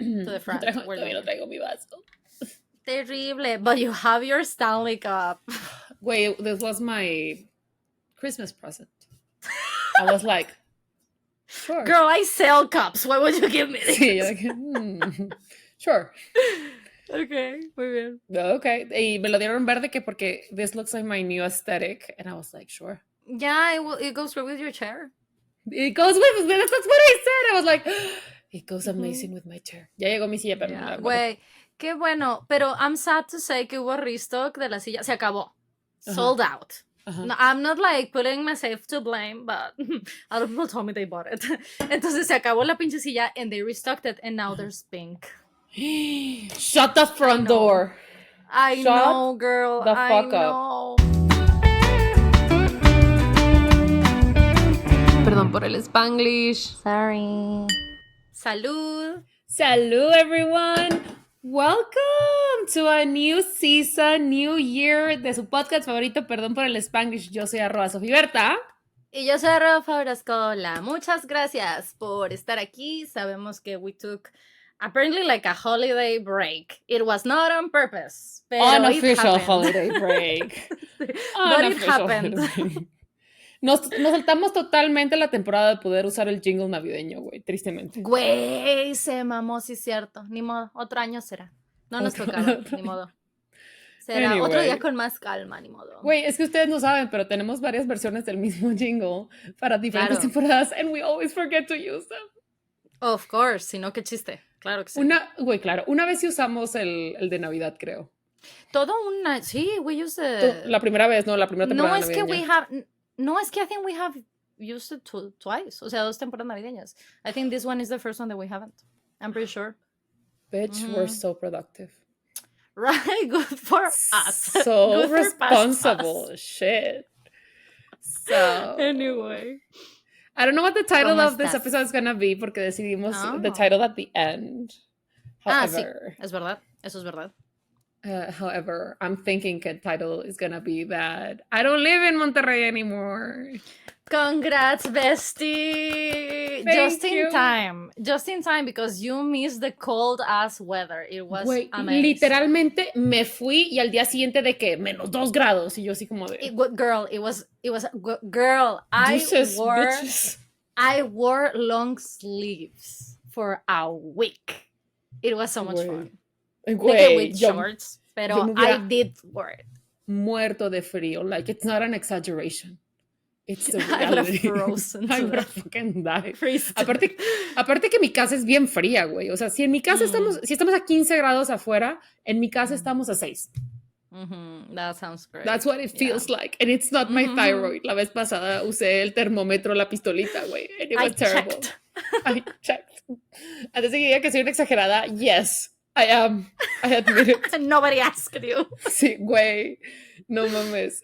to the front. Todavía no traigo mi vaso. Terrible, but you have your Stanley Cup. Wait, this was my Christmas present. I was like, sure. Girl, I sell cups. Why would you give me this? Sí, yo dije, sure. Okay, muy bien. Okay. Y me lo dieron verde que porque this looks like my new aesthetic. And I was like, sure. Yeah, it goes right with your chair. It goes with, that's what I said. I was like, it goes amazing with my chair. Ya llegó mi silla, pero Yeah, güey, qué bueno. Pero I'm sad to say que hubo restock de la silla. Se acabó. Sold out. No, I'm not like putting myself to blame, but other people told me they bought it. Entonces se acabó la pinche silla and they restocked it and now there's pink. Shut the front door. I know, girl. The fuck up. Perdón por el Spanglish. Sorry. Salud. Salud, everyone. Welcome to a new season, new year de su podcast favorito. Perdón por el Spanglish. Yo soy @Sofiberta. Y yo soy @Favorito. Muchas gracias por estar aquí. Sabemos que we took apparently like a holiday break. It was not on purpose. Pero Unofficial holiday break. But it happened. Nos saltamos totalmente la temporada de poder usar el jingle navideño, güey, tristemente. Güey, se mamó, sí es cierto. Ni modo, otro año será. No nos tocaron, ni modo. Será anyway. Otro día con más calma, ni modo. Güey, es que ustedes no saben, pero tenemos varias versiones del mismo jingle para diferentes temporadas and we always forget to use them. Of course, si no, qué chiste. Claro que sí. Una vez sí usamos el de Navidad, creo. Todo una... Sí, we used it. La primera vez, no, la primera temporada navideña. No, es que I think we have used it twice. O sea, 2 temporadas navideñas. I think this one is the first one that we haven't. I'm pretty sure. Bitch, we're so productive. Right? Good for us. So good responsible. Shit. So... Anyway. I don't know what the title of this episode is gonna be porque decidimos the title at the end. However, sí, es verdad. Eso es verdad. However, I'm thinking the title is gonna be that I don't live in Monterrey anymore. Congrats, bestie! Just in time because you missed the cold ass weather. It was amazing. Literalmente me fui y al día siguiente de que -2 grados y yo así como de. Girl. I wore long sleeves for a week. It was so much fun. With shorts, pero I did wear it. Muerto de frío, like it's not an exaggeration. It's the reality. I would have frozen. I would have fucking died. Aparte que mi casa es bien fría, güey. O sea, si en mi casa si estamos a 15 grados afuera, en mi casa estamos a 6. That sounds great. That's what it feels like. And it's not my thyroid. La vez pasada usé el termómetro, la pistolita, güey. And it was terrible. I checked. Antes de que diga que soy una exagerada, yes. I am. I admit it. Nobody asked you. Sí, güey. No mames.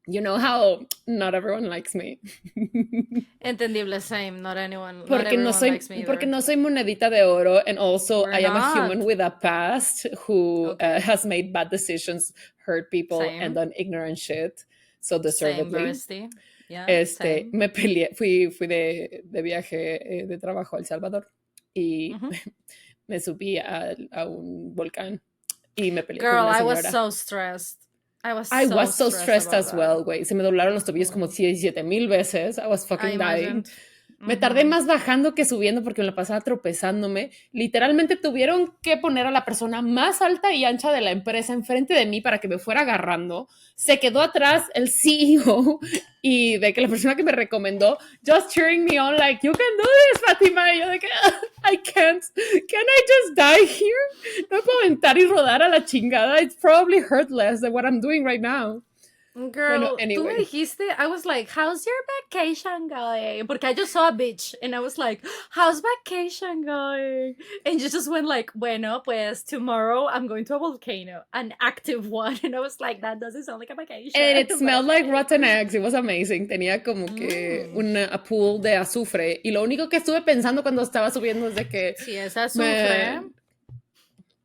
You know how not everyone likes me. Entendible, same. Not everyone likes me either. Porque no soy monedita de oro, and also I am a human with a past who has made bad decisions, hurt people, and done ignorant shit. So deservedly. Same, yeah, me peleé, fui de viaje de trabajo a El Salvador y me subí a un volcán y me peleé con una señora. Girl, I was so stressed. I was so stressed as well, güey. Se me doblaron los tobillos como 17,000 veces. I was fucking dying. Me tardé más bajando que subiendo porque me la pasaba tropezándome. Literalmente tuvieron que poner a la persona más alta y ancha de la empresa enfrente de mí para que me fuera agarrando. Se quedó atrás el CEO y de que la persona que me recomendó just cheering me on like, you can do this, Fátima. Y yo de que, I can't. Can I just die here? No puedo aventar y rodar a la chingada. It's probably hurt less than what I'm doing right now. Girl, bueno, anyway. Tú me dijiste, I was like, how's your vacation going? Porque I just saw a beach and I was like, how's vacation going? And you just went like, bueno, pues tomorrow I'm going to a volcano, an active one. And I was like, that doesn't sound like a vacation. And it smelled like rotten eggs. It was amazing. Tenía como que a pool de azufre. Y lo único que estuve pensando cuando estaba subiendo es de que... Sí, es azufre.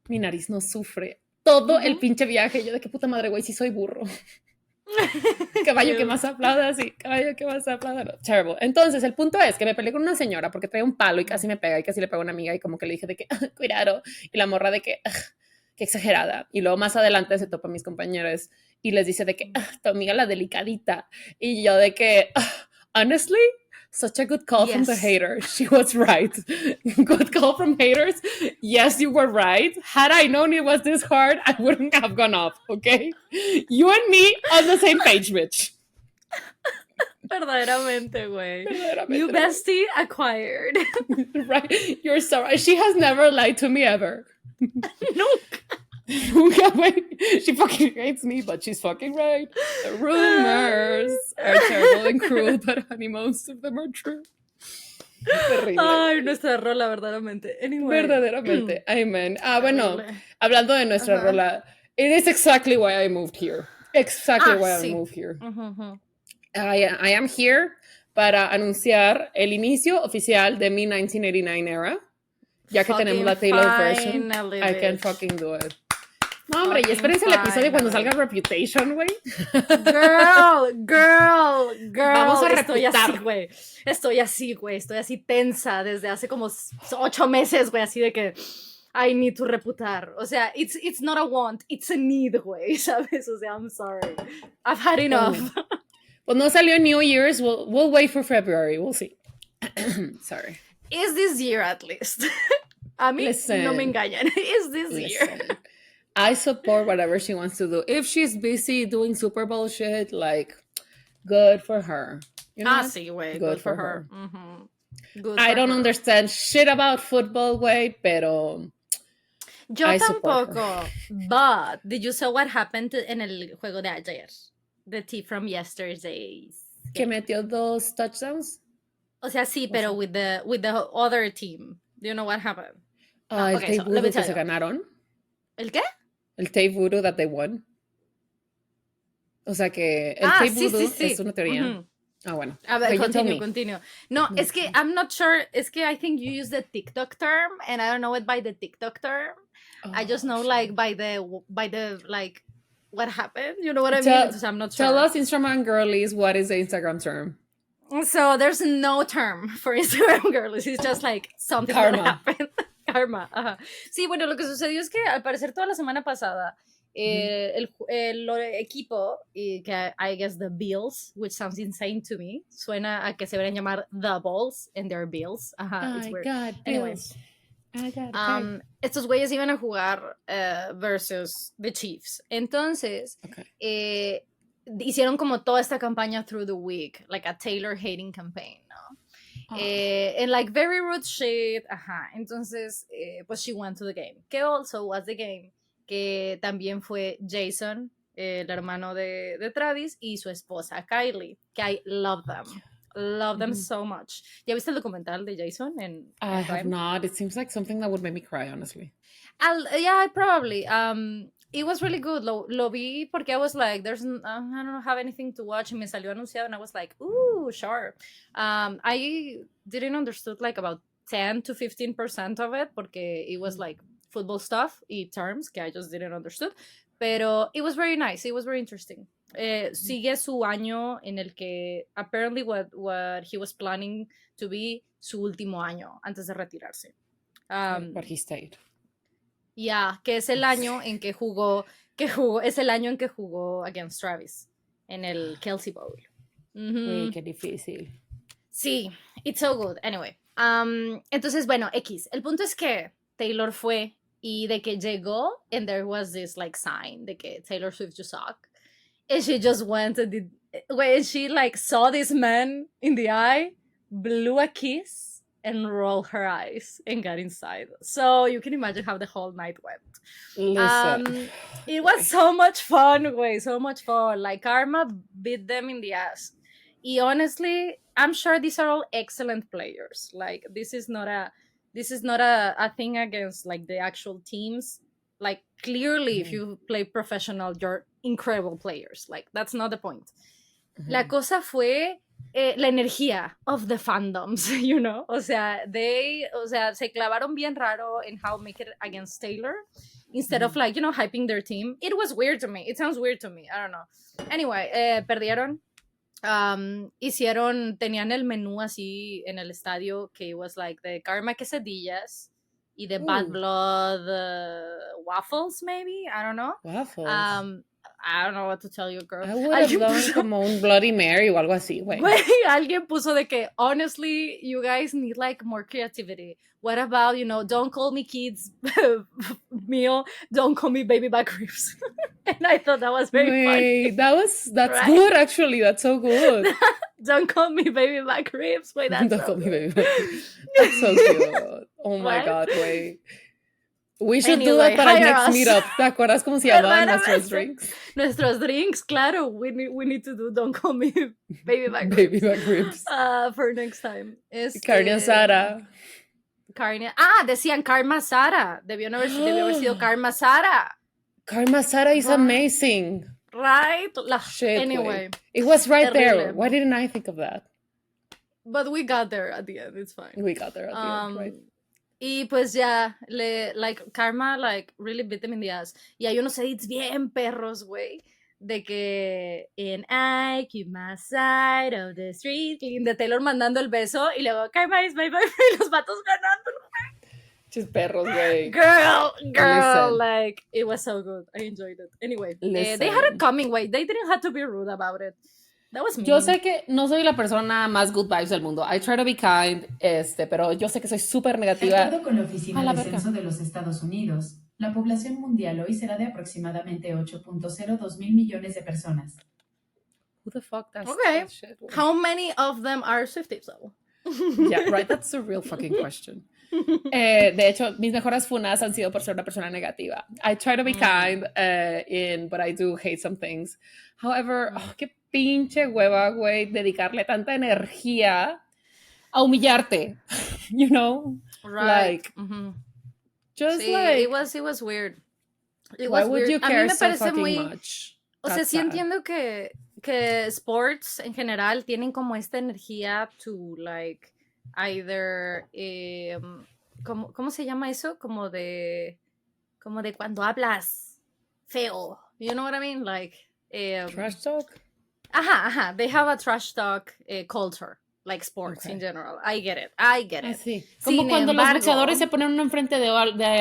Mi nariz no sufre. Todo el pinche viaje. Yo de qué puta madre, güey, si soy burro. Caballo que más aplauda, sí, caballo que más aplauda, no, terrible. Entonces, el punto es que me peleé con una señora porque trae un palo y casi me pega y casi le pega a una amiga y como que le dije de que, cuidado, y la morra de que, qué exagerada. Y luego más adelante se topa a mis compañeros y les dice de que, tu amiga la delicadita. Y yo de que, honestly, such a good call from the haters. She was right. Good call from haters. Yes, you were right. Had I known it was this hard, I wouldn't have gone up, okay? You and me on the same page, bitch. Verdaderamente, güey. New bestie acquired. Right. You're so right. She has never lied to me ever. Nunca, güey. She fucking hates me, but she's fucking right. The rumors are terrible and cruel, but honey, most of them are true. Terrible. Ay, nuestra rola, verdaderamente. Anyway. Verdaderamente. Amen. Bueno, hablando de nuestra rola, it is exactly why I moved here. Exactly why I moved here. I am here para anunciar el inicio oficial de mi 1989 era. Ya que tenemos la Taylor version, I can fucking do it. No, hombre, y espérense el episodio cuando salga Reputation, güey. Girl. Vamos a estoy así, güey. Estoy así tensa desde hace como 8 meses, güey, así de que I need to reputar. O sea, it's not a want, it's a need, güey, ¿sabes? O sea, I'm sorry. I've had enough. Pues no salió New Year's, we'll wait for February, we'll see. Sorry. Is this year at least? A mí no me engañan. Is this year? I support whatever she wants to do. If she's busy doing Super Bowl shit, like, good for her. You know? Sí, güey. Good for her. Good I don't understand shit about football, güey, pero... Yo tampoco. But, did you see what happened en el juego de ayer? The tea from yesterday's. Que metió 2 touchdowns? O sea, sí, pero with the other team. Do you know what happened? El Tape Voodoo que se ganaron. ¿El qué? El Tape Voodoo that they won. O sea que el Tape Voodoo es una teoría. Bueno. A ver, continue. No, es que I'm not sure. Es que I think you use the TikTok term, and I don't know it by the TikTok term. I just know like by the like what happened. You know what I mean? So I'm not sure. Tell us, Instagram girlies, what is the Instagram term? So there's no term for Instagram girlies. It's just like something that happened. Karma. Sí, bueno, lo que sucedió es que al parecer toda la semana pasada el equipo, que I guess the Bills, which sounds insane to me, suena a que se deberían llamar the Balls and their Bills. It's weird. God, anyways. Estos güeyes iban a jugar versus the Chiefs. Entonces, hicieron como toda esta campaña through the week, like a Taylor hating campaign, ¿no? And like very rude shit, entonces pues she went to the game, que also was the game que también fue Jason, el hermano de Travis, y su esposa Kylie, que I love them so much. ¿Ya viste el documental de Jason? I have not. It seems like something that would make me cry, honestly. Yeah, probably. It was really good. Lo vi porque I was like, I don't have anything to watch. Y me salió anunciado and I was like, ooh, sure. I didn't understood like about 10 to 15% of it porque it was like football stuff y terms que I just didn't understood. Pero it was very nice. It was very interesting. Sigue su año en el que apparently what he was planning to be su último año antes de retirarse. But he stayed. Yeah, que es el año en que jugó es el año en que jugó against Travis en el Kelsey Bowl. Uy, qué difícil. Sí, it's so good. Anyway, entonces, bueno, X. El punto es que Taylor fue y de que llegó and there was this like sign de que Taylor Swift you suck. And she just went and did, when she like saw this man in the eye, blew a kiss and rolled her eyes and got inside. So you can imagine how the whole night went. Listen. It was so much fun, güey, so much fun. Like Karma beat them in the ass. Y honestly, I'm sure these are all excellent players. Like this is not a thing against like the actual teams. Like clearly, if you play professional, you're incredible players. Like that's not the point. La cosa fue la energía of the fandoms, you know? O sea, se clavaron bien raro en how make it against Taylor instead of like, you know, hyping their team. It was weird to me. It sounds weird to me. I don't know. Anyway, perdieron. Tenían el menú así en el estadio que was like the Karma quesadillas y the Bad Blood waffles, maybe? I don't know. Waffles. I don't know what to tell you, girl. I would have done como un Bloody Mary o algo así, güey. Alguien puso de que, honestly, you guys need like more creativity. What about, you know, don't call me kids meal, don't call me baby back ribs. And I thought that was very funny. That's right? Good, actually. That's so good. Don't call me baby back ribs. Wait, that's don't call me baby back ribs. That's so cute. Oh my God, güey. We should do that para next meetup. ¿Te acuerdas cómo se llamaban nuestros drinks? Nuestros drinks, claro. We need to do Don't Call Me Baby Back Ribs. Baby Back Ribs. For next time. Carne asada. Decían Karma Asada. Debió haber sido Karma Asada. Karma Asada is amazing. Right? Shit, anyway. It was right there. Why didn't I think of that? But we got there at the end. It's fine. We got there at the end, right? Y pues ya, Karma, really bit them in the ass. Y hay unos edits bien perros, güey, de que I keep my side of the street, de Taylor mandando el beso, y luego, Karma is my boyfriend, y los vatos ganando, güey. Chis perros, güey. Girl, listen. It was so good. I enjoyed it. Anyway, they had it coming, güey. They didn't have to be rude about it. That was mean. Yo sé que no soy la persona más good vibes del mundo. I try to be kind, pero yo sé que soy súper negativa. De acuerdo con la Oficina de Censo de los Estados Unidos, la población mundial hoy será de aproximadamente 8.02 mil millones de personas. Who the fuck does that shit? How many of them are Swifties, though? Yeah, right. That's a real fucking question. De hecho, mis mejores funas han sido por ser una persona negativa. I try to be kind, but I do hate some things. However, qué pinche hueva, güey, dedicarle tanta energía a humillarte, you know? Right. Just it was weird. Why would you care so fucking much? O sea, sí entiendo que sports en general tienen como esta energía to either ¿cómo se llama eso? Como de cuando hablas feo. You know what I mean? Trash talk? Ajá. They have a trash talk culture, like sports in general. I get it. Sí. Como cuando los boxeadores se ponen uno enfrente de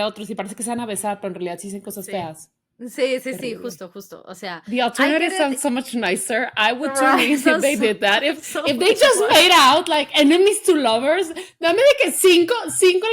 otros y parece que se van a besar, pero en realidad sí dicen cosas feas. Sí, justo. O sea, the alternative sounds so much nicer. I would tune in if they did that. If they just made out like enemies to lovers, dame de que cinco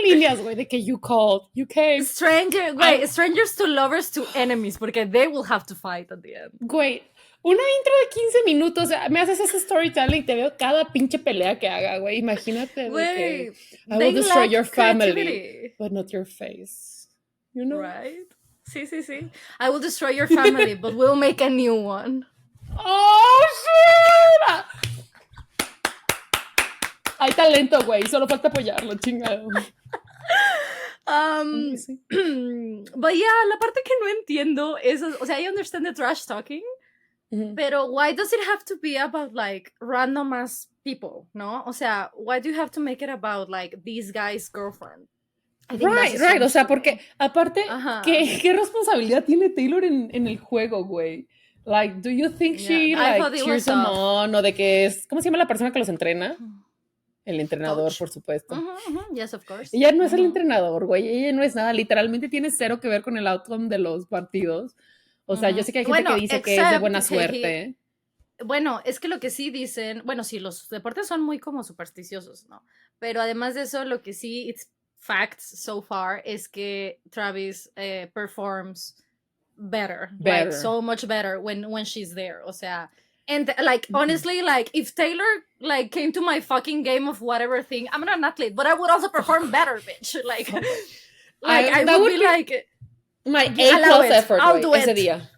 líneas, güey, de que you called, you came. Strangers to lovers to enemies, porque they will have to fight at the end. Güey, una intro de 15 minutos, me haces ese storytelling y te veo cada pinche pelea que haga, güey. Imagínate, güey. I will destroy your family, but not your face. You know? Right? Sí. I will destroy your family, but we'll make a new one. ¡Oh, shit! Hay talento, güey. Solo falta apoyarlo, chingado. But yeah, la parte que no entiendo es, o sea, I understand the trash talking, pero why does it have to be about, random ass people, no? O sea, why do you have to make it about, this guy's girlfriend? Right. O sea, porque aparte, ¿qué responsabilidad tiene Taylor en el juego, güey? Do you think she, cheers them on? O de que es, ¿cómo se llama la persona que los entrena? El entrenador, Coach. Por supuesto. Yes, of course. Ella no es el entrenador, güey. Ella no es nada. Literalmente tiene cero que ver con el outcome de los partidos. O sea, yo sé que hay gente que dice que es de buena suerte. Bueno, es que lo que sí dicen, sí, los deportes son muy como supersticiosos, ¿no? Pero además de eso, lo que sí, it's facts so far, es que Travis performs better. So much better when she's there. O sea, and honestly, if Taylor came to my fucking game of whatever thing, I'm not an athlete, but I would also perform better, bitch. I would be my A+ effort, güey, ese día.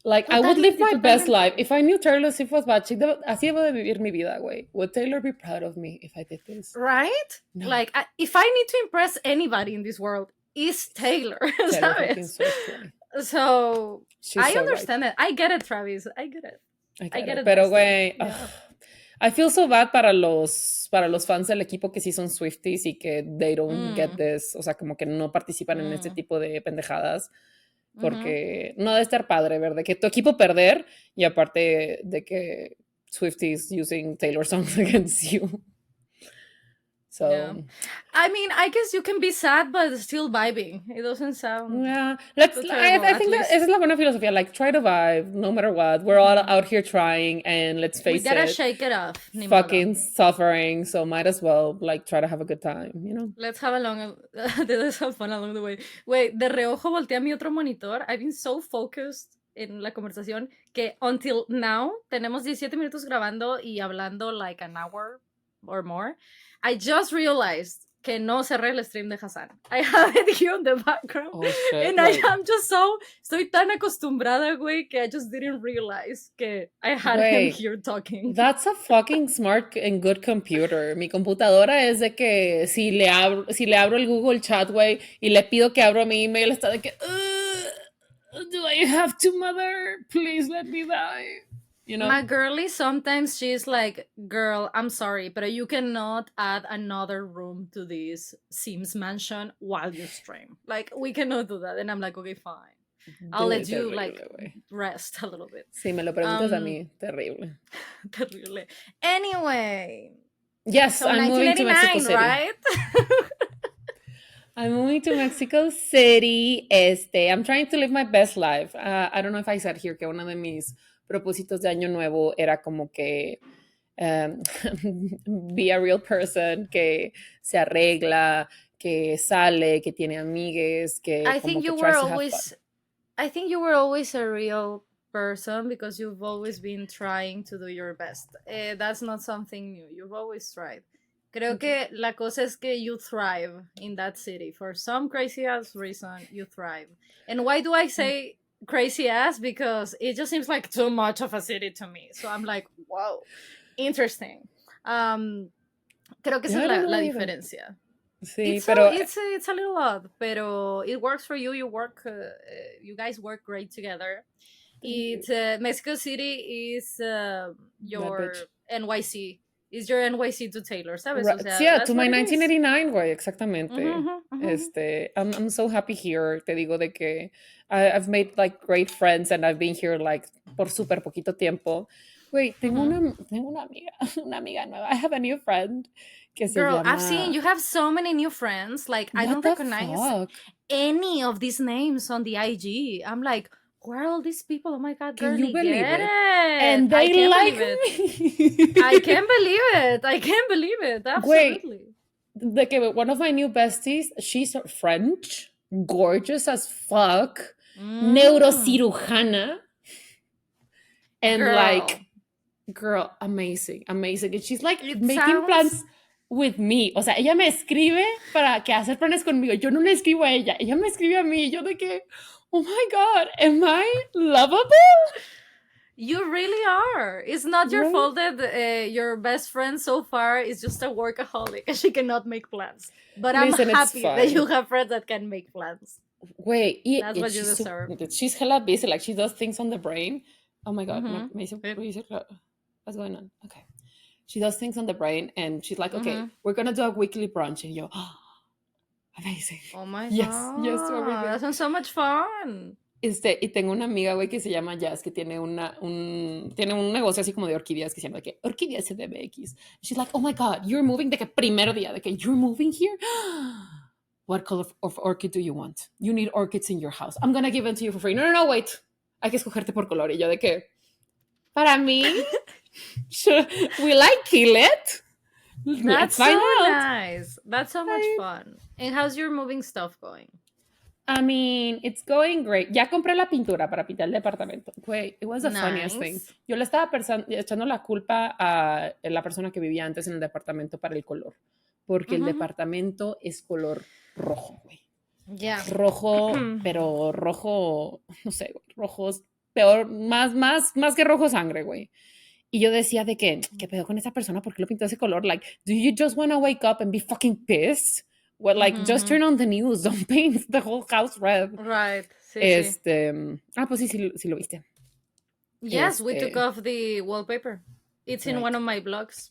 I would live my best life. If I knew Taylor Swift was bad, así debo de vivir mi vida, güey. Would Taylor be proud of me if I did this? Right? No. If I need to impress anybody in this world, it's Taylor. ¿Sabes? So, I understand it. I get it, Travis. I get it. Pero, güey, I feel so bad para los fans del equipo que sí son Swifties y que they don't get this, o sea, como que no participan en este tipo de pendejadas, porque no debe estar padre, ¿verdad? Que tu equipo perder y aparte de que Swifties using Taylor songs against you. So, yeah. I mean, I guess you can be sad, but still vibing. It doesn't sound. Yeah, I think that esa es la buena filosofía. Like, try to vibe, no matter what. We're all out here trying, and let's face it, we gotta shake it off. Fucking suffering, so might as well like try to have a good time, you know. Let's have let's have fun along the way. Wait, de reojo volteé a mi otro monitor. I've been so focused en la conversación que until now tenemos 17 minutos grabando y hablando like an hour or more. I just realized que no cerré el stream de Hassan. I have it here on the background. Oh, shit, and I am just estoy tan acostumbrada, güey, que I just didn't realize que I had him here talking. That's a fucking smart and good computer. Mi computadora es de que si le abro el Google Chat, güey, y le pido que abra mi email, está de que, do I have to, mother? Please let me die. You know? My girlie, sometimes she's like, girl, I'm sorry, but you cannot add another room to this Sims mansion while you stream. Like, we cannot do that. And I'm like, okay, fine. I'll let you, like, rest a little bit. Sí, me lo preguntas a mí. Terrible. Terrible. Anyway. Yes, so I'm moving to Mexico City. Right? I'm moving to Mexico City. I'm trying to live my best life. I don't know if I said here que uno de mis propósitos de año nuevo era como que be a real person, que se arregla, que sale, que tiene amigues, que I think you were always a real person because you've always been trying to do your best. That's not something new. You've always tried. Creo que la cosa es que you thrive in that city. For some crazy ass reason, you thrive. And why do I say crazy ass? Because it just seems like too much of a city to me. So I'm like, wow, interesting. Creo que esa es la diferencia. Sí, pero it's a little odd, pero it works for you. You guys work great together. Mexico City is your NYC. Is your NYC to Taylor, ¿sabes? Right. O sea, yeah, to my 1989, güey, exactamente. I'm so happy here. Te digo de que I've made like great friends and I've been here like por súper poquito tiempo. Güey, tengo una amiga nueva. I have a new friend que se llama... I've seen you have so many new friends. Like, I don't recognize any of these names on the IG. I'm like, where are all these people? Oh my God, can you believe it? And they like me. I can't believe it. Absolutely. Wait, one of my new besties, she's French, gorgeous as fuck, neurocirujana, and girl, amazing. And she's like making plans with me. O sea, ella me escribe para que hacer planes conmigo. Yo no le escribo a ella. Ella me escribe a mí. Yo de que... Oh my God, am I lovable? You really are. It's not your fault that your best friend so far is just a workaholic and she cannot make plans. But I'm happy that you have friends that can make plans. Wait, that's what you deserve. She's hella busy. Like, she does things on the brain. Oh my God, what's going on? Okay. She does things on the brain and she's like, okay, we're going to do a weekly brunch. And yo, amazing. Oh my God. Yes, that sounds so much fun. Y tengo una amiga, güey, que se llama Jazz, que tiene un negocio así como de orquídeas que se llama que Orquídeas CDMX. She's like, oh my God, you're moving, de que primero día, de que you're moving here? What color of orchid do you want? You need orchids in your house. I'm gonna give them to you for free. No, wait. Hay que escogerte por color. Y yo de que, para mí, will I kill it? That's so nice. That's so much fun. And how's your moving stuff going? I mean, it's going great. Ya compré la pintura para pintar el departamento. Güey, it was the funniest thing. Yo le estaba echando la culpa a la persona que vivía antes en el departamento para el color. Porque el departamento es color rojo, güey. Ya. Rojo, pero rojo, no sé, rojos, peor, más que rojo sangre, güey. Y yo decía de que, ¿qué pedo con esa persona? ¿Por qué lo pintó ese color? Like, do you just want to wake up and be fucking pissed? Well, like, just turn on the news. Don't paint the whole house red. Right. Sí, pues sí lo viste. Yes, we took off the wallpaper. It's in one of my blogs.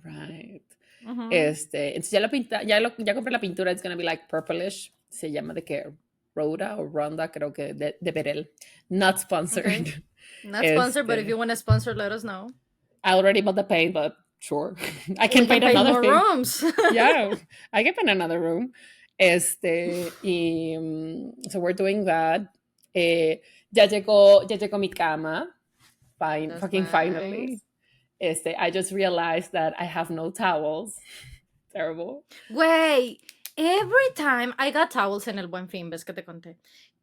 Right. Entonces ya compré la pintura. It's gonna be like purplish. Se llama de que Rhoda o Ronda, creo que de Berel. Not sponsored. Okay. Not sponsored, but if you want to sponsor, let us know. I already bought the paint, but sure. I can paint another more thing. rooms. Yeah, I can paint another room. So we're doing that. Ya llegó mi cama. Finally. I just realized that I have no towels. Terrible. Wait, every time I got towels en el Buen Fin, ves que te conté.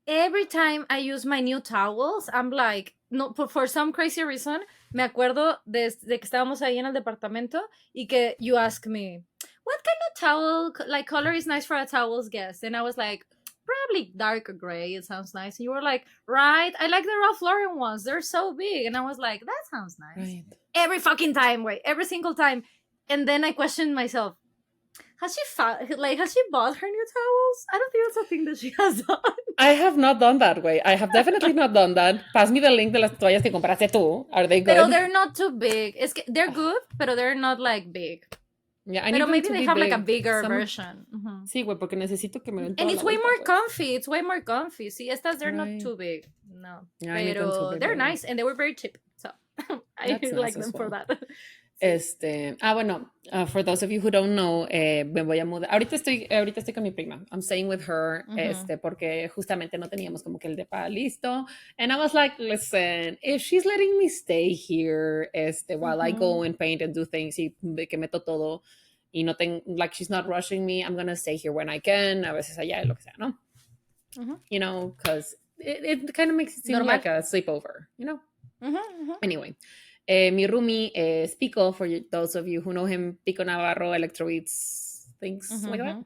Every time I use my new towels, I'm like, no, for some crazy reason, me acuerdo de que estábamos ahí en el departamento y que you ask me, what kind of towel, like, color is nice for a towels guest? And I was like, probably dark gray, it sounds nice. And you were like, right, I like the Ralph Lauren ones, they're so big. And I was like, that sounds nice. Right. Every fucking time, every single time. And then I questioned myself, has she bought her new towels? I don't think that's a thing that she has done. I have not done that way. I have definitely not done that. Pass me the link de las toallas que compraste tú. Are they good? Pero they're not too big. They're good, pero they're not like big. Yeah, pero maybe they have big. Like a bigger version. Sí, güey, porque necesito que me den and it's way more comfy. It's way more comfy. See, estas, they're not too big. No. Yeah, pero they're nice and they were very cheap. So I like them for that. Bueno, for those of you who don't know, me voy a mudar. Ahorita estoy con mi prima. I'm staying with her, porque justamente no teníamos como que el depa listo. And I was like, listen, if she's letting me stay here, while I go and paint and do things, y que meto todo, y no like, she's not rushing me, I'm gonna stay here when I can, a veces allá, lo que sea, ¿no? You know, because it kind of makes it seem like a sleepover, you know? Anyway. Mi roomie is Pico, for those of you who know him, Pico Navarro, Electrobeats, things like that.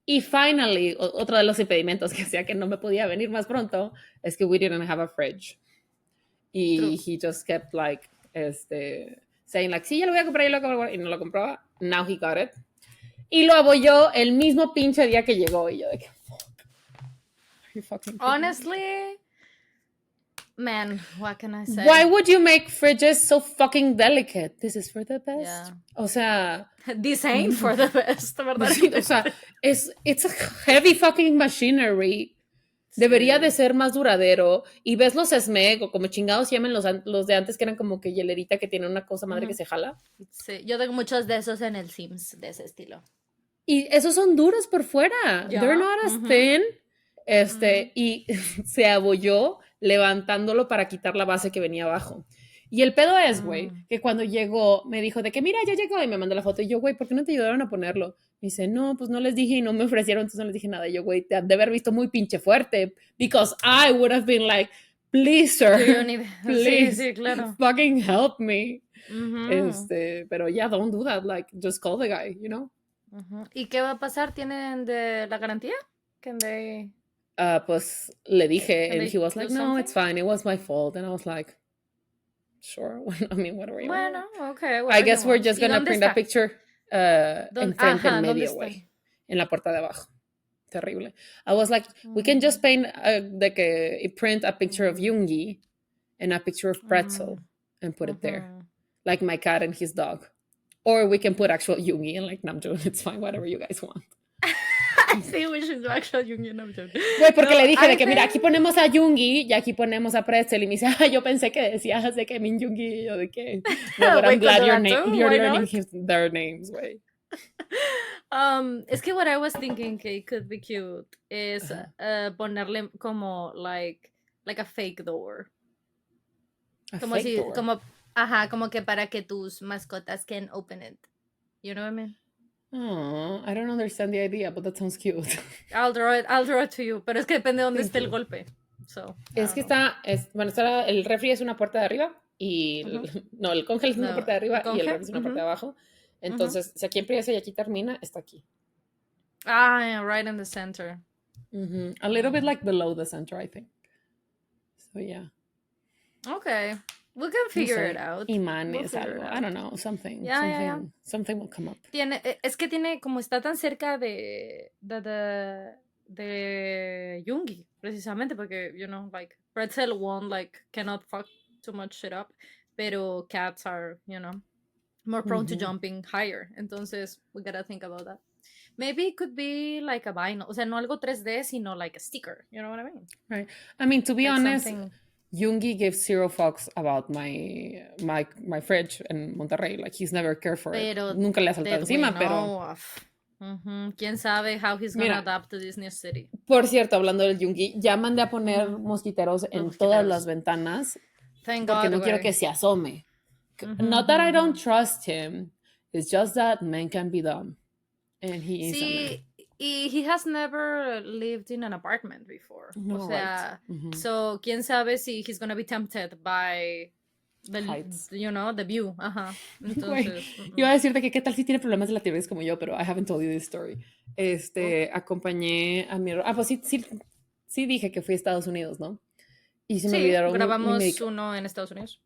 Y finally, otro de los impedimentos que hacía que no me podía venir más pronto es que we didn't have a fridge. Y he just kept like, saying like, sí, ya lo voy a comprar, y no lo compraba. Now he got it. Y lo abolló el mismo pinche día que llegó. Y yo de que, fuck. Are you fucking kidding me? Honestly... Man, what can I say? Why would you make fridges so fucking delicate? This is for the best. Yeah. O sea... This ain't for the best, ¿verdad? Sí, o sea, it's a heavy fucking machinery. Debería de ser más duradero. Y ves los Smeg, o como chingados se llaman los de antes, que eran como que hielerita, que tienen una cosa madre que se jala. Sí, yo tengo muchos de esos en el Sims, de ese estilo. Y esos son duros por fuera. Yeah. They're not as thin. Y se abolló levantándolo para quitar la base que venía abajo. Y el pedo es, güey, que cuando llegó, me dijo de que, mira, ya llegó, y me mandó la foto. Y yo, güey, ¿por qué no te ayudaron a ponerlo? Me dice, no, pues no les dije y no me ofrecieron, entonces no les dije nada. Y yo, güey, te han de haber visto muy pinche fuerte. Because I would have been like, please, sir, please, sí, claro. Fucking help me. Pero yeah, don't do that. Like, just call the guy, you know? ¿Y qué va a pasar? ¿Tienen de la garantía? Can they... pues le dije, and he was like, no, it's fine, it was my fault. And I was like, sure, I mean, whatever you want. Bueno, okay. I guess we're just gonna print a picture enfrente en medio, güey, en la puerta de abajo. Terrible. I was like, we can just paint, print a picture of Yoongi and a picture of Pretzel and put it there. Like my cat and his dog. Or we can put actual Yoongi and like Namjoon, it's fine, whatever you guys want. I think we should do actual Yoongi and Namjoon. Güey, porque le dije de que, mira, aquí ponemos a Yoongi y aquí ponemos a Pretzel. Y me dice, yo pensé que decías de que Min Yoongi. Y yo de que, no, but I'm glad you're learning their names, güey. Es que what I was thinking que could be cute is ponerle como like a fake door. Como fake si, door? como que para que tus mascotas can open it. You know what I mean? Oh, I don't understand the idea, but that sounds cute. I'll draw it to you. Pero es que depende de dónde esté el golpe. So, es que el refri es una puerta de arriba y no, el congel es una puerta de arriba y el refri es una puerta de abajo. Entonces, si aquí empieza y aquí termina, está aquí. Yeah, right in the center. A little bit like below the center, I think. So, yeah. Okay. We can figure it out. Imanes, algo. I don't know. Something will come up. Es que tiene, como está tan cerca de Yoongi, precisamente, porque, you know, like, Pretzel won't, like, cannot fuck too much shit up. pero cats are, more prone to jumping higher. Entonces, we gotta think about that. Maybe it could be like a vinyl. O sea, no algo 3D, sino like a sticker. You know what I mean? Right. I mean, to be Like honest, something... Jungi gives zero fucks about my fridge in Monterrey. Like, he's never cared for it. Nunca le ha saltado encima, pero... ¿Quién sabe how he's gonna adapt to this new city? Por cierto, hablando del Jungi, ya mandé a poner mosquiteros en todas las ventanas. Thank porque God, no quiero que se asome. Not that I don't trust him. It's just that men can be dumb. And he is a man. He has never lived in an apartment before. No, o sea, right. So quién sabe si he's gonna be tempted by the heights. The view. Entonces, iba a decirte que qué tal si tiene problemas de la tiroides como yo, pero I haven't told you this story. Acompañé a mi... pues sí dije que fui a Estados Unidos, ¿no? Y se me olvidaron... grabamos uno en Estados Unidos.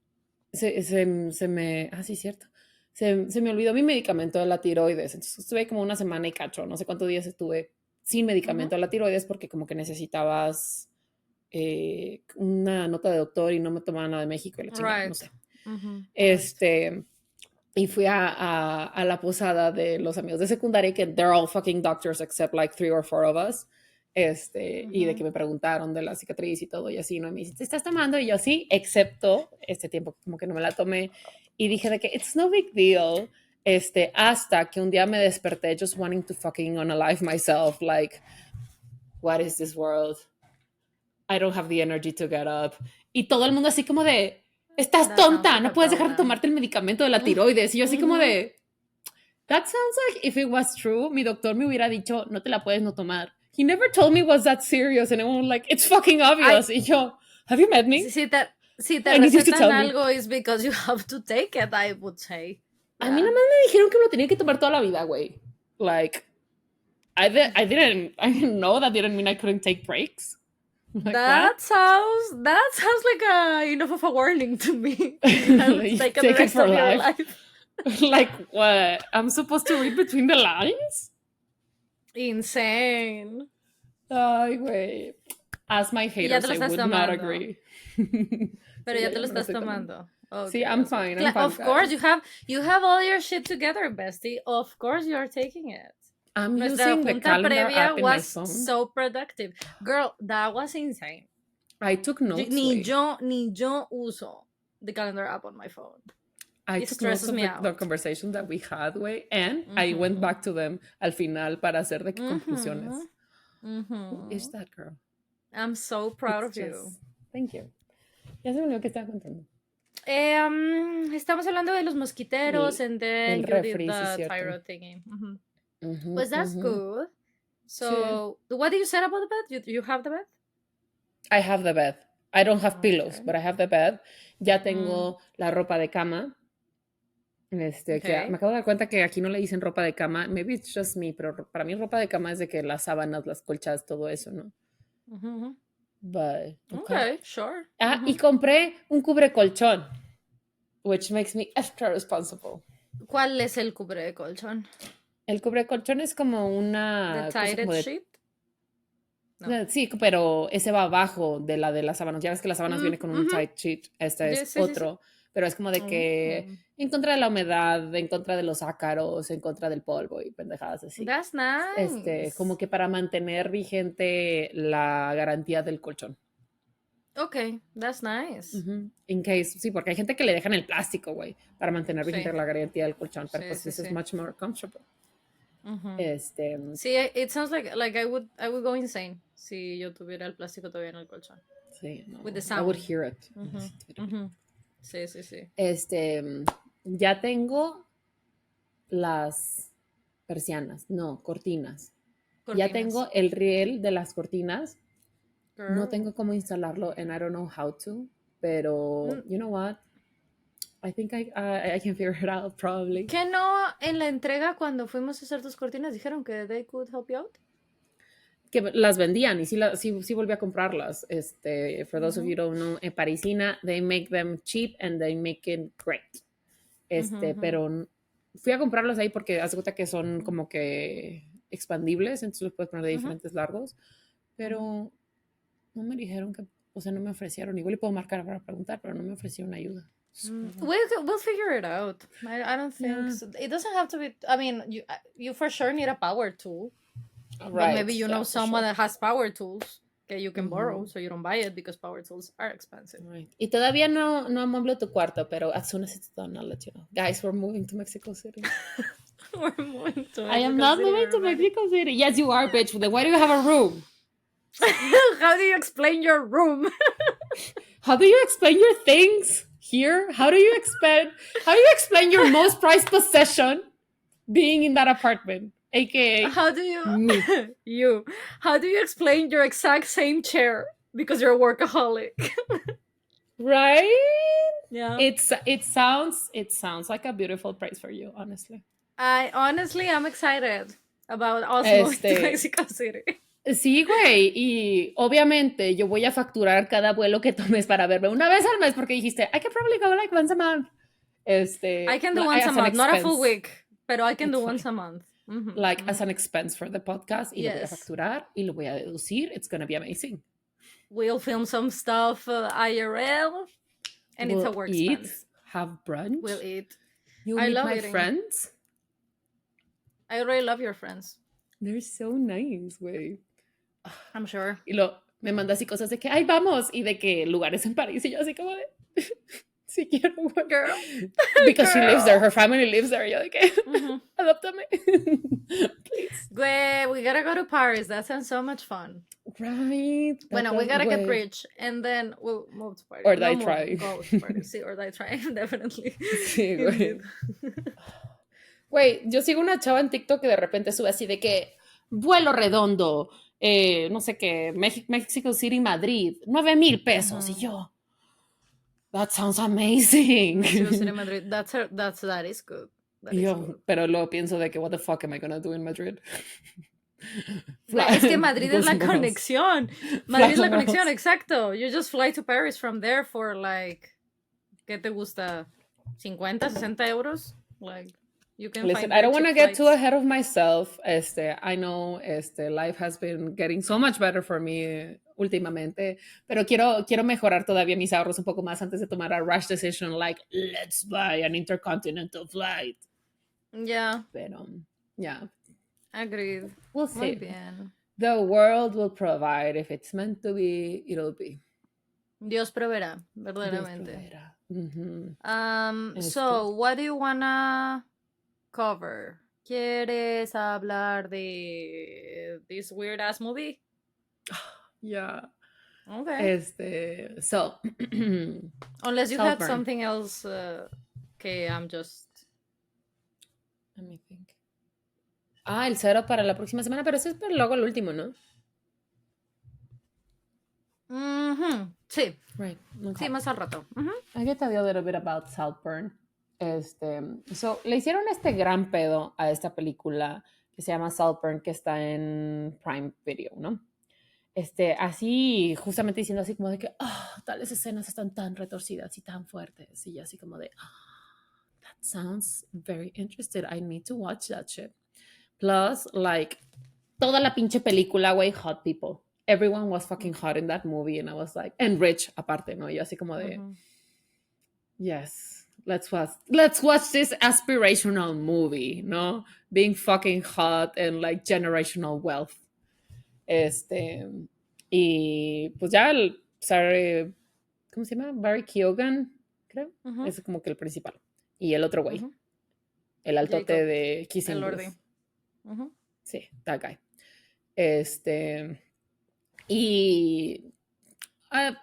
Se me... sí, cierto. Se me olvidó mi medicamento de la tiroides. Entonces estuve como una semana y cacho. No sé cuántos días estuve sin medicamento de la tiroides porque como que necesitabas una nota de doctor y no me tomaba nada de México y la chingada, no sé. Y fui a la posada de los amigos de secundaria que they're all fucking doctors except like 3 or 4 of us. Y de que me preguntaron de la cicatriz y todo y así, ¿no? Y me dice, ¿te estás tomando? Y yo sí, excepto este tiempo como que no me la tomé. Y dije de que it's no big deal. Hasta que un día me desperté just wanting to fucking unalive myself. Like, what is this world? I don't have the energy to get up. Y todo el mundo así como de, estás tonta, no puedes dejar de tomarte el medicamento de la tiroides. Y yo así como de, that sounds like if it was true, mi doctor me hubiera dicho, no te la puedes no tomar. He never told me it was that serious. And I was like, it's fucking obvious. Y yo, have you met me? Si te recetan algo is because you have to take it, I would say. Yeah. A mí nada más me dijeron que me lo tenía que tomar toda la vida, güey. Like, I didn't know that didn't mean I couldn't take breaks. Like that sounds like enough of a warning to me. Take it for life. Like, what? I'm supposed to read between the lines? Insane. Ay, güey. As my haters, I would not agree. Pero ya te lo estás tomando. Okay. Sí, I'm fine. Of course, you have all your shit together, bestie. Of course, you are taking it. I'm using the calendar app in my phone. So productive. Girl, that was insane. I took notes. Ni yo uso the calendar app on my phone. I took notes of the conversation that we had, way, and I went back to them al final para hacer de conclusiones. Who is that girl? I'm so proud of you. Thank you. Ya se me olvidó que estaba contando. Estamos hablando de los mosquiteros and then you refri, did the thyroid thingy. Pues that's good. So, what did you say about the bed? You have the bed? I have the bed. I don't have pillows, but I have the bed. Ya tengo la ropa de cama. Que me acabo de dar cuenta que aquí no le dicen ropa de cama. Maybe it's just me, pero para mí ropa de cama es de que las sábanas, las colchas, todo eso, ¿no? But, okay, sure. Y compré un cubre colchón, which makes me extra responsible. ¿Cuál es el cubre colchón? El cubre colchón es como una... ¿The tied sheet? No. Sí, pero ese va abajo de las sábanas. Ya ves que las sábanas vienen con un tied sheet. Este es otro. Sí. Pero es como de que en contra de la humedad, en contra de los ácaros, en contra del polvo y pendejadas así. That's nice. Como que para mantener vigente la garantía del colchón. Okay, that's nice. In case, sí, porque hay gente que le dejan el plástico, güey, para mantener vigente la garantía del colchón, pero pues this is much more comfortable. Sí, it sounds like I would go insane si yo tuviera el plástico todavía en el colchón. Sí, no, with the sound. I would hear it. Sí. Ya tengo las persianas, cortinas. Ya tengo el riel de las cortinas. Girl. No tengo cómo instalarlo and I don't know how to, pero you know what? I think I can figure it out probably. ¿Qué no en la entrega cuando fuimos a hacer tus cortinas dijeron que they could help you out? Que las vendían y sí volví a comprarlas. For those of you who don't know, en Parisina, they make them cheap and they make it great. Pero fui a comprarlas ahí porque hace cuenta que son como que expandibles, entonces los puedes poner de diferentes largos, pero no me dijeron que, o sea, no me ofrecieron. Igual le puedo marcar para preguntar, pero no me ofrecieron ayuda. We'll figure it out. I don't think so. It doesn't have to be. I mean, you for sure need a power tool. Right. But maybe you know someone that has power tools that you can borrow, so you don't buy it because power tools are expensive. Right. Y todavía no amueblo tu cuarto, pero as soon as it's done, I'll let you know. Guys, we're moving to Mexico City. We're moving to Mexico City. I am not moving to Mexico City. Yes, you are, bitch. Then why do you have a room? How do you explain your room? How do you explain your things here? How do you explain your most prized possession being in that apartment? AKA how do you how do you explain your exact same chair because you're a workaholic? Right? Yeah. It sounds like a beautiful price for you, honestly. I'm excited about us moving to Mexico City. Sí, güey, y obviamente yo voy a facturar cada vuelo que tomes para verme una vez al mes porque dijiste, I can probably go like once a month. I can do once a month, not a full week, pero I can do once a month. Like as an expense for the podcast, y lo voy a facturar y lo voy a deducir. It's gonna be amazing. We'll film some stuff IRL, and it's a work expense. Have brunch. We'll eat. You'll meet my friends. I really love your friends. They're so nice, güey. I'm sure. Y me manda así cosas de que, ay, vamos, y de que lugares en París, y yo así como de, sí quiero, güey. Girl. Because she lives there, her family lives there, y yo de que, adóptame. Please. Güey, we gotta go to Paris, that sounds so much fun. Right. Bueno, we gotta get rich, and then we'll move to Paris. Or die trying. Sí, or die trying, definitely. Sí, güey. Güey, yo sigo una chava en TikTok que de repente sube así de que vuelo redondo, no sé qué, Mexico City, Madrid, 9,000 pesos. Y yo, that sounds amazing. Mexico City, Madrid, that is good. Pero luego pienso de que, what the fuck am I gonna do in Madrid? Es que Madrid es la conexión. Madrid es la conexión, exacto. You just fly to Paris from there for like, ¿qué te gusta? 50, 60 euros? Like, you can listen, I don't want to get too ahead of myself. I know life has been getting so much better for me últimamente, pero quiero mejorar todavía mis ahorros un poco más antes de tomar a rash decision like, let's buy an intercontinental flight. Yeah. Pero, yeah. Agreed. We'll see. Muy bien. The world will provide. If it's meant to be, it'll be. Dios proveerá, verdaderamente. Dios proveerá. So, what do you wanna cover? ¿Quieres hablar de this weird ass movie? Yeah. Okay. So. Unless you had something else, okay, I'm just. Let me think. El cero para la próxima semana, pero eso es luego el último, ¿no? Sí. Right. Okay. Sí, más al rato. I get to tell you a little bit about Saltburn. So, le hicieron este gran pedo a esta película que se llama Saltburn, que está en Prime Video, ¿no? Así, justamente diciendo así como de que, tales escenas están tan retorcidas y tan fuertes. Y así como de, that sounds very interesting. I need to watch that shit. Plus, like, toda la pinche película, güey, hot people. Everyone was fucking hot in that movie. And I was like, and rich, aparte, ¿no? Yo así como de, yes, let's watch this aspirational movie, ¿no? Being fucking hot and, like, generational wealth. Y pues ya ¿cómo se llama? Barry Keoghan, creo. Es como que el principal. Y el otro güey. El altote Jacob, de Kissing Booth. Sí, that guy. Y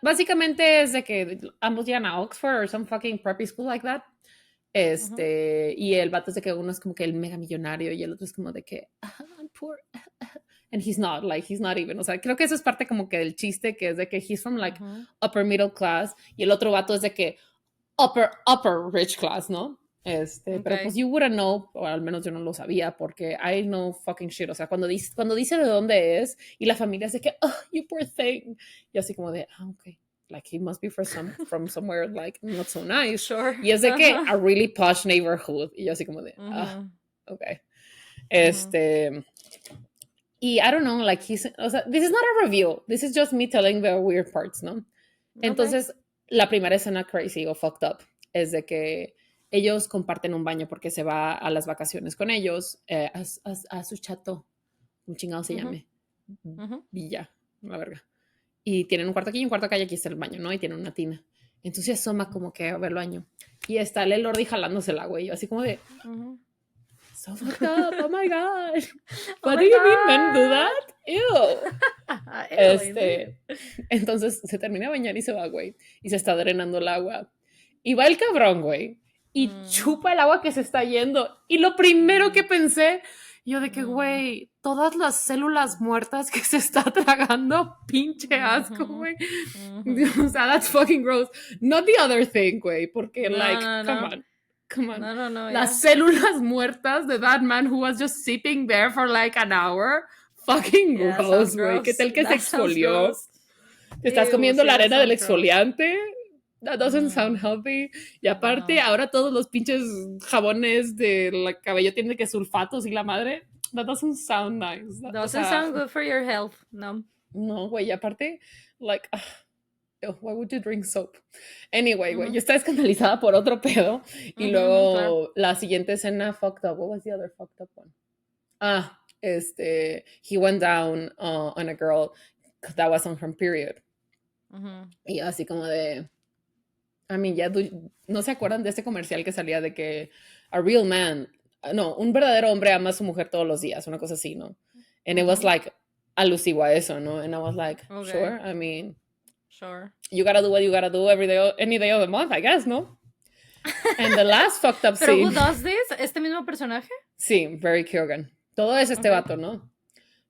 básicamente es de que ambos llegan a Oxford or some fucking preppy school like that. Y el vato es de que uno es como que el mega millonario y el otro es como de que I'm poor. And he's not even. O sea, creo que eso es parte como que del chiste, que es de que he's from like upper middle class y el otro vato es de que upper rich class, ¿no? Pero pues you wouldn't know, o al menos yo no lo sabía, porque I know fucking shit. O sea, cuando dice de dónde es y la familia es de que, you poor thing. Y así como de, okay. Like, he must be from somewhere, like, not so nice. Sure. Y es de que a really posh neighborhood. Y yo así como de, okay. Y I don't know, like, o sea, this is not a review. This is just me telling the weird parts, ¿no? Okay. Entonces, la primera escena crazy o fucked up. es de que ellos comparten un baño porque se va a las vacaciones con ellos, a su chato, un chingado se llame, Villa, la verga. Y tienen un cuarto aquí y un cuarto acá y aquí está el baño, ¿no? Y tienen una tina. Entonces asoma como que a ver el baño. Y está el Lordi jalándosela, güey. Yo así como de... So fucked up, oh my God. What do you mean men do that? Ew. Entonces se termina de bañar y se va, güey. Y se está drenando el agua. Y va el cabrón, güey. Y chupa el agua que se está yendo. Y lo primero que pensé, yo de que, güey, todas las células muertas que se está tragando, pinche asco, güey. O sea, that's fucking gross. Not the other thing, güey. Porque, come on. Come on. No, las células muertas de that man who was just sitting there for like an hour. Fucking gross, güey. ¿Qué tal que se exfolió? ¿Te estás comiendo la arena del exfoliante? That doesn't sound healthy. Y aparte, ahora todos los pinches jabones del cabello tienen que sulfatos y la madre. That doesn't sound nice. Doesn't sound good for your health, no. No, güey. Y aparte, like... why would you drink soap? Anyway, güey, yo estaba escandalizada por otro pedo. Y luego la siguiente escena, fucked up. What was the other fucked up one? He went down on a girl that was on her period. Y así como de... I mean, ya no se acuerdan de este comercial que salía de que a real man, no, un verdadero hombre ama a su mujer todos los días, una cosa así, ¿no? And it was like alusivo a eso, ¿no? And I was like, sure, I mean... Sure. You gotta do what you gotta do every day, any day of the month, I guess, ¿no? And the last fucked up ¿Pero scene... who does this? ¿Este mismo personaje? Sí, very Kyogan. Todo es este vato, ¿no?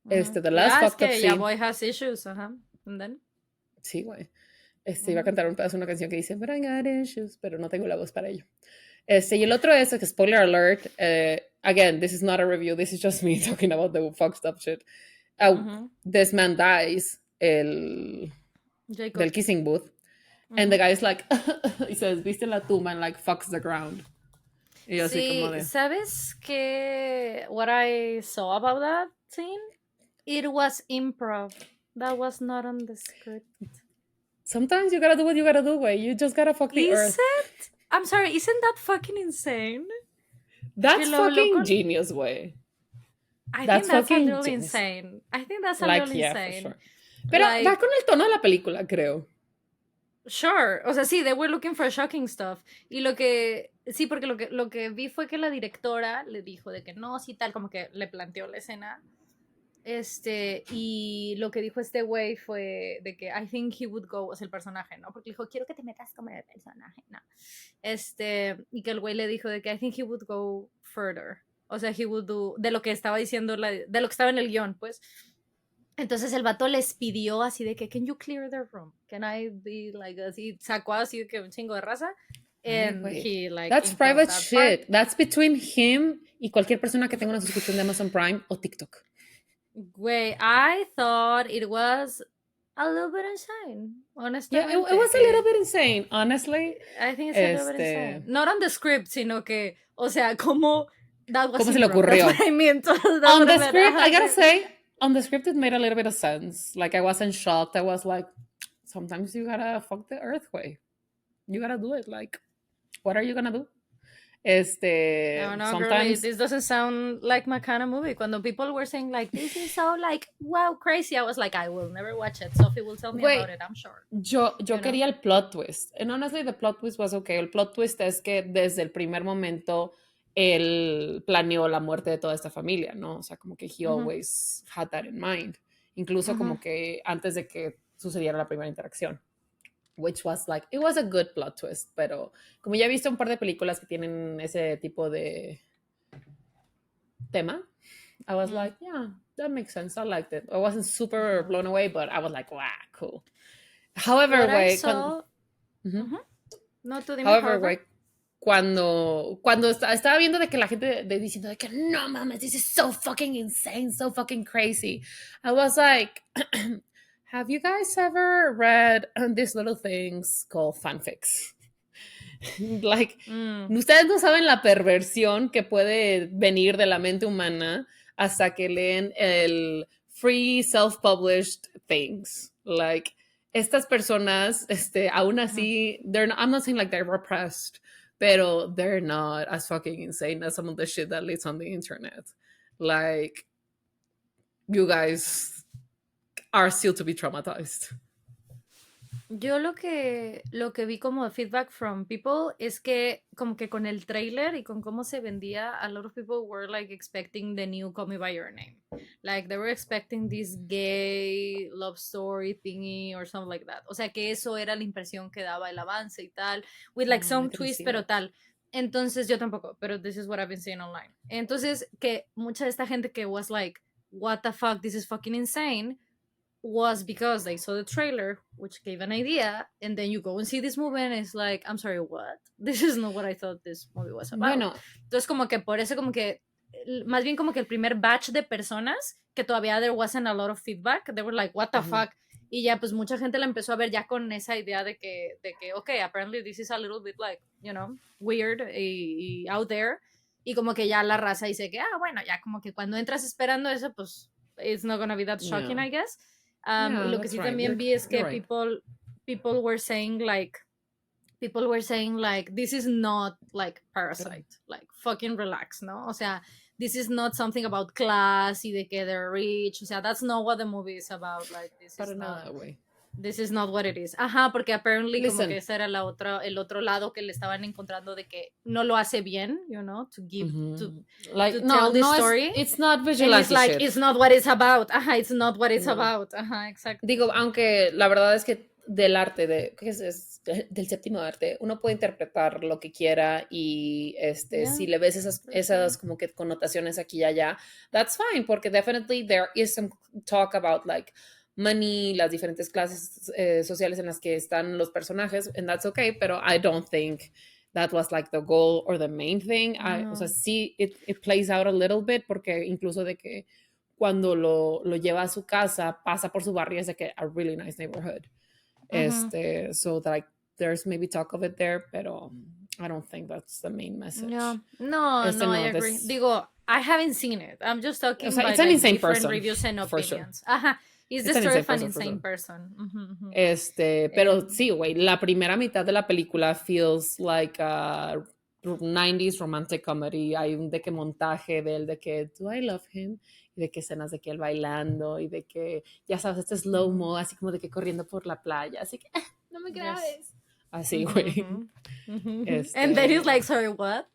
The last fucked up scene... Ya boy has issues, And then? Sí, güey. Iba a cantar un pedazo de una canción que dice, but I got issues, pero no tengo la voz para ello. Y el otro es, spoiler alert, again, this is not a review, this is just me talking about the fucked up shit. This man dies, del kissing booth. And the guy is like, he says, viste la tumba and like fucks the ground. Y yo así como de... ¿Sabes qué? What I saw about that scene? It was improv. That was not on the script. Sometimes you gotta do what you gotta do, güey. You just gotta fuck the earth. Is it? I'm sorry, isn't that fucking insane? That's fucking genius, güey. I think that's a little insane. I think that's a little insane. For sure. Pero va con el tono de la película, creo. Sure. O sea, sí, they were looking for shocking stuff. Y lo que... Sí, porque lo que vi fue que la directora le dijo de que no, sí, tal, como que le planteó la escena. Y lo que dijo este güey fue de que I think he would go, o sea, el personaje, ¿no? Porque le dijo, quiero que te metas como el personaje, ¿no? Y que el güey le dijo de que I think he would go further. O sea, he would do... De lo que estaba diciendo, de lo que estaba en el guión, pues... Entonces el vato les pidió así de que, can you clear the room? Can I be like, así, sacó así de que un chingo de raza. And he like... That's private shit. That's between him y cualquier persona que tenga una suscripción de Amazon Prime o TikTok. Güey, I thought it was a little bit insane, honestly. Yeah, it was a little bit insane, honestly. I think it's a little bit insane. Not on the script, sino que, o sea, ¿cómo se le ocurrió? That's what I mean. On the script, I gotta say, on the script, it made a little bit of sense. Like, I wasn't shocked. I was like, sometimes you gotta fuck the earth, way. You gotta do it. Like, what are you gonna do? No, sometimes... girly, this doesn't sound like my kind of movie. Cuando people were saying, like, this is so, like, wow, crazy, I was like, I will never watch it. Sophie will tell me about it, I'm sure. Yo quería el plot twist. And honestly, the plot twist was okay. El plot twist es que desde el primer momento él planeó la muerte de toda esta familia, ¿no? O sea, como que he always had that in mind. Incluso como que antes de que sucediera la primera interacción. Which was like, it was a good plot twist, pero como ya he visto un par de películas que tienen ese tipo de tema, I was like, yeah, that makes sense, I liked it. I wasn't super blown away, but I was like, wow, cool. However, güey, cuando estaba viendo de que la gente diciendo de que no mames, this is so fucking insane, so fucking crazy, I was like, have you guys ever read these little things called fanfics? Like, ustedes no saben la perversión que puede venir de la mente humana hasta que leen el free self-published things. Like, estas personas, aún así, I'm not saying like they're repressed, pero they're not as fucking insane as some of the shit that lives on the internet. Like, you guys are still to be traumatized. Yo lo que vi como feedback from people es que como que con el trailer y con cómo se vendía, a lot of people were like expecting the new Call Me By Your Name. Like they were expecting this gay love story thingy or something like that. O sea que eso era la impresión que daba el avance y tal, with like some twist, pero tal. Entonces yo tampoco, pero this is what I've been seeing online. Entonces que mucha de esta gente que was like, what the fuck, this is fucking insane, was because they saw the trailer, which gave an idea, and then you go and see this movie and it's like, I'm sorry, what? This is not what I thought this movie was about. Bueno. Entonces como que por eso como que, más bien como que el primer batch de personas que todavía there wasn't a lot of feedback, they were like, what the fuck? Y ya pues mucha gente la empezó a ver ya con esa idea de que okay, apparently this is a little bit like, you know, weird y out there. Y como que ya la raza dice que, bueno, ya como que cuando entras esperando eso, pues it's not gonna be that shocking, I guess. Y lo que sí también vi es que people were saying like this is not like Parasite, like fucking relax, ¿no? O sea, this is not something about class y de que they're rich, o sea, that's not what the movie is about, like this is not what it is. Ajá, porque apparently como que ese era el otro lado que le estaban encontrando de que no lo hace bien, you know, to give to tell the story. It's not vigilante. It's like, it's not what it's about. Ajá, it's not what it's about. Ajá, exacto. Digo, aunque la verdad es que del arte, del séptimo arte, uno puede interpretar lo que quiera y si le ves esas como que connotaciones aquí y allá, that's fine, porque definitely there is some talk about like money, las diferentes clases sociales en las que están los personajes, and that's okay, pero I don't think that was like the goal or the main thing. O sea, sí, it plays out a little bit, porque incluso de que cuando lo lleva a su casa, pasa por su barrio, es de que a really nice neighborhood. So like there's maybe talk of it there, pero I don't think that's the main message. No, I agree. Digo, I haven't seen it. I'm just talking about it's an insane different person, reviews and opinions. Sure. Ajá. It's the story of an insane person. Pero sí, güey, la primera mitad de la película feels like a 90s romantic comedy. Hay un de que montaje de él, de que do I love him, y de que escenas de que él bailando, y de que, ya sabes, slow-mo, así como de que corriendo por la playa, así que, no me grabes. Así, güey. And then he's like, sorry, what?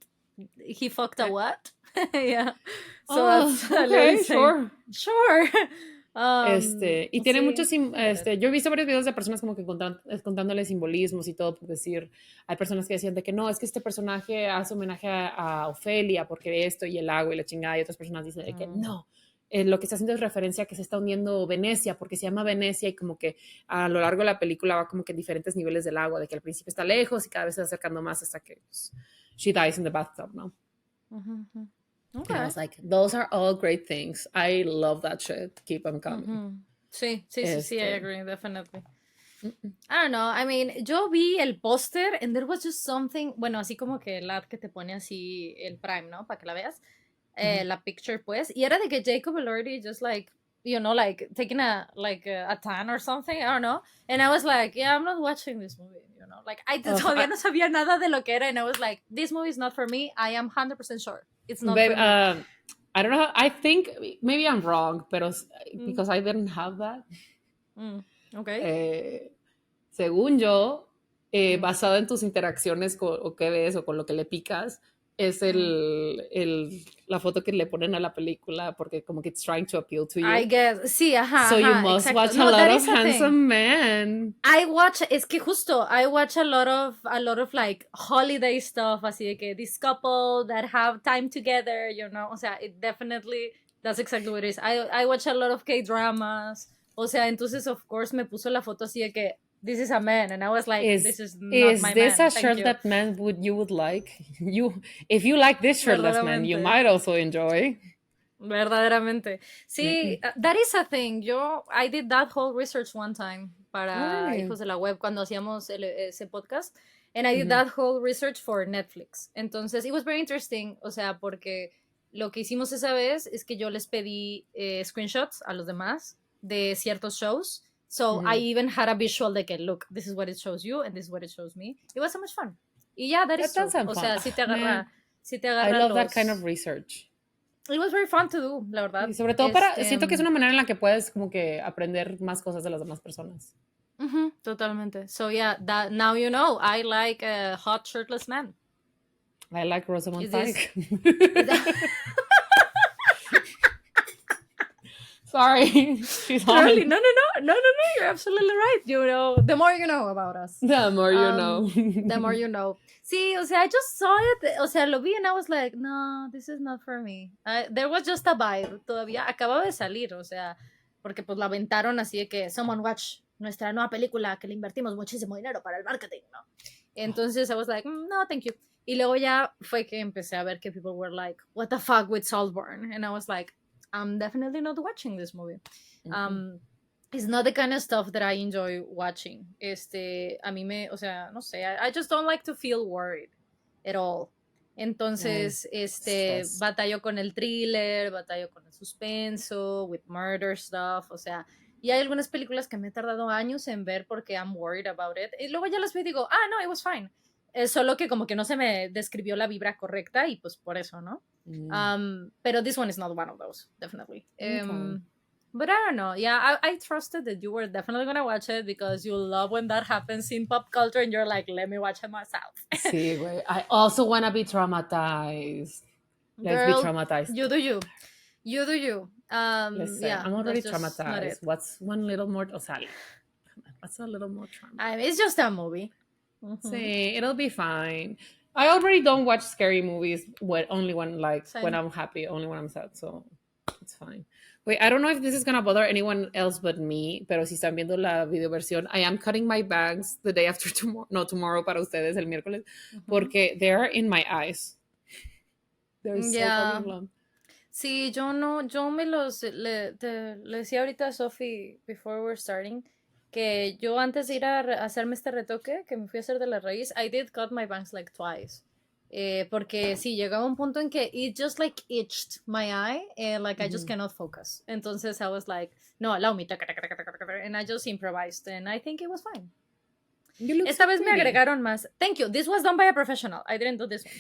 He fucked a what? Yeah. So that's okay, sure. Y tiene muchos, yo he visto varios videos de personas como que contándole simbolismos y todo, por decir, hay personas que decían de que no, es que este personaje hace homenaje a Ofelia porque esto y el agua y la chingada, y otras personas dicen de que no, lo que está haciendo es referencia a que se está hundiendo Venecia, porque se llama Venecia, y como que a lo largo de la película va como que en diferentes niveles del agua, de que al principio está lejos y cada vez se va acercando más hasta que pues, she dies in the bathtub, ¿no? Okay. And I was like, those are all great things. I love that shit. Keep them coming. Sí, I agree, definitely. I don't know, I mean, yo vi el póster and there was just something, bueno, así como que el ad que te pone así el Prime, ¿no? Para que la veas, la picture, pues, y era de que Jacob Elordi just like, you know, like taking a tan or something, I don't know, and I was like, yeah, I'm not watching this movie, you know, like, todavía no sabía nada de lo que era, and I was like, this movie is not for me, I am 100% sure. It's not for me. I don't know. I think maybe I'm wrong, pero because I didn't have that. Okay. Según yo, basado en tus interacciones o qué ves o con lo que le picas, es la foto que le ponen a la película porque como que it's trying to appeal to you. I guess, sí, ajá. So you must watch a lot of handsome men. Es que justo, I watch a lot of like holiday stuff, así de que this couple that have time together, you know, o sea, it definitely, that's exactly what it is. I watch a lot of K-dramas, o sea, entonces of course me puso la foto así de que this is a man, and I was like, this is not my man. Is this a shirtless man you would like? If you like this shirtless man, you might also enjoy. Verdaderamente. Sí, that is a thing. I did that whole research one time para Hijos de la Web cuando hacíamos ese podcast, and I did that whole research for Netflix. Entonces, it was very interesting, o sea, porque lo que hicimos esa vez es que yo les pedí screenshots a los demás de ciertos shows. So I even had a visual like, look, this is what it shows you and this is what it shows me. It was so much fun. Y yeah, that is true. O sea, si te agarra I love that kind of research. It was very fun to do, la verdad. Y sobre todo siento que es una manera en la que puedes como que aprender más cosas de las demás personas. Totalmente. So yeah, that now you know, I like a hot shirtless man. I like Rosamund Pike. Sorry, she's hot. Really? No, you're absolutely right. You know, the more you know about us. The more you know. The more you know. Sí, o sea, I just saw it, o sea, lo vi and I was like, no, this is not for me. There was just a vibe, todavía acababa de salir, o sea, porque pues la aventaron así de que someone watch nuestra nueva película que le invertimos muchísimo dinero para el marketing, ¿no? Entonces I was like, no, thank you. Y luego ya fue que empecé a ver que people were like, what the fuck with Saltburn? And I was like, I'm definitely not watching this movie. It's not the kind of stuff that I enjoy watching. A mí o sea, no sé, I just don't like to feel worried at all. Entonces, batallo con el thriller, batallo con el suspenso, with murder stuff, o sea, y hay algunas películas que me he tardado años en ver porque I'm worried about it, y luego ya las veo y digo, no, it was fine. Solo que como que no se me describió la vibra correcta y pues por eso, ¿no? Pero this one is not one of those, definitely. But I don't know. Yeah, I trusted that you were definitely going to watch it because you love when that happens in pop culture and you're like, let me watch it myself. Sí, güey. I also want to be traumatized. Let's be traumatized. You do you. You do you. Listen, yeah, I'm already traumatized. What's one little more? O sea, what's a little more traumatized? It's just a movie. Sí, it'll be fine. I already don't watch scary movies only when when I'm happy, only when I'm sad, so it's fine. Wait, I don't know if this is gonna bother anyone else but me, pero si están viendo la video versión, I am cutting my bangs the day after tomorrow para ustedes, el miércoles, porque they're in my eyes. They're so fucking long. Sí, yo me le decía ahorita a Sofi before we're starting, que yo antes de ir a hacerme este retoque, que me fui a hacer de la raíz, I did cut my bangs like twice. Porque sí, llegaba un punto en que it just like itched my eye, and like I just cannot focus. Entonces I was like, no, allow me, and I just improvised, and I think it was fine. Esta vez me agregaron más. Thank you, this was done by a professional. I didn't do this one.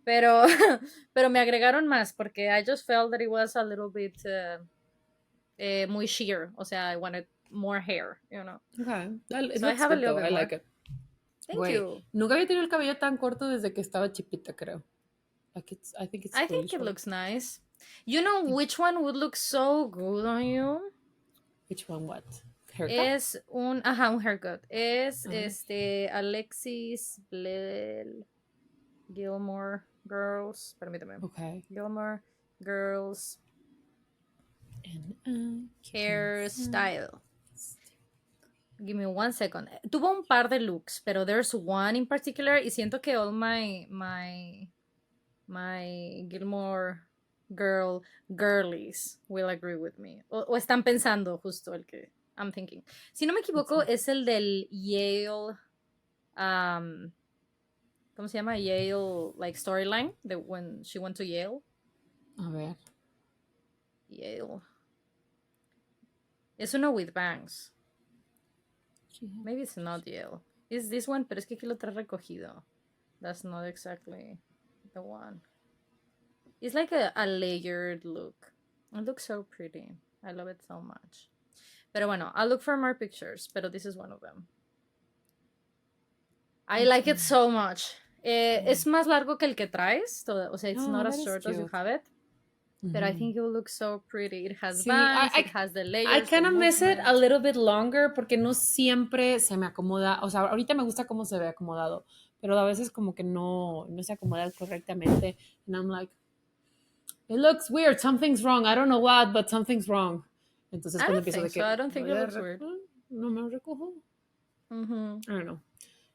Pero me agregaron más, porque I just felt that it was a little bit muy sheer. O sea, I wanted more hair, you know. Okay. So I have a little bit more. I like it. Thank you. Nunca había tenido el cabello tan corto desde que estaba chipita, creo. I think it looks nice. You know which one would look so good on you? Which one? What? Haircut? Es un haircut. Es Alexis Gilmore Girls. Permítame. Okay. Gilmore Girls hairstyle. Give me 1 second. Tuvo un par de looks, pero there's one in particular, y siento que all my Gilmore girlies will agree with me. O están pensando justo el que I'm thinking. Si no me equivoco, es el del Yale, ¿cómo se llama? Yale, like, storyline, when she went to Yale. A ver. Yale. Es uno with bangs. Maybe it's not Yale. It's this one, pero es que aquí lo trae recogido. That's not exactly the one. It's like a layered look. It looks so pretty. I love it so much. Pero bueno, I'll look for more pictures, pero this is one of them. I like it so much. Es más largo que el que traes. O sea, it's not as short as you have it. But I think it will look so pretty. It has bangs, it has the layers. I kind of miss it a little bit longer porque no siempre se me acomoda. O sea, ahorita me gusta cómo se ve acomodado, pero a veces como que no se acomoda correctamente. And I'm like, it looks weird. Something's wrong. I don't know what, but something's wrong. Entonces cuando empiezo de que... I don't think it looks weird. No me recojo. I don't know.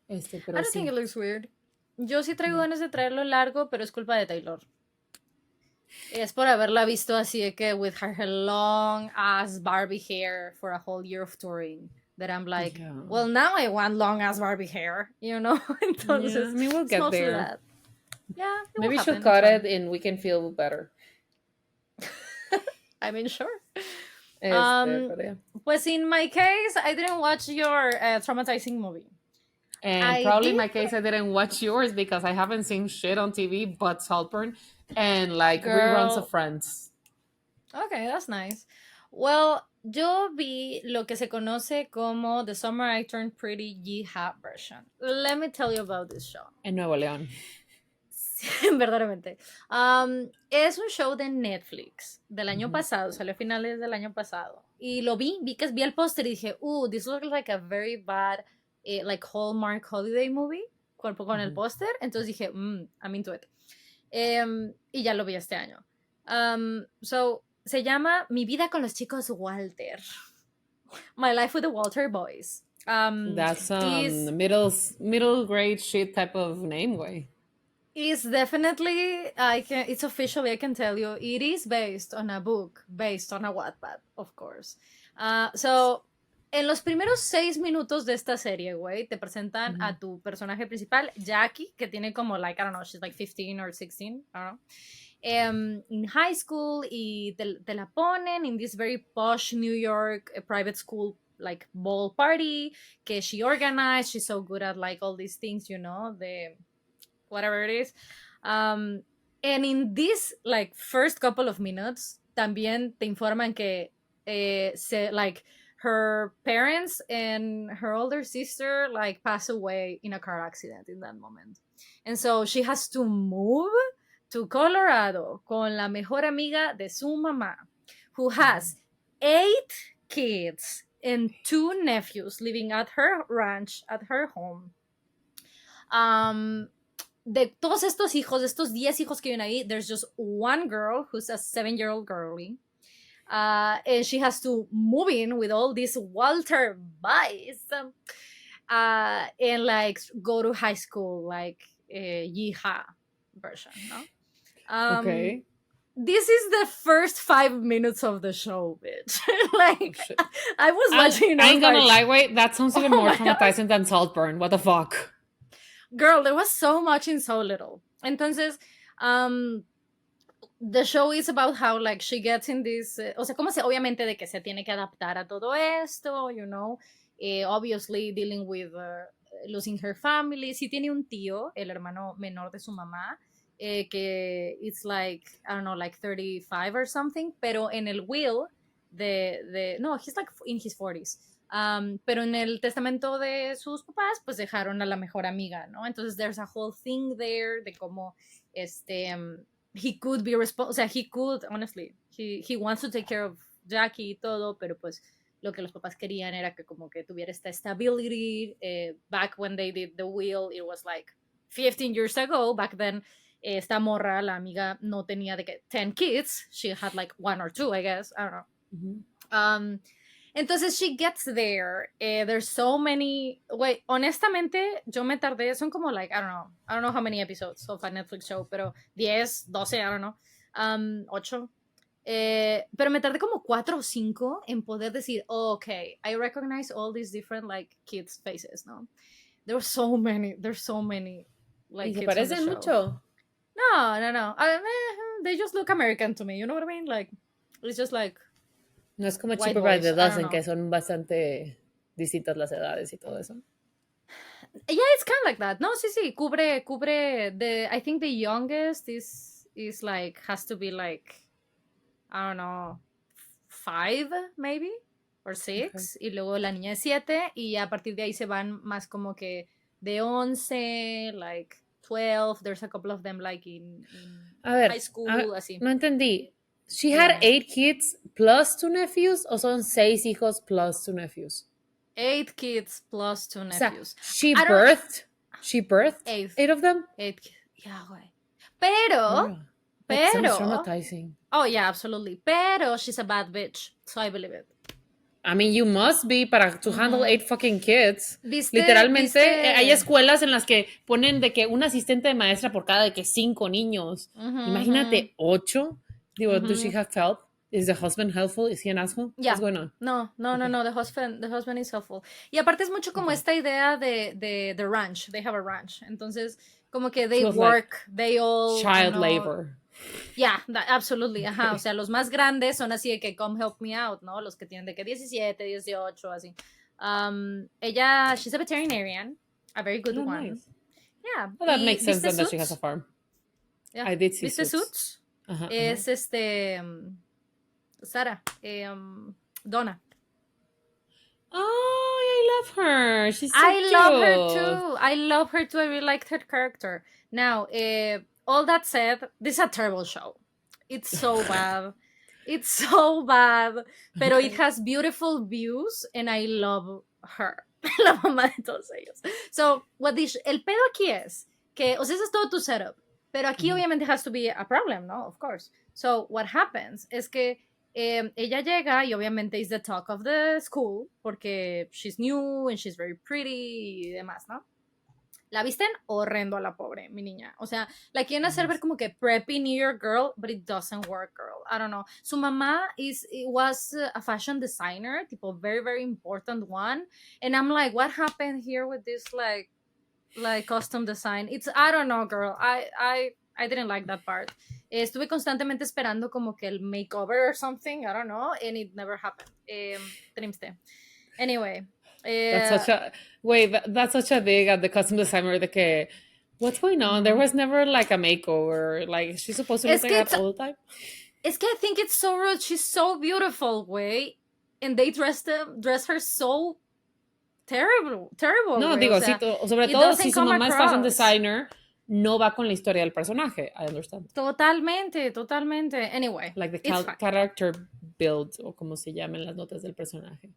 Pero I don't think it looks weird. Yo sí traigo ganas de traerlo largo, pero es culpa de Taylor. Es por haberla visto así de que with her long ass Barbie hair for a whole year of touring, that I'm like, well, now I want long ass Barbie hair, you know. Entonces, I mean, we'll get there. That. Yeah, maybe she'll cut it and we can feel better. I mean, sure. Pero yeah. Pues in my case, I didn't watch your traumatizing movie. And probably in my case, I didn't watch yours because I haven't seen shit on TV but Saltburn and like reruns of Friends. Okay, that's nice. Well, yo vi lo que se conoce como The Summer I Turned Pretty Yeehaw version. Let me tell you about this show. En Nuevo León. Verdaderamente. Es un show de Netflix del año pasado, salió a finales del año pasado. Y lo vi el póster y dije, this looks like a very bad, like Hallmark holiday movie, cuerpo con el póster. Entonces dije, I'm into it. Y ya lo vi este año. So, se llama Mi vida con los chicos Walter. My life with the Walter boys. That's middle grade shit type of name, way. It's definitely, it's officially, I can tell you, it is based on a book, based on a Wattpad, of course. So, en los primeros 6 minutos de esta serie, güey, te presentan a tu personaje principal, Jackie, que tiene como, like, I don't know, she's like 15 or 16, I don't know. In high school, y te la ponen in this very posh New York private school, like, ball party, que she organized, she's so good at, like, all these things, you know, whatever it is. And in this, like, first couple of minutes, también te informan que like, her parents and her older sister, like, pass away in a car accident in that moment. And so she has to move to Colorado con la mejor amiga de su mamá, who has 8 kids and 2 nephews living at her ranch, at her home. De todos estos hijos, de estos 10 hijos que viven ahí, there's just one girl who's a 7-year-old girlie. And she has to move in with all these Walter boys and, like, go to high school, like, yeehaw version, no? Okay. This is the first 5 minutes of the show, bitch. Like, I was watching. I ain't gonna lie, wait, that sounds even more traumatizing than Saltburn. What the fuck? Girl, there was so much in so little. Entonces, the show is about how, like, she gets in this, o sea, como se, obviamente de que se tiene que adaptar a todo esto, you know, obviously dealing with losing her family. Sí tiene un tío, el hermano menor de su mamá, que it's like, I don't know, like 35 or something, pero en el will no, he's like in his 40s. Pero en el testamento de sus papás, pues dejaron a la mejor amiga, ¿no? Entonces, there's a whole thing there de cómo, he could be responsible, o sea, he could, honestly, he wants to take care of Jackie y todo, pero pues lo que los papás querían era que como que tuviera esta stability. Back when they did the will, it was like 15 years ago. Back then, esta morra, la amiga, no tenía de que 10 kids. She had like 1 or 2, I guess. I don't know. Entonces, she gets there. There's so many. Wait, honestamente, yo me tardé. Son como, like, I don't know how many episodes of a Netflix show, pero 10, 12, I don't know. 8. Pero me tardé como 4 o 5 en poder decir, oh, okay, I recognize all these different, like, kids' faces, ¿no? There's so many, like, ¿Y se kids parecen mucho? No. They just look American to me, you know what I mean? Like, it's just like... No es como Cheaper by the Dozen, que son bastante distintas las edades y todo eso. Yeah, it's kind of like that. No, sí, cubre I think the youngest is like, has to be like, I don't know, 5 maybe, or 6, okay. Y luego la niña es 7, y a partir de ahí se van más como que de 11, like 12, there's a couple of them like in high school, así. No entendí. She had 8 kids plus 2 nephews, o son 6 hijos plus 2 nephews? 8 kids plus 2 nephews. O sea, she birthed 8 of them? 8, yeah, güey. Pero... That sounds traumatizing. Oh, yeah, absolutely. Pero she's a bad bitch, so I believe it. I mean, you must be para to handle 8 fucking kids. Literalmente, hay escuelas en las que ponen de que un asistente de maestra por cada de que 5 niños. Imagínate 8. Digo, does she have help? Is the husband helpful? Is he an asshole? Yeah. What's going on? No. The husband is helpful. Y aparte es mucho como esta idea de the ranch. They have a ranch. Entonces, como que they work, like they all... Child labor. Yeah, absolutely, ajá, o sea, los más grandes son así de que come help me out, ¿no? Los que tienen de que 17, 18, así. Ella, she's a veterinarian, a very good one. Nice. Yeah. Well, that makes sense ¿viste then that she Suits? has a farm. Yeah. I did see ¿Viste Suits. Suits? Uh-huh, Es Sara, Donna. Oh, I love her. She's so I cute. love her too. I love her too. I really liked her character. Now, all that said, this is a terrible show. It's so bad. It's so bad. Pero it has beautiful views and I love her. La mamá de todos ellos. So, el pedo aquí es que, o sea, ese es todo tu setup. Pero aquí obviamente has to be a problem, ¿no? Of course. So, what happens es que ella llega y obviamente is the talk of the school porque she's new and she's very pretty y demás, ¿no? La visten horrendo a la pobre, mi niña. O sea, la quieren hacer ver como que preppy New York girl, but it doesn't work, girl. I don't know. Su mamá was a fashion designer, tipo very, very important one. And I'm like, what happened here with this like custom design? I don't know, girl. I didn't like that part. Estuve constantemente esperando como que el makeover or something, I don't know, and it never happened. Triste. Anyway. That's such a dig at the costume designer de que, what's going on? There was never like a makeover. Like, she's supposed to look like that all the time. Es que I think it's so rude. She's so beautiful, güey. And they dress her so terrible. No, güey. digo, o sea, sí, sobre todo si su mamá es fashion designer, no va con la historia del personaje. I understand. Totalmente. Anyway. Like the character build, o como se llaman las notas del personaje.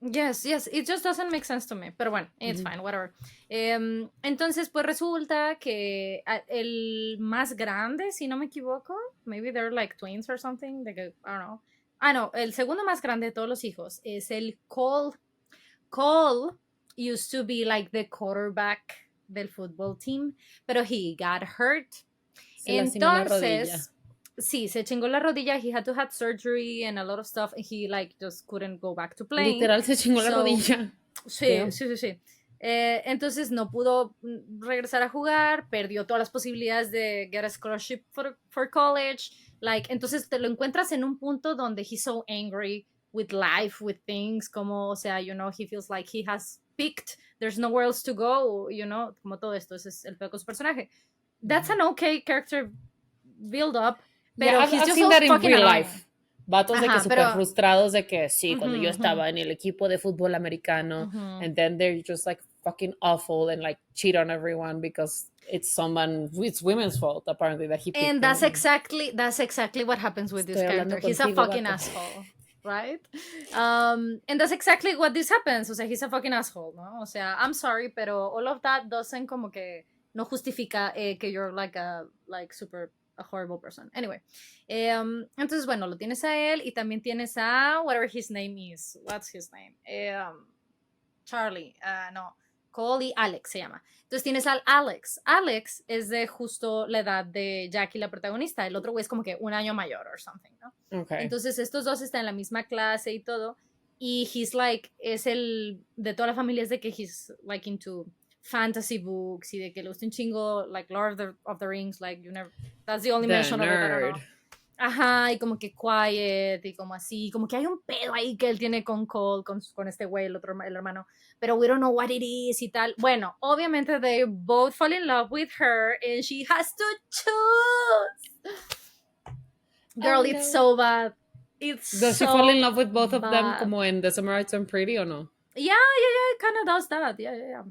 Yes, it just doesn't make sense to me. Pero bueno, it's fine, whatever. Entonces, pues resulta que el más grande, si no me equivoco, maybe they're like twins or something, I don't know. No, el segundo más grande de todos los hijos es el Cole. Cole used to be like the quarterback del football team, pero he got hurt. Entonces, sí, se chingó la rodilla. He had to have surgery and a lot of stuff. And he like just couldn't go back to playing. Literal se chingó la rodilla. Sí. Entonces no pudo regresar a jugar. Perdió todas las posibilidades de get a scholarship for college. Like, entonces te lo encuentras en un punto donde he's so angry with life, with things, como, o sea, you know, he feels like he has picked, there's nowhere else to go, you know, como todo esto, ese es el peor con su personaje. That's an okay character build up, pero yeah, he's I've just seen so that in fucking real annoying. life. Vatos de que súper frustrados de que sí, cuando yo estaba en el equipo de fútbol americano, and then they're just like fucking awful and like cheat on everyone because it's women's fault apparently that he picked and that's exactly what happens with this character. He's a fucking asshole, right? And that's exactly what this happens. O sea, he's a fucking asshole, ¿no? O sea, I'm sorry, pero all of that doesn't como que no justifica que you're like a super a horrible person. Anyway, entonces bueno, lo tienes a él y también tienes a whatever his name is. What's his name? Charlie, no, Cole y Alex se llama. Entonces tienes al Alex. Alex es de justo la edad de Jackie, la protagonista. El otro güey es como que un año mayor or something, ¿no? Okay. Entonces estos dos están en la misma clase y todo. Y he's like, es el de toda la familia, es de que he's like into fantasy books y de que le gusta un chingo, like Lord of the Rings, like you never, that's the only mention of it, I don't know. Ajá, y como que quiet y como así, como que hay un pedo ahí que él tiene con Cole, con este güey, el hermano, pero we don't know what it is y tal. Bueno, obviamente they both fall in love with her and she has to choose. Girl, it's so bad. Does she fall in love with both of them como en The Summer I Turned Pretty o no? Yeah, it kind of does that, yeah.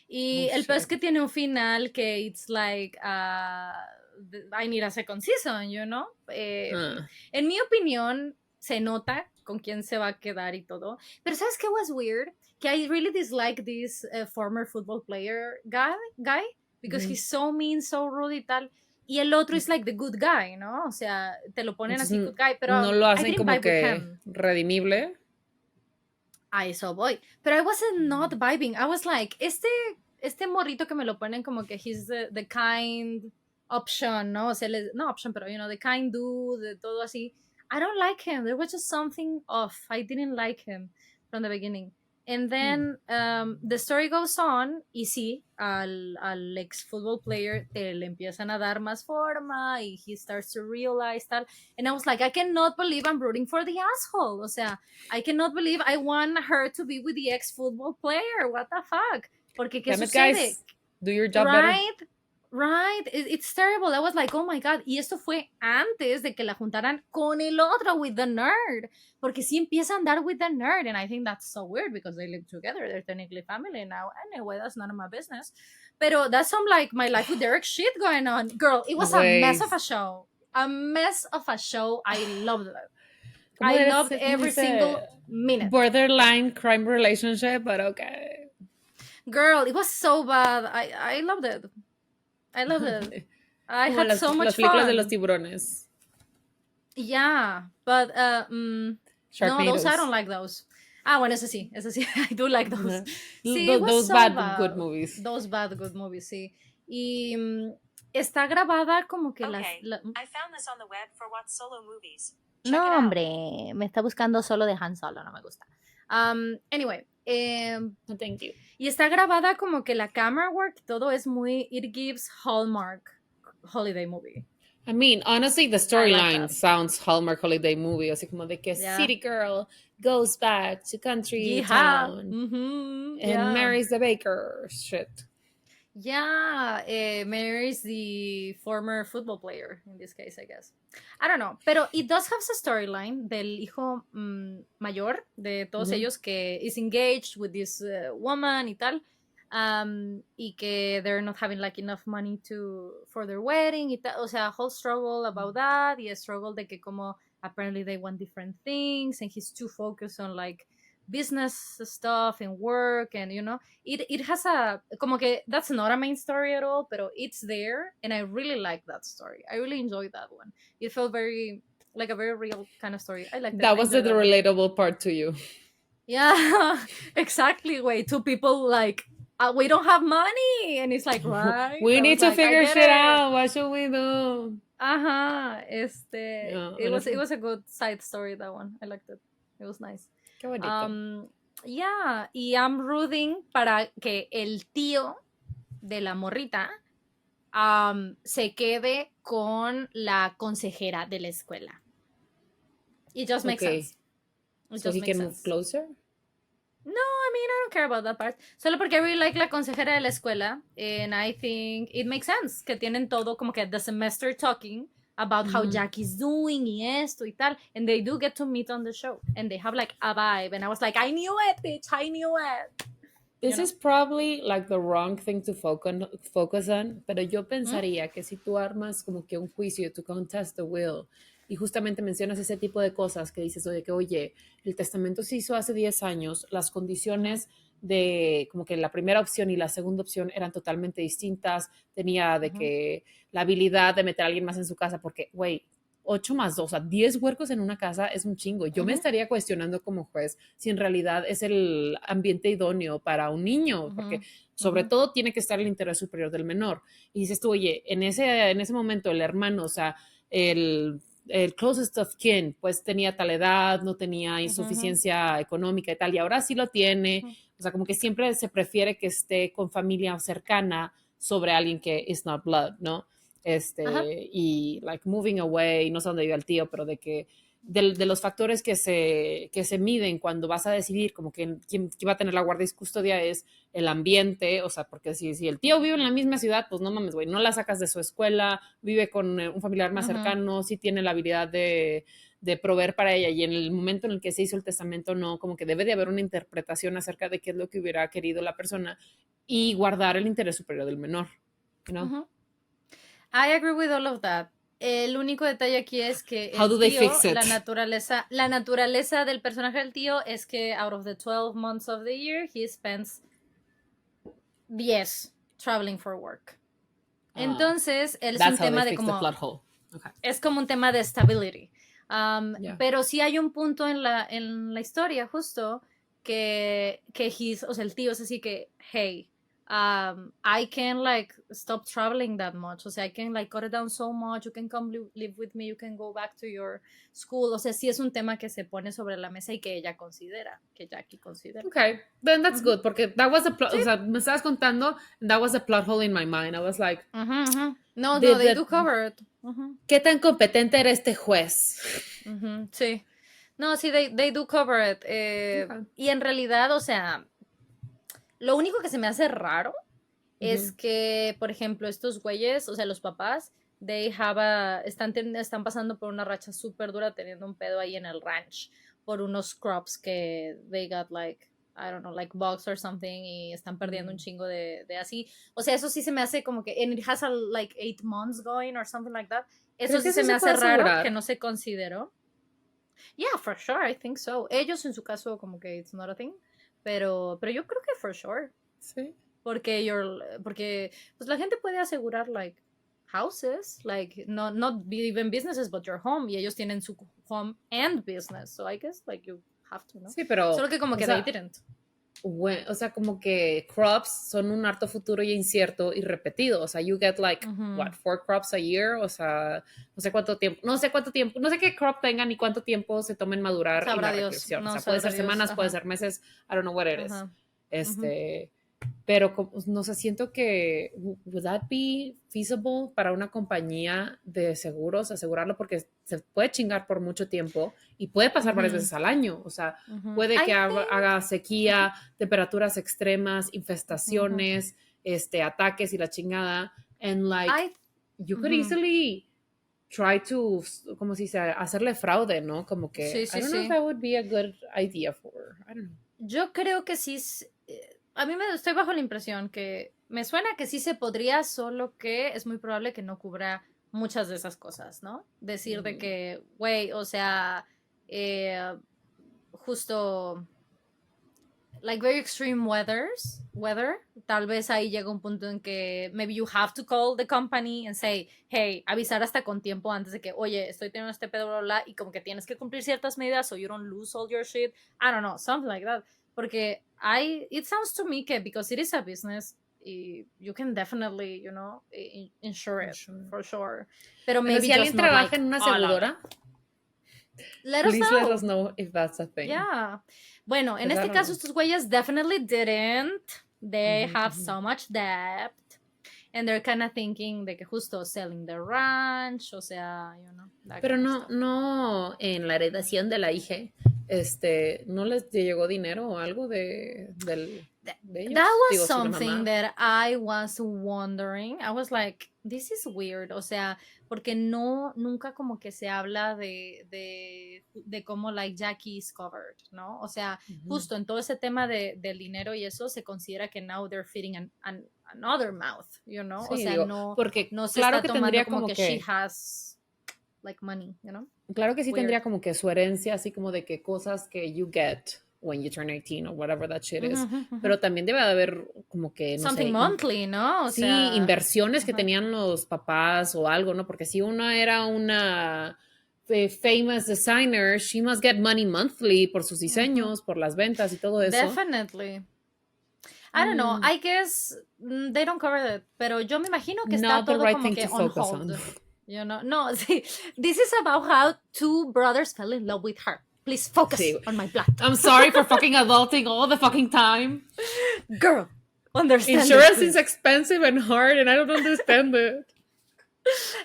Y el peor es que tiene un final que it's like I need a second season, you know. En mi opinión se nota con quién se va a quedar y todo, pero ¿sabes qué was weird? Que I really dislike this former football player guy because he's so mean, so rude y tal, y el otro es like the good guy, ¿no? O sea, te lo ponen así good guy, pero no lo hacen como que redimible. A eso voy. Pero I wasn't not vibing. I was like, este morrito que me lo ponen como que he's the kind option, ¿no? O sea, no option, pero, you know, the kind dude, de todo así. I don't like him. There was just something off. I didn't like him from the beginning. And then the story goes on, y sí, al ex football player le empiezan a dar más forma y he starts to realize tal. And I was like, I cannot believe I'm rooting for the asshole. O sea, I cannot believe I want her to be with the ex football player. What the fuck? Porque ¿qué sucede? Guys, do your job better. Right, it's terrible. I was like, oh my god. Y esto fue antes de que la juntaran con el otro, with the nerd. Porque sí empieza a andar with the nerd. And I think that's so weird because they live together. They're technically family now. Anyway, that's none of my business. Pero that's some like my life with Derek shit going on. Girl, it was a mess of a show. A mess of a show. I loved it. I loved every single minute. Borderline crime relationship, but okay. Girl, it was so bad. I loved it. I loved it. I had so much fun. Las películas de los tiburones. Yeah, but no, those I don't like those. Ah, bueno, eso sí. I do like those. Sí, those so bad good movies. Those bad good movies, sí. Y está grabada como que I found this on the web for Watch Solo Movies. No, hombre, me está buscando solo de Han Solo, no me gusta. Anyway, no, thank you. Y está grabada como que la camera work, todo es muy, it gives Hallmark holiday movie. I mean, honestly, the storyline sounds Hallmark holiday movie, así como de que city girl goes back to country town and marries the baker, shit. Yeah, marries the former football player, in this case, I guess. I don't know, pero it does have a storyline del hijo mayor de todos ellos que is engaged with this woman y tal, y que they're not having like enough money for their wedding y tal, o sea, whole struggle about that, y a struggle de que como apparently they want different things and he's too focused on like business stuff and work, and you know, it has a como que that's not a main story at all, pero it's there, and I really like that story. I really enjoyed that one. It felt very like a very real kind of story. I like that was the relatable part to you. Yeah, exactly. Wait, two people like we don't have money, and it's like, right, we need to figure shit out. What should we do? It was a good side story, that one. I liked it. It was nice. Qué bonito. Yeah, y I'm rooting para que el tío de la morrita se quede con la consejera de la escuela. It just makes sense. So he can move closer? No, I mean, I don't care about that part. Solo porque I really like la consejera de la escuela, and I think it makes sense que tienen todo como que the semester talking about how Jackie's doing y esto y tal, and they do get to meet on the show, and they have like a vibe, and I was like, I knew it, bitch, I knew it. This is probably like the wrong thing to focus on, pero yo pensaría que si tú armas como que un juicio, to contest the will, y justamente mencionas ese tipo de cosas que dices, oye, el testamento se hizo hace 10 años, las condiciones de como que la primera opción y la segunda opción eran totalmente distintas, tenía de que la habilidad de meter a alguien más en su casa, porque, 8 más 2, o sea, 10 huercos en una casa es un chingo. Yo me estaría cuestionando como juez si en realidad es el ambiente idóneo para un niño, porque sobre todo tiene que estar el interés superior del menor. Y dices tú, oye, en ese momento el hermano, o sea, el closest of kin, pues tenía tal edad, no tenía insuficiencia económica y tal, y ahora sí lo tiene. O sea, como que siempre se prefiere que esté con familia cercana sobre alguien que is not blood, ¿no? Y like moving away, no sé dónde vive el tío, pero de que de los factores que se miden cuando vas a decidir como que quién va a tener la guardia y custodia es el ambiente, o sea, porque si el tío vive en la misma ciudad, pues no mames, no la sacas de su escuela, vive con un familiar más cercano, sí tiene la habilidad de proveer para ella, y en el momento en el que se hizo el testamento, no, como que debe de haber una interpretación acerca de qué es lo que hubiera querido la persona y guardar el interés superior del menor, you know? I agree with all of that. El único detalle aquí es que How do they fix it? La naturaleza del personaje del tío es que out of the 12 months of the year, he spends 10 traveling for work. Entonces, él es un tema de como... Okay. Es como un tema de stability. Pero sí hay un punto en la historia justo que o sea, el tío es así que, hey, I can like stop traveling that much. O sea, I can like cut it down so much. You can come live with me. You can go back to your school. O sea, sí es un tema que se pone sobre la mesa y que ella considera, que Jackie considera. Okay, then that's good, porque that was the plot, sí. O sea, me estabas contando, that was the plot hole in my mind. I was like, no, they do cover it. ¿Qué tan competente era este juez? Sí. No, sí, they do cover it. Okay. Y en realidad, o sea, lo único que se me hace raro es que, por ejemplo, estos güeyes, o sea, los papás, están pasando por una racha súper dura, teniendo un pedo ahí en el ranch por unos crops que they got like, I don't know, like bugs or something, y están perdiendo un chingo de así. O sea, eso sí se me hace como que, and it has like 8 months going or something like that. Eso sí se me hace raro que no se consideró. Yeah, for sure, I think so. Ellos en su caso como que it's not a thing, pero yo creo que for sure. Sí. Porque pues la gente puede asegurar like houses, like not even businesses but your home, y ellos tienen su home and business, so I guess like you have to, ¿no? Sí, pero solo que como que they didn't. Bueno, o sea, como que crops son un harto futuro y incierto y repetido. O sea, you get like, 4 crops a year. O sea, no sé cuánto tiempo, no sé qué crop tengan ni cuánto tiempo se tomen madurar sabrá y la Dios. recolección. No, o sea, puede ser semanas, puede ser meses, I don't know what it is. Pero, no sé, siento que would that be feasible para una compañía de seguros asegurarlo, porque se puede chingar por mucho tiempo y puede pasar varias veces al año. O sea, puede que haga sequía, temperaturas extremas, infestaciones, ataques y la chingada. And like, you could easily try to, como se dice, hacerle fraude, ¿no? Como que, I don't know if that would be a good idea for, I don't know. Yo creo que sí. A mí estoy bajo la impresión que me suena que sí se podría, solo que es muy probable que no cubra muchas de esas cosas, ¿no? Decir de que, güey, o sea, justo, like very extreme weather, tal vez ahí llega un punto en que maybe you have to call the company and say, hey, avisar hasta con tiempo antes de que, oye, estoy teniendo este pedo, bla, bla, y como que tienes que cumplir ciertas medidas so you don't lose all your shit. I don't know, something like that. Porque it sounds to me que because it is a business, you can definitely, you know, insure it, for sure. Pero maybe si alguien trabaja en una aseguradora, let us know if that's a thing. Yeah. Bueno, en este caso, estos güeyes definitely didn't. They have so much debt. And they're kind of thinking de que justo selling the ranch, o sea, you know. Pero no en la heredación de la hija, ¿no les llegó dinero o algo de ellos? That was something that I was wondering. I was like, this is weird. O sea, porque nunca como que se habla de cómo like Jackie is covered, ¿no? O sea, justo en todo ese tema del dinero y eso, se considera que now they're feeding another mouth, you know? Sí, o sea, digo, porque no se está tomando como que she has like money, you know? Claro que sí, tendría como que su herencia, así como de que cosas que you get when you turn 18 or whatever that shit is. Pero también debe de haber como que, no something sé, monthly, ¿no? O sí, sea, inversiones que tenían los papás o algo, ¿no? Porque si una era una famous designer, she must get money monthly por sus diseños, por las ventas y todo eso. Definitely. I don't know, I guess they don't cover that, pero yo me imagino que está todo como que on hold. You know? No, see, this is about how 2 brothers fell in love with her. Please focus on my plot. I'm sorry for fucking adulting all the fucking time. Girl, understand. Insurance is expensive and hard, and I don't understand it.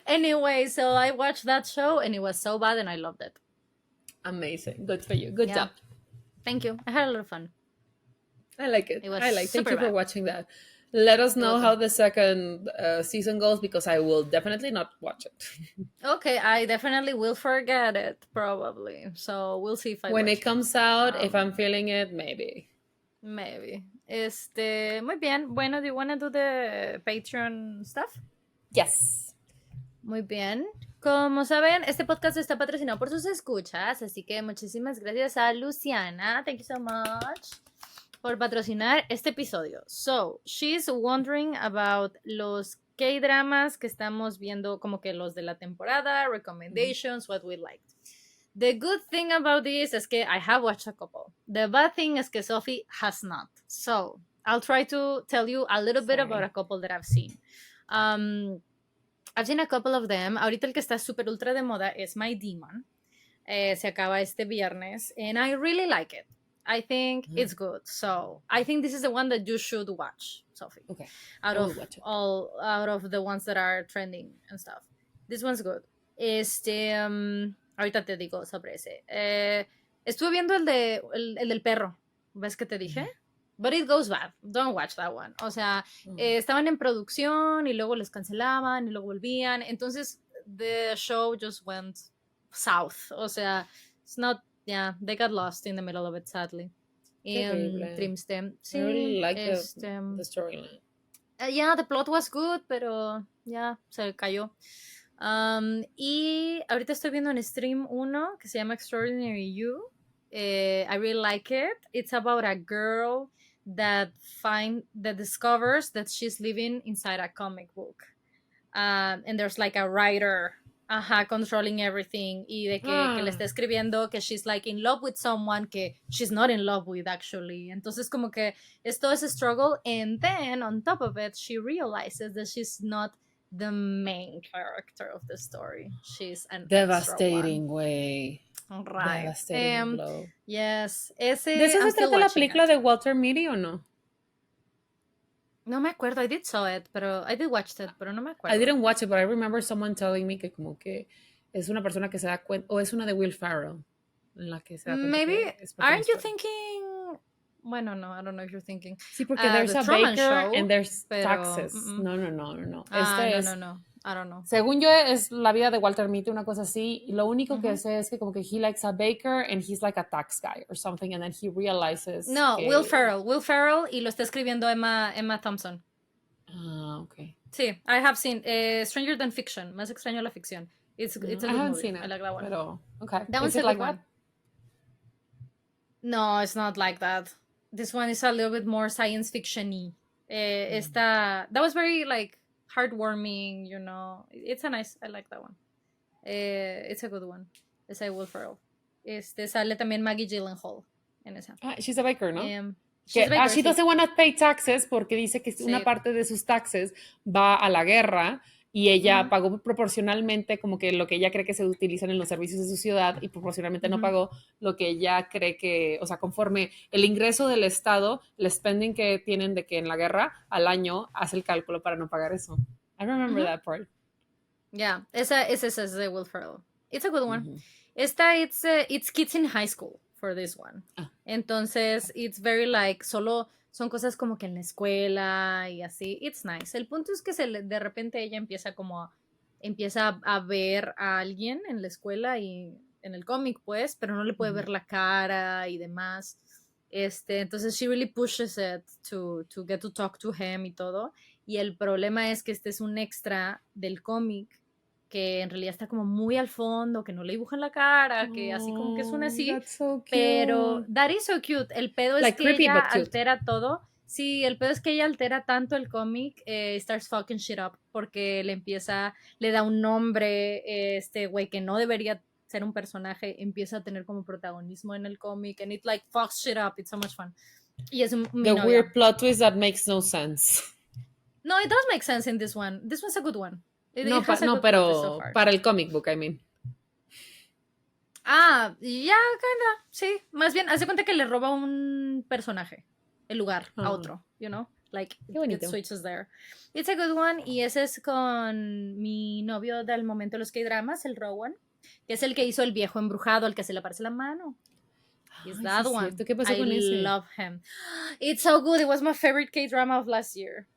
Anyway, so I watched that show, and it was so bad, and I loved it. Amazing. Good for you. Good job. Thank you. I had a lot of fun. I like it. Thank you for watching that. Let us know how the second season goes, because I will definitely not watch it. Okay, I definitely will forget it, probably. So we'll see if I when watch it comes out, if I'm feeling it, maybe. Muy bien. Bueno, do you want to do the Patreon stuff? Yes. Muy bien. Como saben, este podcast está patrocinado por sus escuchas, así que muchísimas gracias a Luciana. Thank you so much por patrocinar este episodio. So, she's wondering about los K-dramas que estamos viendo, como que los de la temporada, recommendations, what we liked. The good thing about this es que I have watched a couple. The bad thing es que Sofi has not. So, I'll try to tell you a little bit about a couple that I've seen. I've seen a couple of them. Ahorita el que está super ultra de moda es My Demon. Se acaba este viernes, and I really like it. I think it's good. So I think this is the one that you should watch, Sophie. Okay. Out of the ones that are trending and stuff. This one's good. Ahorita te digo sobre ese. Estuve viendo el del perro. ¿Ves que te dije? But it goes bad. Don't watch that one. O sea, estaban en producción y luego les cancelaban y luego volvían. Entonces, the show just went south. O sea, it's not, yeah, they got lost in the middle of it, sadly. Triste. Sí, I really like the storyline. Yeah, the plot was good, pero ya se cayó. Y ahorita estoy viendo en stream uno que se llama Extraordinary You. I really like it. It's about a girl that discovers that she's living inside a comic book. And there's like a writer controlling everything, y de que le está escribiendo que she's like in love with someone que she's not in love with actually. Entonces como que esto es a struggle, and then on top of it she realizes that she's not the main character of the story. She's an devastating way. Right. Devastating blow. Yes. ¿De eso se trata la película de Walter Mitty o no? No me acuerdo. I did watch it, pero no me acuerdo. I didn't watch it, but I remember someone telling me que como que es una persona que se da cuenta, o es una de Will Ferrell, en la que se da cuenta. Maybe, aren't you thinking? Bueno, no, I don't know if you're thinking. Sí, porque there's a baker show, and there's taxes. No. No, I don't know. Según yo, es la vida de Walter Mitty, una cosa así. Y lo único que sé es que como que he likes a baker and he's like a tax guy or something, and then he realizes que... Will Ferrell, y lo está escribiendo Emma Thompson. Okay. Sí, I have seen Stranger Than Fiction. Más extraño la ficción. It's a good movie. Seen it, I like that one. Pero, okay. That one's a good one. No, it's not like that. This one is a little bit more science fiction-y. That was very like heartwarming, you know. I like that one. It's a good one. Esa de Will Ferrell. Sale también Maggie Gyllenhaal en esa. She's a baker, ¿no? She doesn't want to pay taxes porque dice que una parte de sus taxes va a la guerra y ella pagó proporcionalmente como que lo que ella cree que se utilizan en los servicios de su ciudad y proporcionalmente no pagó lo que ella cree que, o sea, conforme el ingreso del Estado, el spending que tienen de que en la guerra al año hace el cálculo para no pagar eso. I remember that part. Yeah, esa es de Will Ferrell. It's a good one. It's kids in high school for this one. Entonces, it's very like, solo son cosas como que en la escuela y así. It's nice. El punto es que de repente ella empieza a ver a alguien en la escuela y en el cómic, pues, pero no le puede ver la cara y demás. Entonces, she really pushes it to get to talk to him y todo. Y el problema es que este es un extra del cómic que en realidad está como muy al fondo, que no le dibujan la cara, que así como que es una así, so pero that is so cute. El pedo like es que creepy, ella altera todo. Sí, el pedo es que ella altera tanto el cómic, starts fucking shit up, porque le da un nombre, güey que no debería ser un personaje, empieza a tener como protagonismo en el cómic, and it like fucks shit up. It's so much fun. Y es the weird plot twist that makes no sense. No, it does make sense in this one. This one's a good one. Pero para el comic book, I mean. Kinda, sí. Más bien, hace cuenta que le roba un personaje, el lugar, a otro, you know? Like, it switches there. It's a good one, y ese es con mi novio del momento de los K-dramas, el Rowan, que es el que hizo El viejo embrujado, al que se le aparece la mano. Is that one. ¿Qué pasó con ese? I love him. It's so good. It was my favorite K-drama of last year.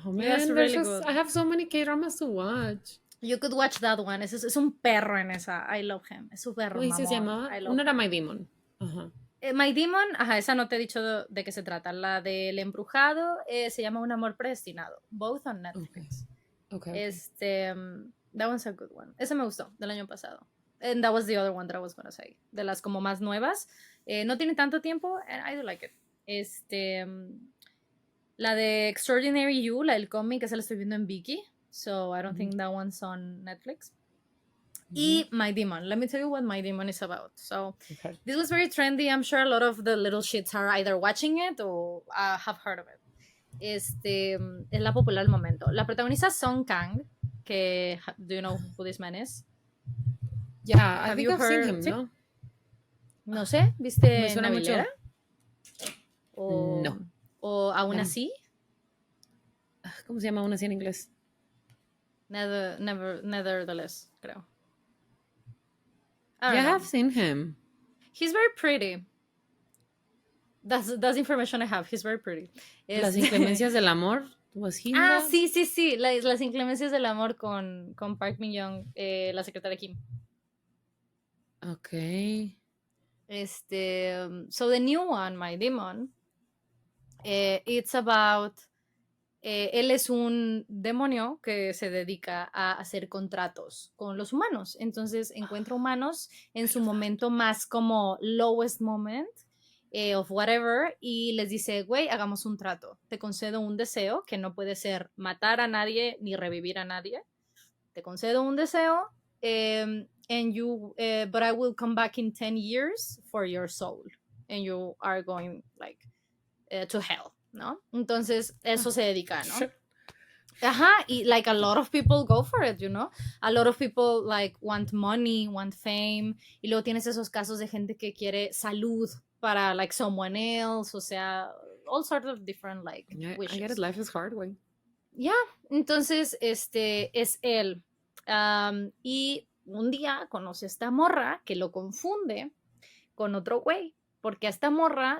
Oh man, really good. I have so many K-dramas to watch. You could watch that one. Es un perro en esa. I love him. Es un perro. ¿Cómo se llama? Una era My Demon. My Demon, esa no te he dicho de qué se trata. La del embrujado se llama Un amor predestinado. Both on Netflix. Okay. That one's a good one. Ese me gustó, del año pasado. And that was the other one that I was gonna say. De las como más nuevas. No tiene tanto tiempo, and I do like it. La de Extraordinary You, la del cómic, esa la estoy viendo en Viki. So I don't think that one's on Netflix. Y My Demon. Let me tell you what My Demon is about. So, this was very trendy. I'm sure a lot of the little shits are either watching it or have heard of it. Es la popular al momento. La protagonista es Song Kang, que, do you know who this man is? Yeah, I think I've seen him, ¿no? No sé, ¿viste Me Navilera? No. ¿O Aún Así? ¿Cómo se llama Aún Así en inglés? Nevertheless, creo. Yeah, I have seen him. He's very pretty. That's the information I have. He's very pretty. Las inclemencias del amor. Was he sí. Las inclemencias del amor con Park Min Young, la secretaria Kim. Okay. So the new one, My Demon, it's about él es un demonio que se dedica a hacer contratos con los humanos. Entonces encuentra humanos en su momento más como lowest moment of whatever y les dice, güey, hagamos un trato. Te concedo un deseo que no puede ser matar a nadie ni revivir a nadie. Te concedo un deseo but I will come back in 10 years for your soul. And you are going like to hell. ¿No? Entonces, eso se dedica, ¿no? Ajá, y like a lot of people go for it, you know? A lot of people like want money, want fame, y luego tienes esos casos de gente que quiere salud para like someone else, o sea, all sorts of different like wishes. I get it, life is hard, güey. Yeah, entonces, es él. Y un día conoce a esta morra que lo confunde con otro güey, porque a esta morra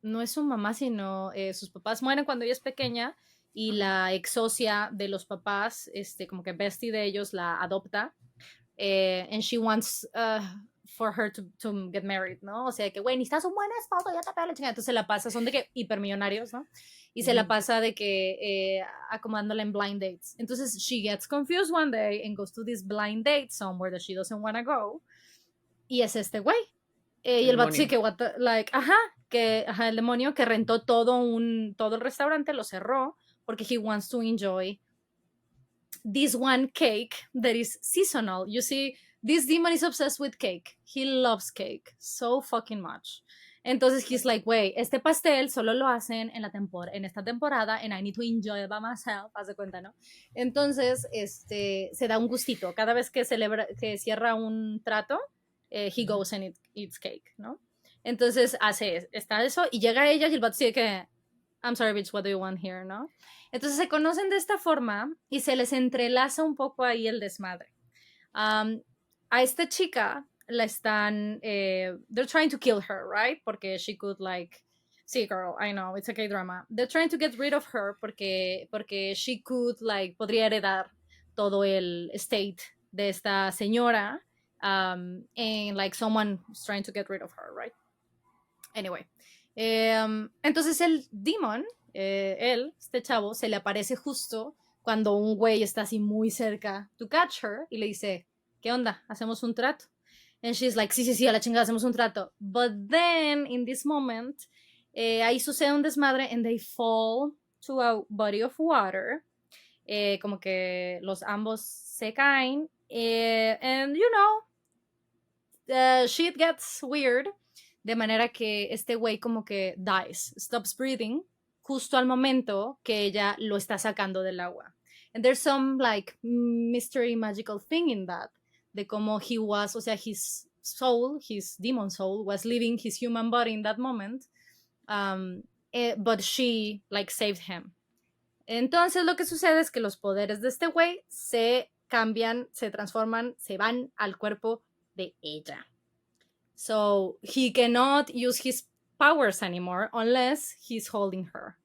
no es su mamá, sino sus papás mueren cuando ella es pequeña y la ex socia de los papás, como que bestie de ellos, la adopta and she wants for her to get married, ¿no? O sea, que, güey, necesitas un buen esposo, ya te pego la chingada. Entonces se la pasa, son de que hipermillonarios, ¿no? Y se la pasa de que acomodándola en blind dates. Entonces she gets confused one day and goes to this blind date somewhere that she doesn't want to go. Y es este güey. Y el vato sí que, el demonio que rentó todo el restaurante, lo cerró porque he wants to enjoy this one cake that is seasonal. You see, this demon is obsessed with cake. He loves cake so fucking much. Entonces he's like, güey, este pastel solo lo hacen en esta temporada and I need to enjoy it by myself, haz de cuenta, ¿no? Entonces, se da un gustito. Cada vez que cierra un trato, he goes and eats cake, ¿no? Entonces está eso y llega ella y el vato dice que I'm sorry bitch, what do you want here, ¿no? Entonces se conocen de esta forma y se les entrelaza un poco ahí el desmadre. A esta chica la están they're trying to kill her, right? Porque she could like sí, girl, I know, it's a K-drama. They're trying to get rid of her porque she could like podría heredar todo el estate de esta señora. And like someone's trying to get rid of her, right? Anyway, entonces el demon, este chavo, se le aparece justo cuando un güey está así muy cerca to catch her y le dice, ¿qué onda? ¿Hacemos un trato? And she's like, sí, a la chingada, hacemos un trato. But then, in this moment, ahí sucede un desmadre and they fall to a body of water. Como que los ambos se caen. And, you know, shit gets weird, de manera que este güey como que stops breathing, justo al momento que ella lo está sacando del agua. And there's some like mystery magical thing in that, de cómo he was, o sea, his soul, his demon soul, was leaving his human body in that moment, but she like saved him. Entonces lo que sucede es que los poderes de este güey se cambian, se transforman, se van al cuerpo de ella. So he cannot use his powers anymore unless he's holding her,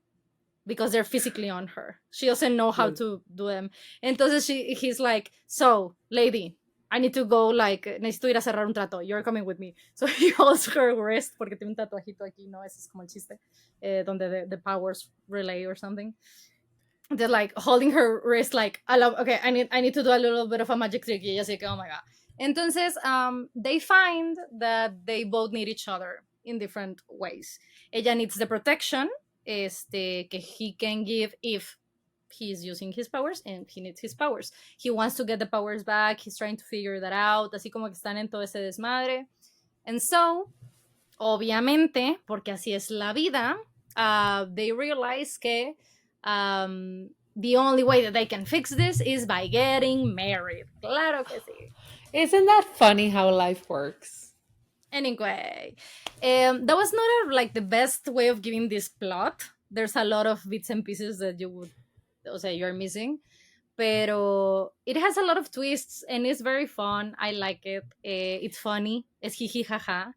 because they're physically on her. She doesn't know how to do them. Entonces he's like, so, lady, I need to go, like, necesito ir a cerrar un trato. You're coming with me. So he holds her wrist, porque tiene un tatuajito aquí, ¿no? Ese es como el chiste, donde the powers relay or something. They're like holding her wrist, like, okay, I need to do a little bit of a magic trick. Y ella así que, oh my God. Entonces, they find that they both need each other in different ways. Ella needs the protection, que he can give if he's using his powers and he needs his powers. He wants to get the powers back. He's trying to figure that out. Así como que están en todo ese desmadre. And so, obviamente, porque así es la vida, they realize que the only way that they can fix this is by getting married. Claro que sí. Isn't that funny how life works? Anyway, that was not like the best way of giving this plot. There's a lot of bits and pieces that you're missing. Pero it has a lot of twists and it's very fun. I like it. It's funny. Es jiji jaja.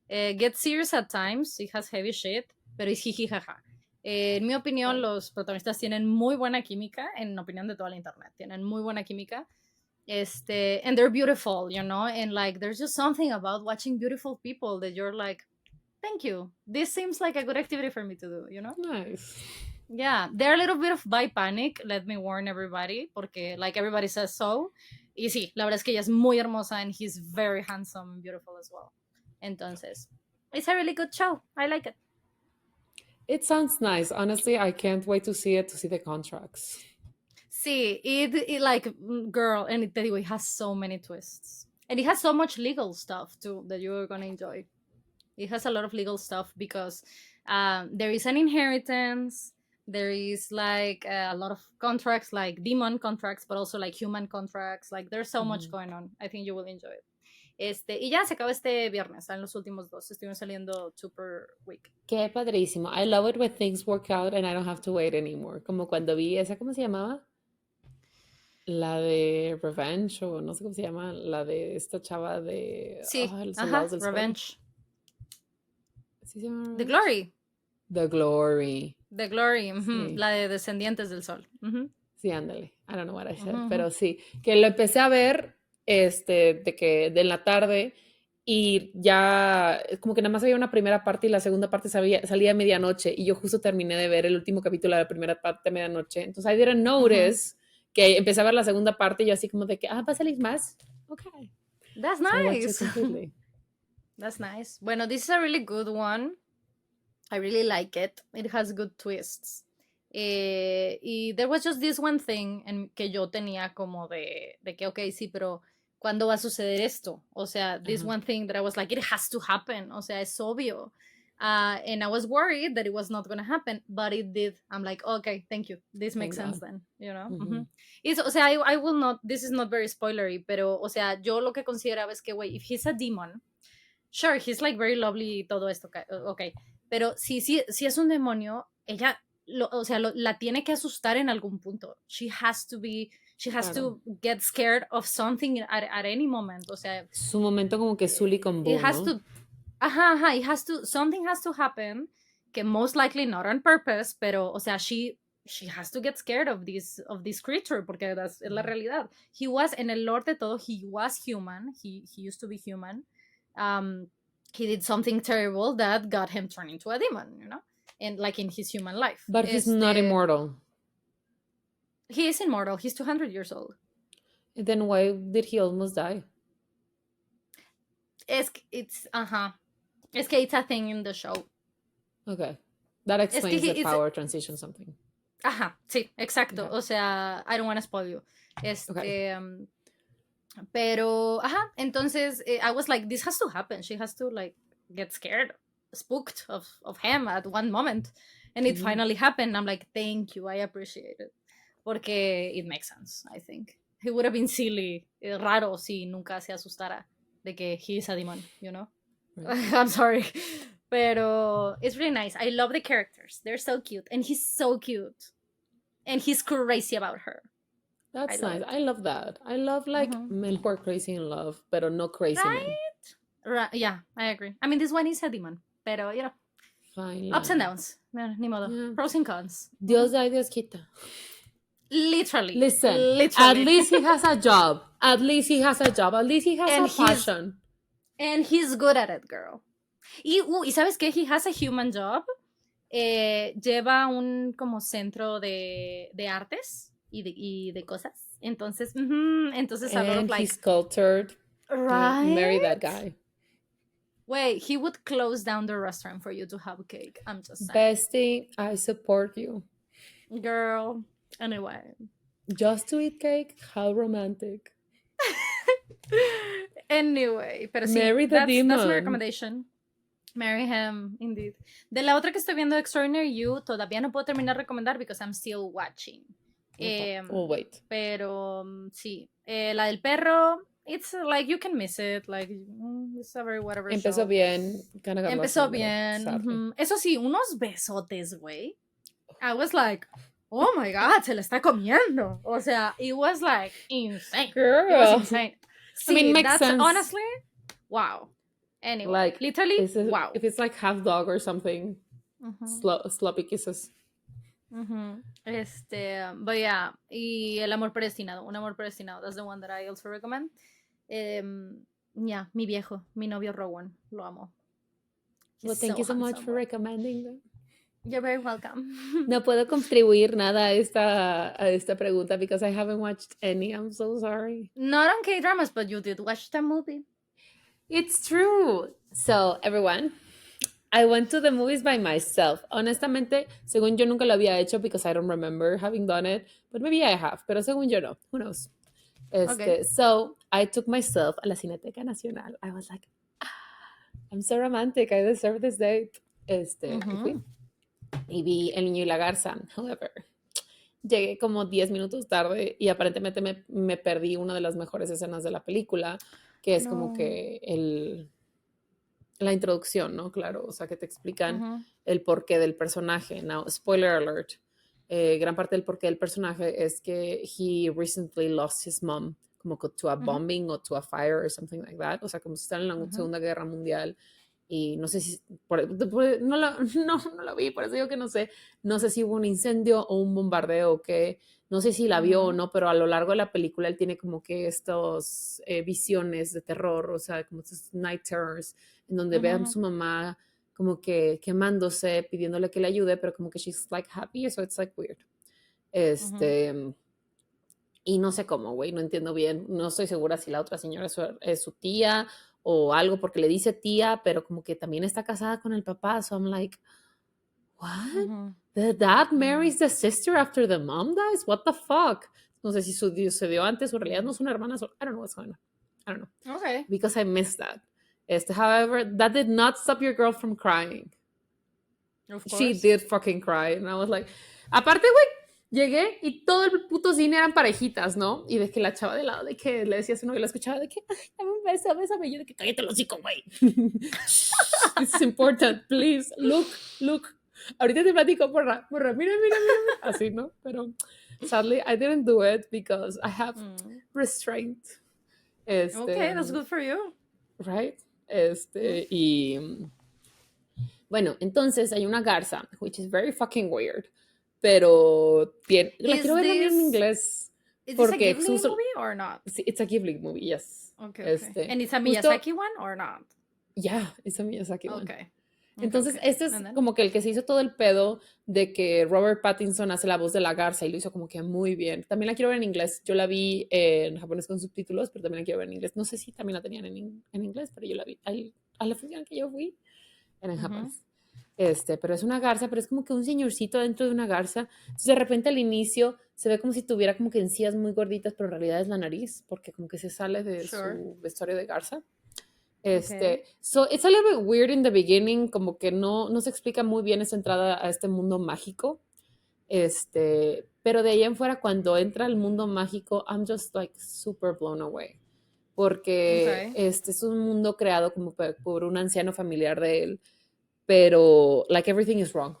Gets serious at times. It has heavy shit, pero es jiji jaja. En mi opinión, los protagonistas tienen muy buena química. En opinión de toda la internet, tienen muy buena química. And they're beautiful, you know, and like there's just something about watching beautiful people that you're like, thank you, this seems like a good activity for me to do, you know. Nice. Yeah, they're a little bit of bi panic, let me warn everybody, porque like everybody says so. Y sí, la verdad es que ella es muy hermosa and he's very handsome and beautiful as well. Entonces, it's a really good show. I like it. It sounds nice. Honestly, I can't wait to see the contracts. Sí, it like, girl, and te digo, it has so many twists. And it has so much legal stuff, too, that you're going to enjoy. It has a lot of legal stuff because there is an inheritance, there is like a lot of contracts, like demon contracts, but also like human contracts. Like, there's so much going on. I think you will enjoy it. Y ya se acaba este viernes, en los últimos dos. Estuvimos saliendo super week. Qué padrísimo. I love it when things work out and I don't have to wait anymore. Como cuando vi esa, ¿cómo se llamaba? La de Revenge, o no sé cómo se llama, la de esta chava de... Sí, Revenge. ¿Sí se llama Revenge? The Glory. The Glory. The Glory, sí. La de Descendientes del Sol. Sí, ándale. I don't know what I said, pero sí. Que lo empecé a ver de la tarde y ya como que nada más había una primera parte y la segunda parte salía a medianoche y yo justo terminé de ver el último capítulo de la primera parte a medianoche. Entonces I didn't notice que empecé a ver la segunda parte y yo así como de que, ¿va a salir más? Okay. That's nice. That's nice. Bueno, this is a really good one. I really like it. It has good twists. Y there was just this one thing que yo tenía como de que, okay, sí, pero ¿cuándo va a suceder esto? O sea, this one thing that I was like, it has to happen. O sea, es obvio. And I was worried that it was not going to happen, but it did. I'm like, okay, thank you. This makes sense then, you know? O sea, I will not, this is not very spoilery, pero, o sea, yo lo que consideraba es que, wait, if he's a demon, sure, he's like very lovely y todo esto, okay. Pero si es un demonio, ella, la tiene que asustar en algún punto. She has to to get scared of something at any moment. O sea, su momento como que Sully con Bo, it has to, something has to happen, que most likely not on purpose, pero, o sea, she has to get scared of this creature, porque es la realidad. He was, en el lore de todo, he was human. He used to be human. He did something terrible that got him turned into a demon, you know? And like in his human life. But he's not immortal. He is immortal. He's 200 years old. Then why did he almost die? Es que it's a thing in the show. Okay. That explains the power transition something. Sí, exacto. Okay. O sea, I don't want to spoil you. Okay. Pero, entonces, I was like, this has to happen. She has to, like, get scared, spooked of him at one moment. And it finally happened. I'm like, thank you. I appreciate it. Porque it makes sense, I think. It would have been silly, raro, si nunca se asustara de que he is a demon, you know? Right. I'm sorry. Pero it's really nice. I love the characters. They're so cute. And he's so cute. And he's crazy about her. That's nice. I love that. I love like men who are crazy in love, pero no crazy men. Right? Yeah, I agree. I mean, this one is a demon, pero, you know, fine, ups and downs. Ni modo. Yeah. Pros and cons. Dios da y Dios quita. Literally. Listen, at least he has a job. At least he has a passion. And he's good at it, girl. Y ¿sabes qué? He has a human job. Lleva un como centro de artes y de cosas. Entonces, a lot of like... he's cultured. Right? Marry that guy. Wait, he would close down the restaurant for you to have cake. I'm just saying. Bestie, I support you. Girl. Anyway. Just to eat cake, how romantic. Anyway, pero sí, Marry the demon. That's my recommendation. Marry him, indeed. De la otra que estoy viendo, Extraordinary You, todavía no puedo terminar de recomendar because I'm still watching. We'll wait. Pero sí, la del perro, it's like you can miss it, like it's a very whatever Empezó show. bien. Empezó bien. Eso sí, unos besotes, güey. I was like, oh my god, se la está comiendo. O sea, it was like insane. Girl. It was insane. Sí, I mean, makes sense. Honestly, wow. Anyway, like, literally, wow. If it's like half dog or something, sloppy kisses. But yeah, y El amor predestinado, Un amor predestinado, that's the one that I also recommend. Yeah, mi viejo, mi novio Rowan, lo amo. Well, thank you so much for recommending them. You're very welcome. No puedo contribuir nada a esta pregunta because I haven't watched any. I'm so sorry. Not on K-dramas, but you did watch the movie. It's true. So, everyone, I went to the movies by myself. Honestamente, según yo nunca lo había hecho because I don't remember having done it, but maybe I have, pero según yo no. Who knows? Okay. So, I took myself a la Cineteca Nacional. I was like, I'm so romantic. I deserve this date. Y fui. Y vi El niño y la garza. However, llegué como 10 minutos tarde y aparentemente me perdí una de las mejores escenas de la película, que es como que la introducción, ¿no? Claro, o sea, que te explican el porqué del personaje. Now, spoiler alert, gran parte del porqué del personaje es que he recently lost his mom, como to a bombing o to a fire or something like that, o sea, como si están en la Segunda Guerra Mundial. Y no sé si, no lo vi, por eso digo que no sé si hubo un incendio o un bombardeo o qué, no sé si la vio o no, pero a lo largo de la película él tiene como que estos visiones de terror, o sea, como estos night terrors, en donde ve a su mamá como que quemándose, pidiéndole que le ayude, pero como que she's like happy, so it's like weird. Y no sé cómo, güey, no entiendo bien, no estoy segura si la otra señora es su tía o algo, porque le dice tía, pero como que también está casada con el papá, so I'm like, what? The dad marries the sister after the mom dies? What the fuck? No sé si sucedió antes o en realidad no son hermanas, I don't know what's going on. I don't know. Okay. Because I missed that. However, that did not stop your girl from crying. Of course. She did fucking cry, and I was like, aparte, güey, llegué y todo el puto cine eran parejitas, ¿no? Y de que la chava de lado, de que le decía a su novio, la escuchaba, de que, ay, dame un beso, bésame. Yo de que, cállate el hocico, güey. This is important, please, look. Ahorita te platico, porra, mira. Así, ¿no? Pero, sadly, I didn't do it because I have restraint. Okay, that's good for you. Right? Y... Bueno, entonces hay una garza, which is very fucking weird. Pero la quiero ver en inglés. Is this a Ghibli movie or not? It's a Ghibli movie, yes. Okay. And it's a Miyazaki one or not? Yeah, it's a Miyazaki one. Okay. Entonces, este es como que el que se hizo todo el pedo de que Robert Pattinson hace la voz de la garza y lo hizo como que muy bien. También la quiero ver en inglés. Yo la vi en japonés con subtítulos, pero también la quiero ver en inglés. No sé si también la tenían en inglés, pero yo la vi a la función que yo fui en japonés. Pero es una garza, pero es como que un señorcito dentro de una garza. Entonces, de repente al inicio se ve como si tuviera como que encías muy gorditas, pero en realidad es la nariz, porque como que se sale de su vestuario de garza. So it's a little bit weird in the beginning, como que no se explica muy bien esa entrada a este mundo mágico. Pero de ahí en fuera, cuando entra al mundo mágico, I'm just like super blown away. Porque es un mundo creado como por un anciano familiar de él, pero like everything is wrong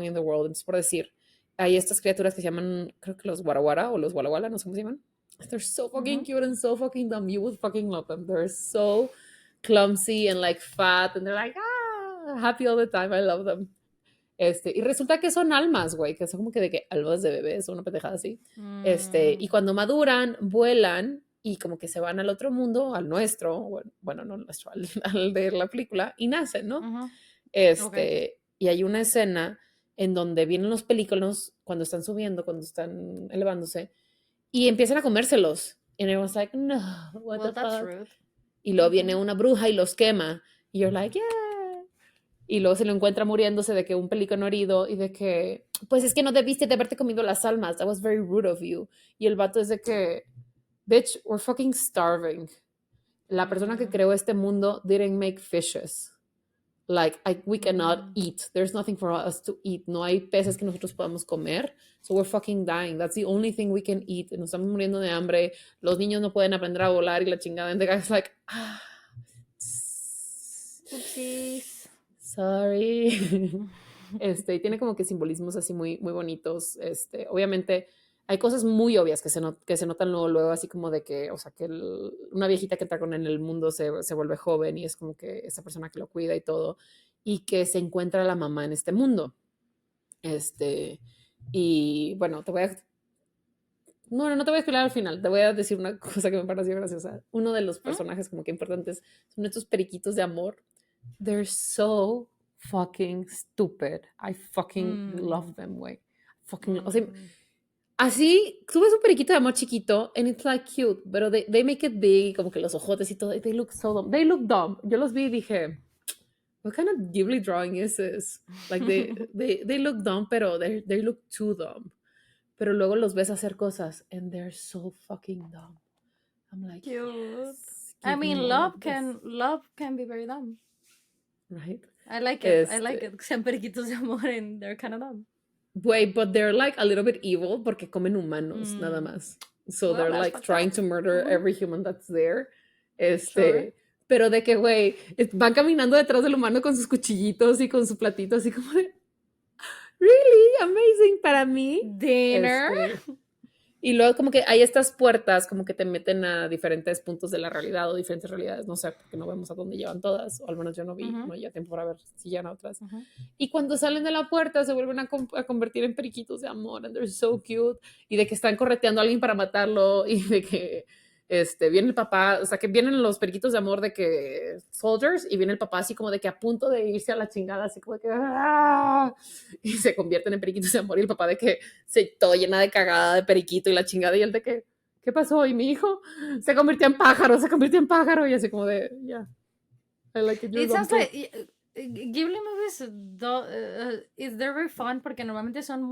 in the world. Entonces, por decir, hay estas criaturas que se llaman, creo que los warawara o los walla, no sé cómo se llaman. They're so fucking cute and so fucking dumb. You would fucking love them. They're so clumsy and like fat, and they're like happy all the time. I love them. Y resulta que son almas, güey, que son como que de que almas de bebés o una pendejada así. Y cuando maduran, vuelan y como que se van al otro mundo, al nuestro, bueno, no al nuestro, al de la película, y nacen, ¿no? Y hay una escena en donde vienen los películas cuando están subiendo, cuando están elevándose, y empiezan a comérselos. And I was like, no, what the fuck? Rude. Y luego viene una bruja y los quema. Y you're like, yeah. y luego se lo encuentra muriéndose de que un pelícano herido y de que, pues es que no debiste de haberte comido las almas, that was very rude of you. Y el vato es de que, bitch, we're fucking starving. La persona que creó este mundo didn't make fishes. Like, we cannot eat. There's nothing for us to eat. No hay peces que nosotros podamos comer. So we're fucking dying. That's the only thing we can eat. Nos estamos muriendo de hambre. Los niños no pueden aprender a volar y la chingada. And the guy's like, oopsies. Sorry. Tiene como que simbolismos así muy, muy bonitos. Obviamente hay cosas muy obvias que se notan luego, así como de que, o sea, que una viejita que está con en el mundo se vuelve joven y es como que esa persona que lo cuida y todo, y que se encuentra la mamá en este mundo. Y bueno, no te voy a explicar al final, te voy a decir una cosa que me pareció graciosa. Uno de los personajes como que importantes son estos periquitos de amor. They're so fucking stupid. I fucking love them, güey. O sea, así, tú ves un periquito de amor chiquito and it's like cute, pero they make it big, como que los ojotes y todo, they look so dumb. They look dumb. Yo los vi y dije, what kind of Ghibli drawing is this? Like, they look dumb, pero they look too dumb. Pero luego los ves hacer cosas and they're so fucking dumb. I'm like, cute. Yes, I mean, love can be very dumb. Right? I like it. I like it. Sean periquitos de amor and they're kind of dumb. Wait, but they're like a little bit evil porque comen humanos, nada más. So Well, they're like trying to murder every human that's there. Sure. Pero de que, güey, van caminando detrás del humano con sus cuchillitos y con su platito, así como de, really amazing para mí. Dinner. Y luego como que hay estas puertas como que te meten a diferentes puntos de la realidad o diferentes realidades, no sé, porque no vemos a dónde llevan todas, o al menos yo no vi, no había tiempo para ver si llevan a otras. Y cuando salen de la puerta se vuelven a convertir en periquitos de amor, and they're so cute, y de que están correteando a alguien para matarlo, y de que viene el papá, o sea, que vienen los periquitos de amor de que soldiers, y viene el papá así como de que a punto de irse a la chingada, así como de que ¡ah! Y se convierten en periquitos de amor, y el papá de que todo llena de cagada de periquito y la chingada, y él de que, ¿qué pasó? Y mi hijo se convirtió en pájaro, y así como de, yeah, I like it. It sounds like Ghibli movies, they're very fun porque normalmente son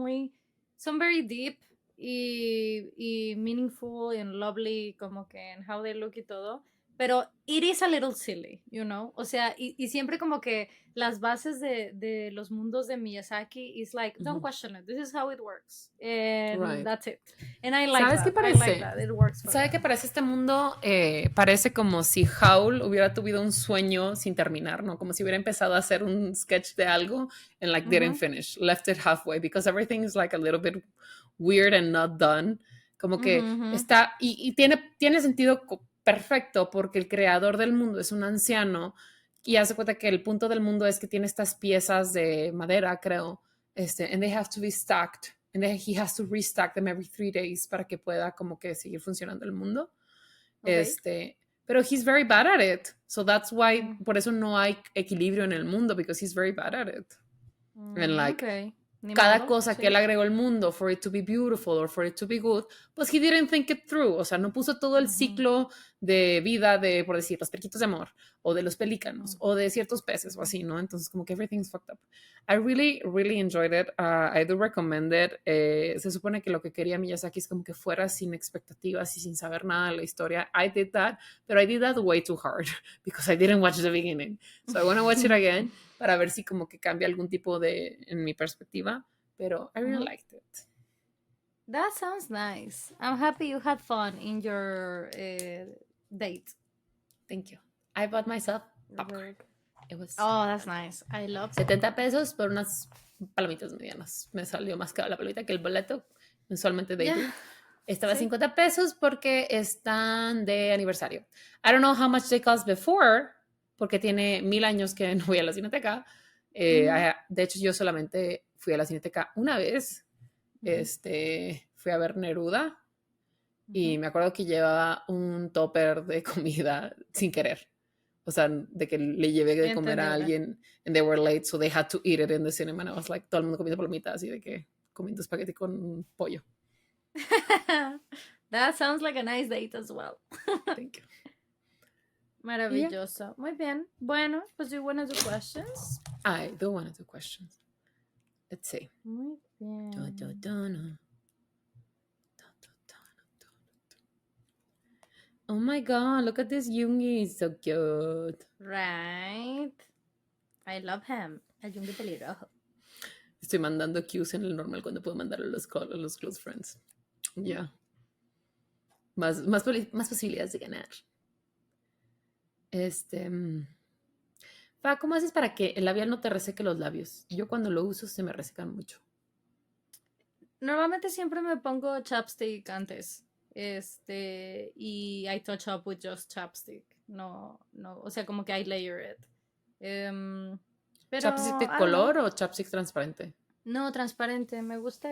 very deep y meaningful and lovely, como que en how they look y todo, pero it is a little silly, you know, o sea, y siempre como que las bases de los mundos de Miyazaki is like, don't question it, this is how it works, and that's it, and I like ¿Sabes that, qué parece? I like that, it works for ¿Sabes qué parece este mundo? Parece como si Howl hubiera tenido un sueño sin terminar, ¿no? Como si hubiera empezado a hacer un sketch de algo and like didn't finish, left it halfway, because everything is like a little bit weird and not done. Como que está, y tiene sentido perfecto porque el creador del mundo es un anciano y hace cuenta que el punto del mundo es que tiene estas piezas de madera, creo, and they have to be stacked. And then he has to restack them every 3 days para que pueda como que seguir funcionando el mundo. Okay. Pero he's very bad at it. So that's why, por eso no hay equilibrio en el mundo, because he's very bad at it. And like, cada cosa que él agregó al mundo, for it to be beautiful or for it to be good, pues he didn't think it through. O sea, no puso todo el ciclo de vida de, por decir, los periquitos de amor, o de los pelícanos, o de ciertos peces, o así, ¿no? Entonces, como que everything's fucked up. I really, really enjoyed it. I do recommend it. Se supone que lo que quería Miyazaki es como que fuera sin expectativas y sin saber nada de la historia. I did that, but I did that way too hard, because I didn't watch the beginning. So I want to watch it again, para ver si como que cambia algún tipo de, en mi perspectiva, pero I really liked it. That sounds nice. I'm happy you had fun in your date. Thank you. I bought myself popcorn. It was that's nice. I love $70 por unas palomitas medianas. Me salió más caro la palomita que el boleto mensualmente de YouTube. Estaba $50 porque están de aniversario. I don't know how much they cost before, porque tiene 1000 años que no voy a la Cineteca. De hecho, yo solamente fui a la Cineteca una vez. Fui a ver Neruda y me acuerdo que llevaba un topper de comida sin querer. O sea, de que le llevé de comer a alguien and they were late, so they had to eat it in the cinema. And I was like, todo el mundo comiendo palomitas y de que comiendo espagueti con pollo. That sounds like a nice date as well. Thank you. Maravilloso. Muy bien. Bueno, pues you wanna do questions? I do want to do questions. Let's see. Muy bien. Oh my god, look at this Jungi, he's so cute. Right. I love him. El Jungi pelirrojo. Estoy mandando cues en el normal cuando puedo mandar a los close friends. Ya. Más posibilidades de ganar. Fa, ¿cómo haces para que el labial no te reseque los labios? Yo cuando lo uso se me resecan mucho. Normalmente siempre me pongo chapstick antes. Y I touch up with just chapstick. No, o sea, como que I layer it. Pero, ¿Chapstick de color o chapstick transparente? No, transparente. Me gusta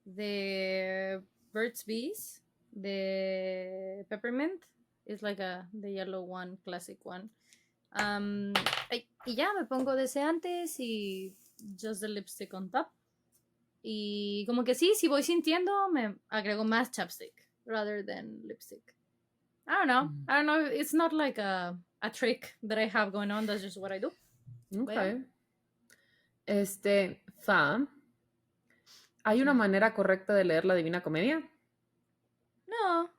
de Burt's Bees, de Peppermint. It's like the yellow one, classic one. Y ya me pongo de ese antes y just the lipstick on top. Y como que sí, si voy sintiendo, me agrego más chapstick rather than lipstick. I don't know. It's not like a trick that I have going on. That's just what I do. Okay. Fa, ¿hay una manera correcta de leer la Divina Comedia? No.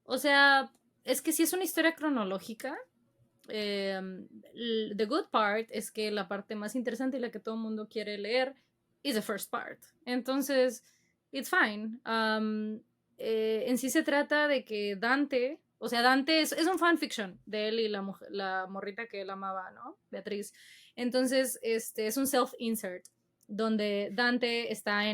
O sea, es que si es una historia cronológica, the good part es que la parte más interesante y la que todo el mundo quiere leer is the first part. Entonces, it's fine. En sí se trata de que Dante, o sea, Dante es un fanfiction de él y la morrita que él amaba, ¿no? Beatriz. Entonces, es un self-insert donde Dante está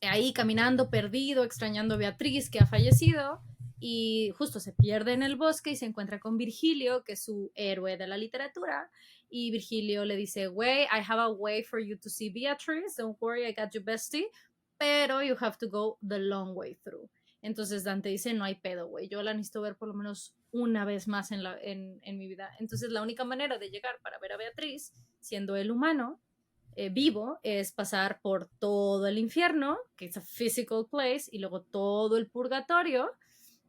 ahí caminando perdido, extrañando a Beatriz que ha fallecido y justo se pierde en el bosque y se encuentra con Virgilio, que es su héroe de la literatura, y Virgilio le dice, güey, I have a way for you to see Beatrice, don't worry, I got you bestie, pero you have to go the long way through. Entonces Dante dice, no hay pedo, güey, yo la necesito ver por lo menos una vez más en mi vida. Entonces la única manera de llegar para ver a Beatriz, siendo él humano, vivo, es pasar por todo el infierno, que es a physical place, y luego todo el purgatorio,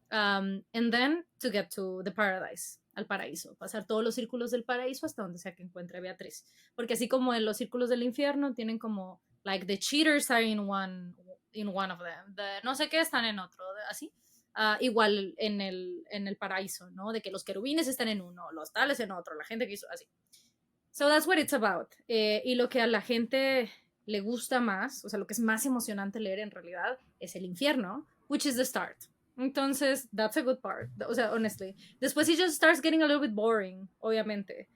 and then to get to the paradise, al paraíso, pasar todos los círculos del paraíso hasta donde sea que encuentre a Beatriz, porque así como en los círculos del infierno tienen como, like, the cheaters are in one of them, no sé qué están en otro, así, igual en el paraíso, ¿no? De que los querubines están en uno, los tales en otro, la gente que hizo así. So that's what it's about. Y lo que a la gente le gusta más, o sea, lo que es más emocionante leer en realidad, es el infierno, which is the start. Entonces, that's a good part. O sea, honestly. Después it just starts getting a little bit boring, obviamente.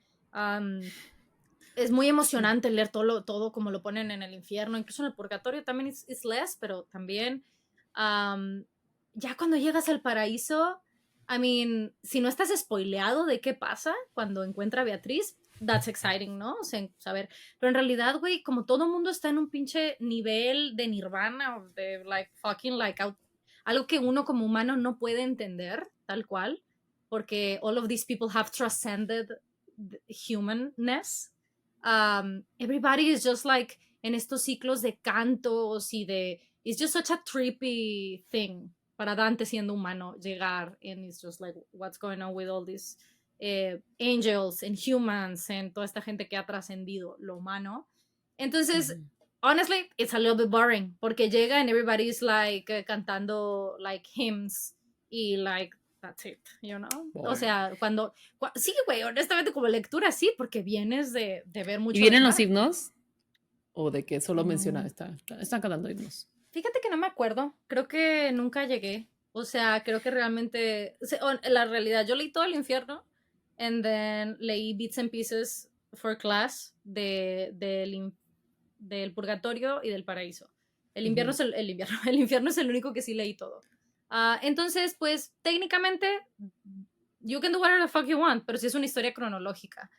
Es muy emocionante leer todo como lo ponen en el infierno, incluso en el purgatorio también it's less, pero también ya cuando llegas al paraíso, I mean, si no estás spoileado de qué pasa cuando encuentra a Beatriz, that's exciting, ¿no? O sea, saber. Pero en realidad, güey, como todo mundo está en un pinche nivel de nirvana o de, like, fucking, like, algo que uno como humano no puede entender, tal cual, porque all of these people have transcended humanness. Everybody is just, like, en estos ciclos de cantos y de... It's just such a trippy thing para Dante siendo humano llegar, and it's just like, what's going on with all these... angels and humans and toda esta gente que ha trascendido lo humano. Entonces, honestly, it's a little bit boring porque llega and everybody's like cantando like hymns y like that's it, you know? Boring. O sea, sí, güey, honestamente como lectura sí, porque vienes de ver mucho. ¿Y vienen los himnos? ¿O de que solo menciona están cantando himnos? Fíjate que no me acuerdo, creo que nunca llegué. O sea, creo que realmente, la realidad, yo leí todo el infierno. And then leí bits and pieces for class del purgatorio y del paraíso. El infierno es el único que sí leí todo. Entonces, pues, técnicamente, you can do whatever the fuck you want, pero sí es una historia cronológica.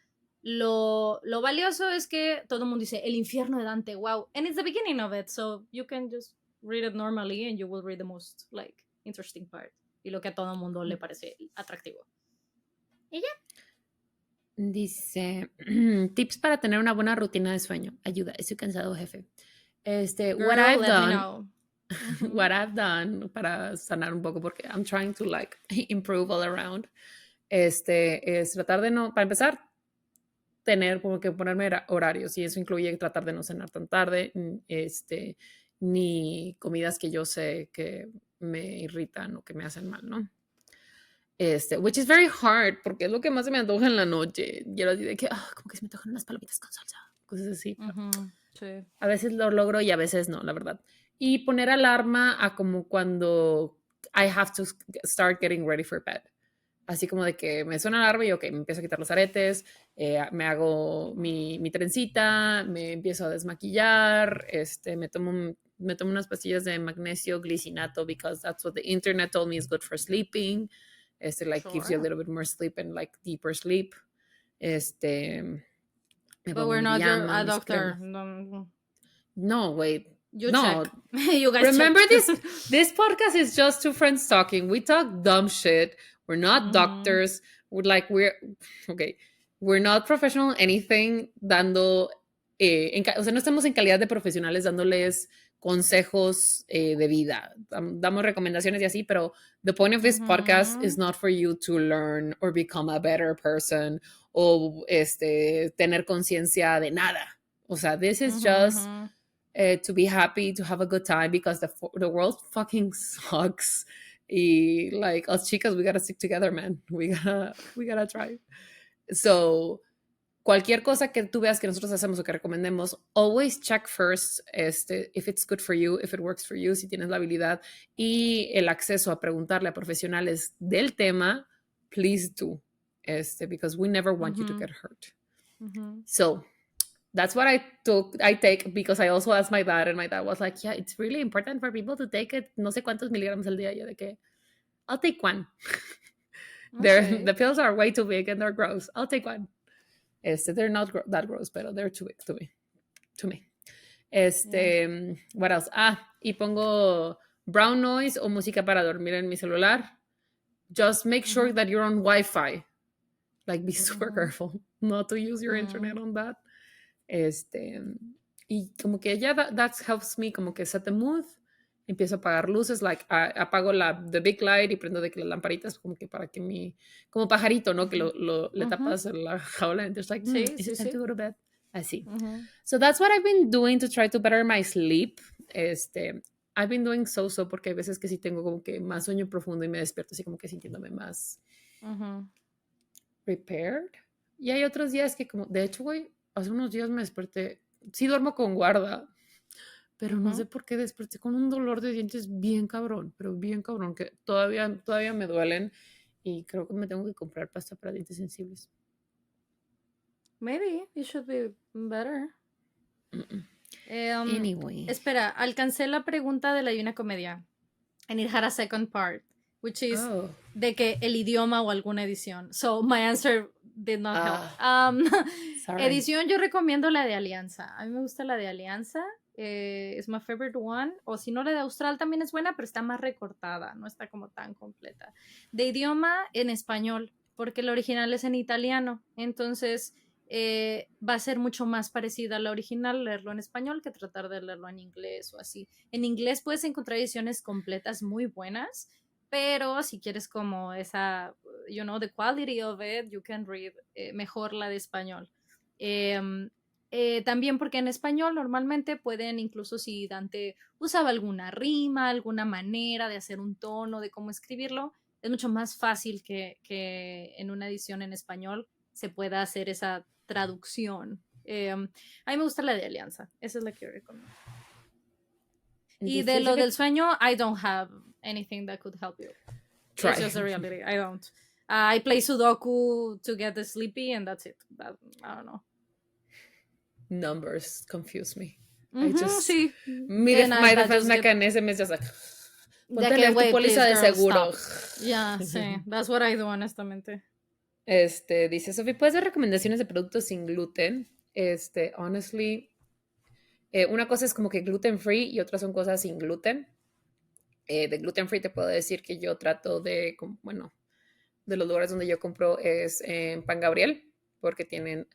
Lo valioso es que todo el mundo dice, el infierno de Dante, wow. And it's the beginning of it, so you can just read it normally and you will read the most, like, interesting part. Y lo que a todo el mundo le parece atractivo. ¿Y ya? Dice, tips para tener una buena rutina de sueño. Ayuda, estoy cansado, jefe. Girl, what I've let done. me know. what I've done para sanar un poco, porque I'm trying to like improve all around, es tratar de no, para empezar, tener como que ponerme horarios, y eso incluye tratar de no cenar tan tarde, ni comidas que yo sé que me irritan o que me hacen mal, ¿no? Which is very hard, porque es lo que más se me antoja en la noche. Yo así de que, como que se me antojan unas palomitas con salsa, cosas así. Sí. A veces lo logro y a veces no, la verdad. Y poner alarma a como cuando I have to start getting ready for bed. Así como de que me suena la alarma y ok, me empiezo a quitar los aretes, me hago mi trencita, me empiezo a desmaquillar, me tomo unas pastillas de magnesio glicinato because that's what the internet told me is good for sleeping. Like gives you a little bit more sleep and like deeper sleep. But we're not a doctor. No, wait. You no. check. You guys remember check. this podcast is just two friends talking. We talk dumb shit. We're not doctors. We're not professional in anything dando o sea, no estamos en calidad de profesionales dándoles consejos de vida. Damos recomendaciones y así, pero the point of this podcast is not for you to learn or become a better person o tener conciencia de nada. O sea, this is just to be happy, to have a good time, because the world fucking sucks. Y like us chicas, we gotta stick together, man. We gotta try. So, cualquier cosa que tú veas que nosotros hacemos o que recomendemos, always check first if it's good for you, if it works for you, si tienes la habilidad y el acceso a preguntarle a profesionales del tema, please do. Because we never want you to get hurt. So, that's what I take, because I also asked my dad, and my dad was like, yeah, it's really important for people to take it, no sé cuántos miligramos al día. Yo de que, I'll take one. Okay. The pills are way too big and they're gross. I'll take one. They're not that gross, but they're too big to me. What else? Y pongo brown noise o música para dormir en mi celular. Just make sure that you're on Wi-Fi. Like, be super careful not to use your internet on that. Y como que ya that helps me como que set the mood. Empiezo a apagar luces, like apago the big light y prendo de que las lamparitas como que para que como pajarito, ¿no? Que le tapas la jaula and there's like, is it time to go to bed? Así. So that's what I've been doing to try to better my sleep. I've been doing so porque hay veces que sí tengo como que más sueño profundo y me despierto así como que sintiéndome más prepared. Y hay otros días que como, de hecho, güey, hace unos días me desperté, sí duermo con guarda, pero no sé por qué desperté con un dolor de dientes bien cabrón, pero bien cabrón, que todavía me duelen y creo que me tengo que comprar pasta para dientes sensibles. Maybe it should be better. Anyway. Espera, alcancé la pregunta de la Divina Comedia. And it had a second part, which is de que el idioma o alguna edición. So my answer did not help. Edición, yo recomiendo la de Alianza. A mí me gusta la de Alianza. Es my favorite one. O si no, la de Austral también es buena, pero está más recortada. No está como tan completa. De idioma, en español, porque la original es en italiano. Entonces, va a ser mucho más parecida a la original leerlo en español que tratar de leerlo en inglés o así. En inglés puedes encontrar ediciones completas muy buenas, pero si quieres como esa, the quality of it, you can read mejor la de español. También porque en español normalmente pueden, incluso si Dante usaba alguna rima, alguna manera de hacer un tono, de cómo escribirlo, es mucho más fácil que en una edición en español se pueda hacer esa traducción. A mí me gusta la de Alianza, esa es la que yo recomiendo. Y de lo del sueño, I don't have anything that could help you. Try. It's just a reality. I don't. I play Sudoku to get sleepy and that's it. I don't know. Numbers confuse me. Sí. My defense mechanism is just like, ponte tu póliza de seguro. Yeah, sí. That's what I do, honestamente. Dice Sofi, ¿puedes dar recomendaciones de productos sin gluten? Honestly, una cosa es como que gluten free y otras son cosas sin gluten. De gluten free te puedo decir que yo trato de, de los lugares donde yo compro es en Pan Gabriel, porque tienen,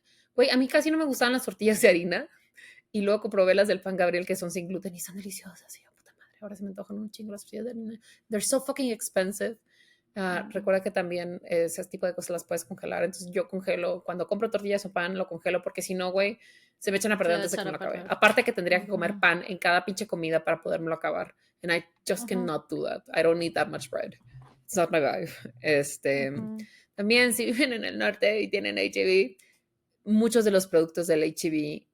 a mí casi no me gustaban las tortillas de harina y luego comprobé las del Pan Gabriel que son sin gluten y son deliciosas, puta madre. ahora se me antojan un chingo las tortillas de harina. They're so fucking expensive. Recuerda que también ese tipo de cosas las puedes congelar. Entonces yo congelo, cuando compro tortillas o pan, lo congelo porque si no, güey, se me echan a perder antes de que me lo acabe. Aparte que tendría que comer pan en cada pinche comida para podérmelo acabar. And I just cannot do that. I don't need that much bread. It's not my vibe. También si viven en el norte y tienen HIV, muchos de los productos del HIV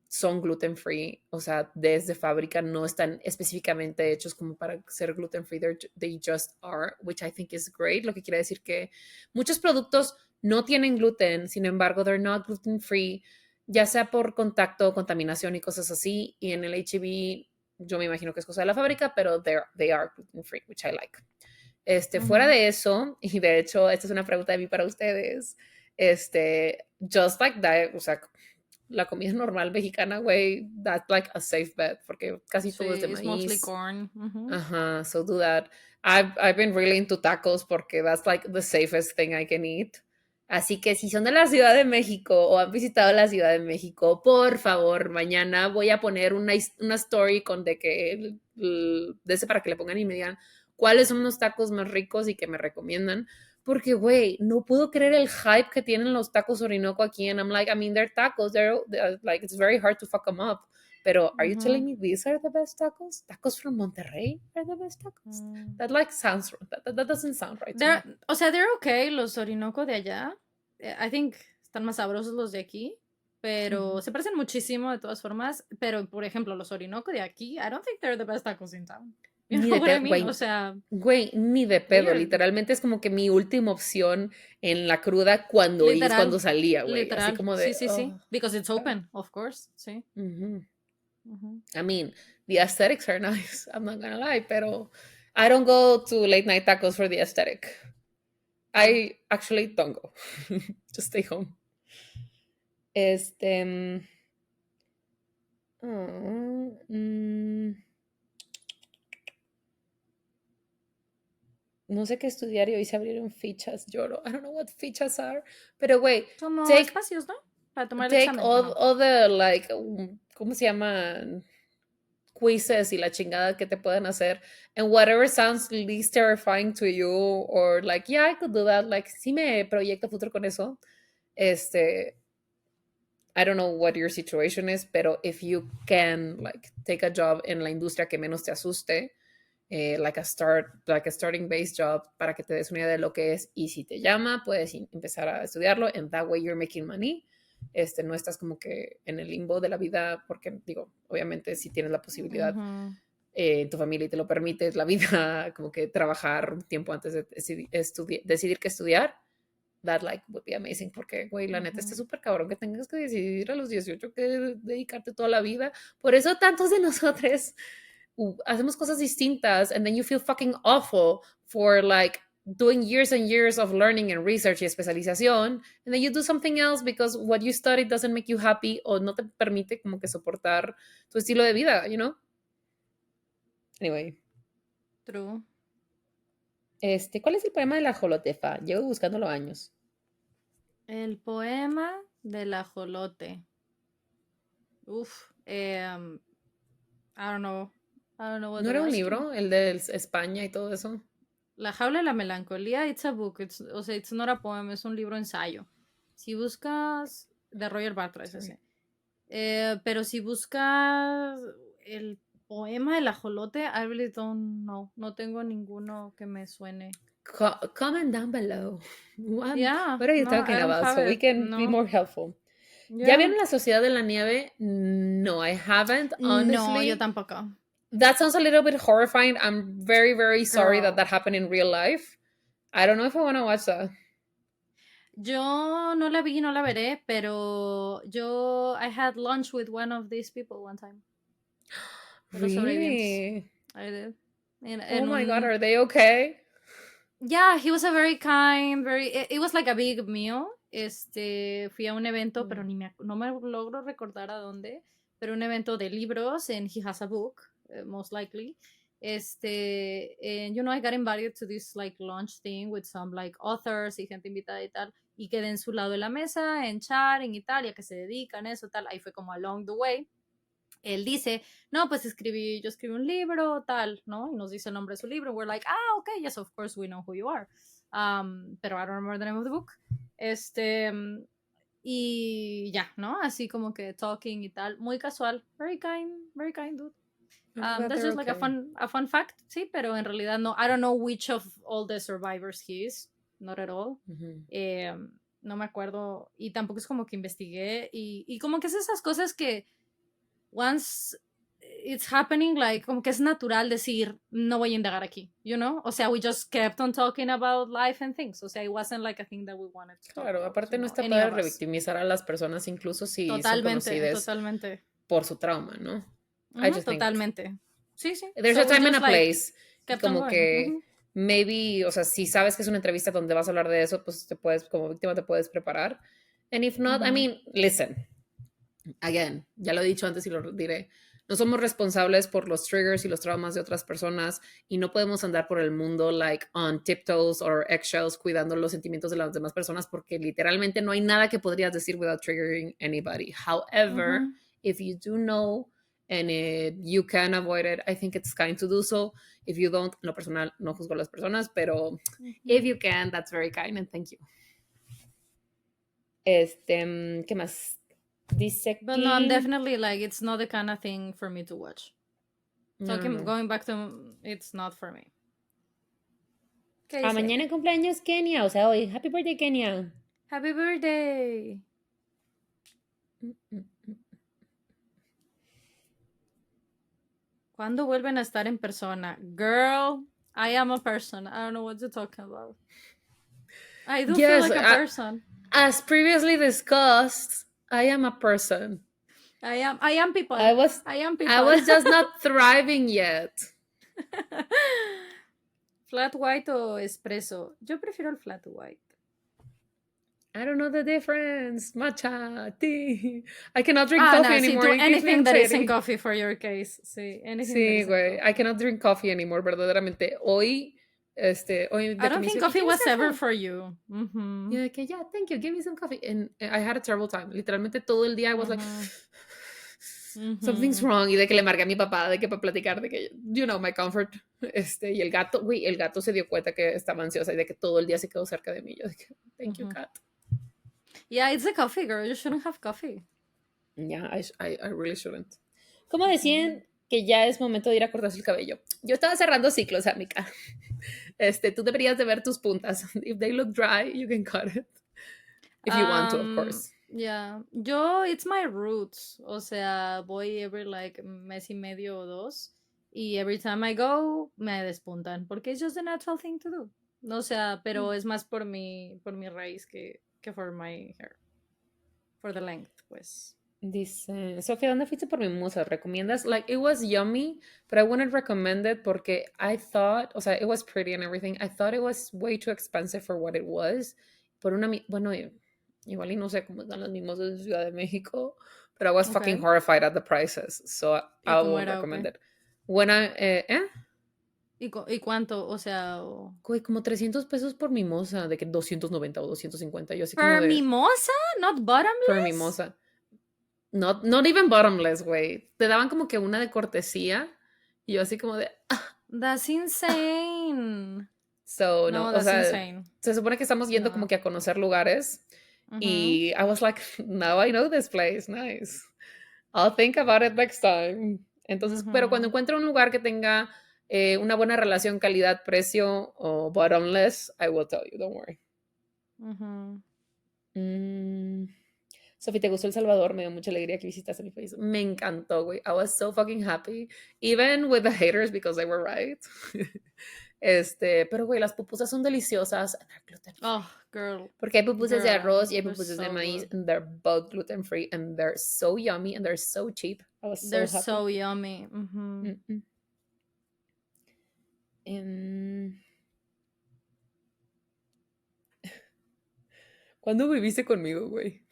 son gluten free, o sea, desde fábrica no están específicamente hechos como para ser gluten free, they just are, which I think is great, lo que quiere decir que muchos productos no tienen gluten, sin embargo, they're not gluten free, ya sea por contacto, contaminación y cosas así, y en el HIV yo me imagino que es cosa de la fábrica, pero they are gluten free, which I like. Fuera de eso, y de hecho, esta es una pregunta de mí para ustedes, just like that, o sea, la comida normal mexicana, güey, that's like a safe bet, porque casi todo es de maíz. Mostly corn. So do that. I've been really into tacos porque that's like the safest thing I can eat. Así que si son de la Ciudad de México o han visitado la Ciudad de México, por favor, mañana voy a poner una story con de ese para que le pongan y me digan cuáles son los tacos más ricos y que me recomiendan. Porque, güey, no puedo creer el hype que tienen los tacos Orinoco aquí. And I'm like, I mean, they're tacos. They're like, it's very hard to fuck them up. Pero, are you telling me these are the best tacos? Tacos from Monterrey are the best tacos? That like sounds, that doesn't sound right to me. O sea, they're okay, los Orinoco de allá. I think están más sabrosos los de aquí. Pero se parecen muchísimo de todas formas. Pero, por ejemplo, los Orinoco de aquí, I don't think they're the best tacos in town. Ni de pedo, güey. O sea, güey, ni de pedo. Literalmente es como que mi última opción en la cruda cuando salía, güey. Así como de. Sí. Because it's open, of course. Sí. I mean, the aesthetics are nice. I'm not gonna lie, pero I don't go to late night tacos for the aesthetic. I actually don't go. Just stay home. No sé qué estudiar y hoy se abrieron fichas, lloro. I don't know what fichas are. Pero, güey, como espacios, ¿no? Para tomar el examen. All the, like, ¿cómo se llaman? Quizzes y la chingada que te pueden hacer. And whatever sounds least terrifying to you, or like, yeah, I could do that. Like, sí me proyecto futuro con eso. I don't know what your situation is, pero if you can, like, take a job en la industria que menos te asuste, like a starting base job para que te des una idea de lo que es, y si te llama puedes empezar a estudiarlo, and that way you're making money. No estás como que en el limbo de la vida, porque digo, obviamente si tienes la posibilidad tu familia y te lo permite, la vida como que trabajar un tiempo antes de decidir qué estudiar, that like would be amazing, porque güey, la neta está súper cabrón que tengas que decidir a los 18 que dedicarte toda la vida. Por eso tantos de nosotros hacemos cosas distintas, and then you feel fucking awful for like doing years and years of learning and research y especialización, and then you do something else because what you studied doesn't make you happy o no te permite como que soportar tu estilo de vida, you know? Anyway. True. ¿Cuál es el poema del ajolote, Fa? Llevo buscándolo años. El poema del ajolote. I don't know. ¿No era un libro? El de España y todo eso. La jaula de la melancolía, it's a book. It's not a poem, es un libro ensayo. Si buscas, de Roger Bartra, ese. Pero si buscas el poema del ajolote, I really don't know. No tengo ninguno que me suene. Comment down below. What are you talking about? So we can be more helpful. Yeah. ¿Ya vieron La Sociedad de la Nieve? No, I haven't, honestly. No, yo tampoco. That sounds a little bit horrifying. I'm very, very sorry that happened in real life. I don't know if I want to watch that. Yo no la vi, no la veré, pero I had lunch with one of these people one time. Really? I did. Oh my God, are they okay? Yeah, he was a very kind, it was like a big meal. Fui a un evento, pero no me logro recordar a dónde, pero un evento de libros, and he has a book, most likely. And you know, I got invited to this like lunch thing with some like authors y gente invitada y tal, y quedé en su lado de la mesa, en chat, en Italia, que se dedican a eso, tal. Ahí fue como along the way. él dice, no, pues yo escribí un libro, tal, ¿no? Y nos dice el nombre de su libro. We're like, okay, yes, of course we know who you are. Pero I don't remember the name of the book. Y ya, ¿no? Así como que talking y tal. Muy casual. Very kind dude. That's just like a fun fact, sí, pero en realidad no. I don't know which of all the survivors he is. Not at all. No me acuerdo. Y tampoco es como que investigué. Y como que es esas cosas que once it's happening, like, como que es natural decir, no voy a indagar aquí, you know? O sea, we just kept on talking about life and things. O sea, it wasn't like a thing that we wanted to talk Claro, about, aparte you no know, está any padre of us. revictimizar a las personas, incluso si son Totalmente, conocidas totalmente. por su trauma, ¿no? I just think Totalmente. Sí. there's So a time we and a just, like, place. kept Como on que going. maybe, o sea, si sabes que es una entrevista donde vas a hablar de eso, pues te puedes, como víctima te puedes preparar. And if not, I mean, listen, again, ya lo he dicho antes y lo diré, no somos responsables por los triggers y los traumas de otras personas y no podemos andar por el mundo like on tiptoes or eggshells cuidando los sentimientos de las demás personas porque literalmente no hay nada que podrías decir without triggering anybody. However, if you do know and you can avoid it, I think it's kind to do so. If you don't, en lo personal no juzgo a las personas, pero if you can, that's very kind and thank you. ¿Qué más? Dice aquí... But no, I'm definitely like, it's not the kind of thing for me to watch. Going back to, it's not for me. Mañana cumpleaños Kenia, o sea, hoy. Happy birthday, Kenia. Happy birthday. ¿Cuándo vuelven a estar en persona? Girl, I am a person. I don't know what you're talking about. I do feel like a person. As previously discussed, I am a person. I am people. I was just not thriving yet. ¿Flat white o espresso? Yo prefiero el flat white. I don't know the difference. Matcha, tea. I cannot drink coffee anymore. Anything that isn't coffee for your case. Sí, sí, güey. I cannot drink coffee anymore, verdaderamente. Hoy I don't think coffee was ever for you. Yeah, thank you. Give me some coffee. And I had a terrible time. Literalmente todo el día I was like... Something's wrong, y de que le marqué a mi papá, de que para platicar, de que, you know, my comfort, y el gato se dio cuenta que estaba ansiosa, y de que todo el día se quedó cerca de mí, yo de que, thank you, cat. Yeah, it's a coffee, girl, you shouldn't have coffee. Yeah, I really shouldn't. ¿Cómo decían que ya es momento de ir a cortarse el cabello? Yo estaba cerrando ciclos, amiga. Tú deberías de ver tus puntas. If they look dry, you can cut it. If you want to, of course. Yeah, it's my roots, o sea, voy every like mes y medio o dos, y every time I go, me despuntan, porque it's just a natural thing to do, o sea, pero es más por mi raíz que for my hair, for the length, pues. Dice, Sofía, ¿dónde fuiste por mimosa? ¿Recomiendas? Like, it was yummy, but I wouldn't recommend it porque I thought, o sea, it was pretty and everything, I thought it was way too expensive for what it was, bueno, igual y no sé cómo están las mimosas de Ciudad de México, but I was fucking horrified at the prices, so I won't recommend it. When ¿Y cuánto? O sea... Güey, como 300 pesos por mimosa, de que 290 o 250, yo así ¿Per como de... mimosa? ¿Not bottomless? Per mimosa. Not even bottomless, güey. Te daban como que una de cortesía, y yo así como de... That's insane. So, no, that's o sea, insane. Se supone que estamos yendo como que a conocer lugares, y I was like, now I know this place, nice. I'll think about it next time. Entonces, pero cuando encuentro un lugar que tenga una buena relación calidad-precio o bottomless, I will tell you, don't worry. Sofi, ¿te gustó El Salvador? Me dio mucha alegría que visitaste mi país. Me encantó, güey. I was so fucking happy. Even with the haters because they were right. Pero, güey, las pupusas son deliciosas. And they're gluten free. Oh, girl. Porque hay pupusas de arroz y hay pupusas de maíz. Good. And they're both gluten free. And they're so yummy. And they're so cheap. I was so happy. They're so yummy. ¿Cuándo viviste conmigo, güey?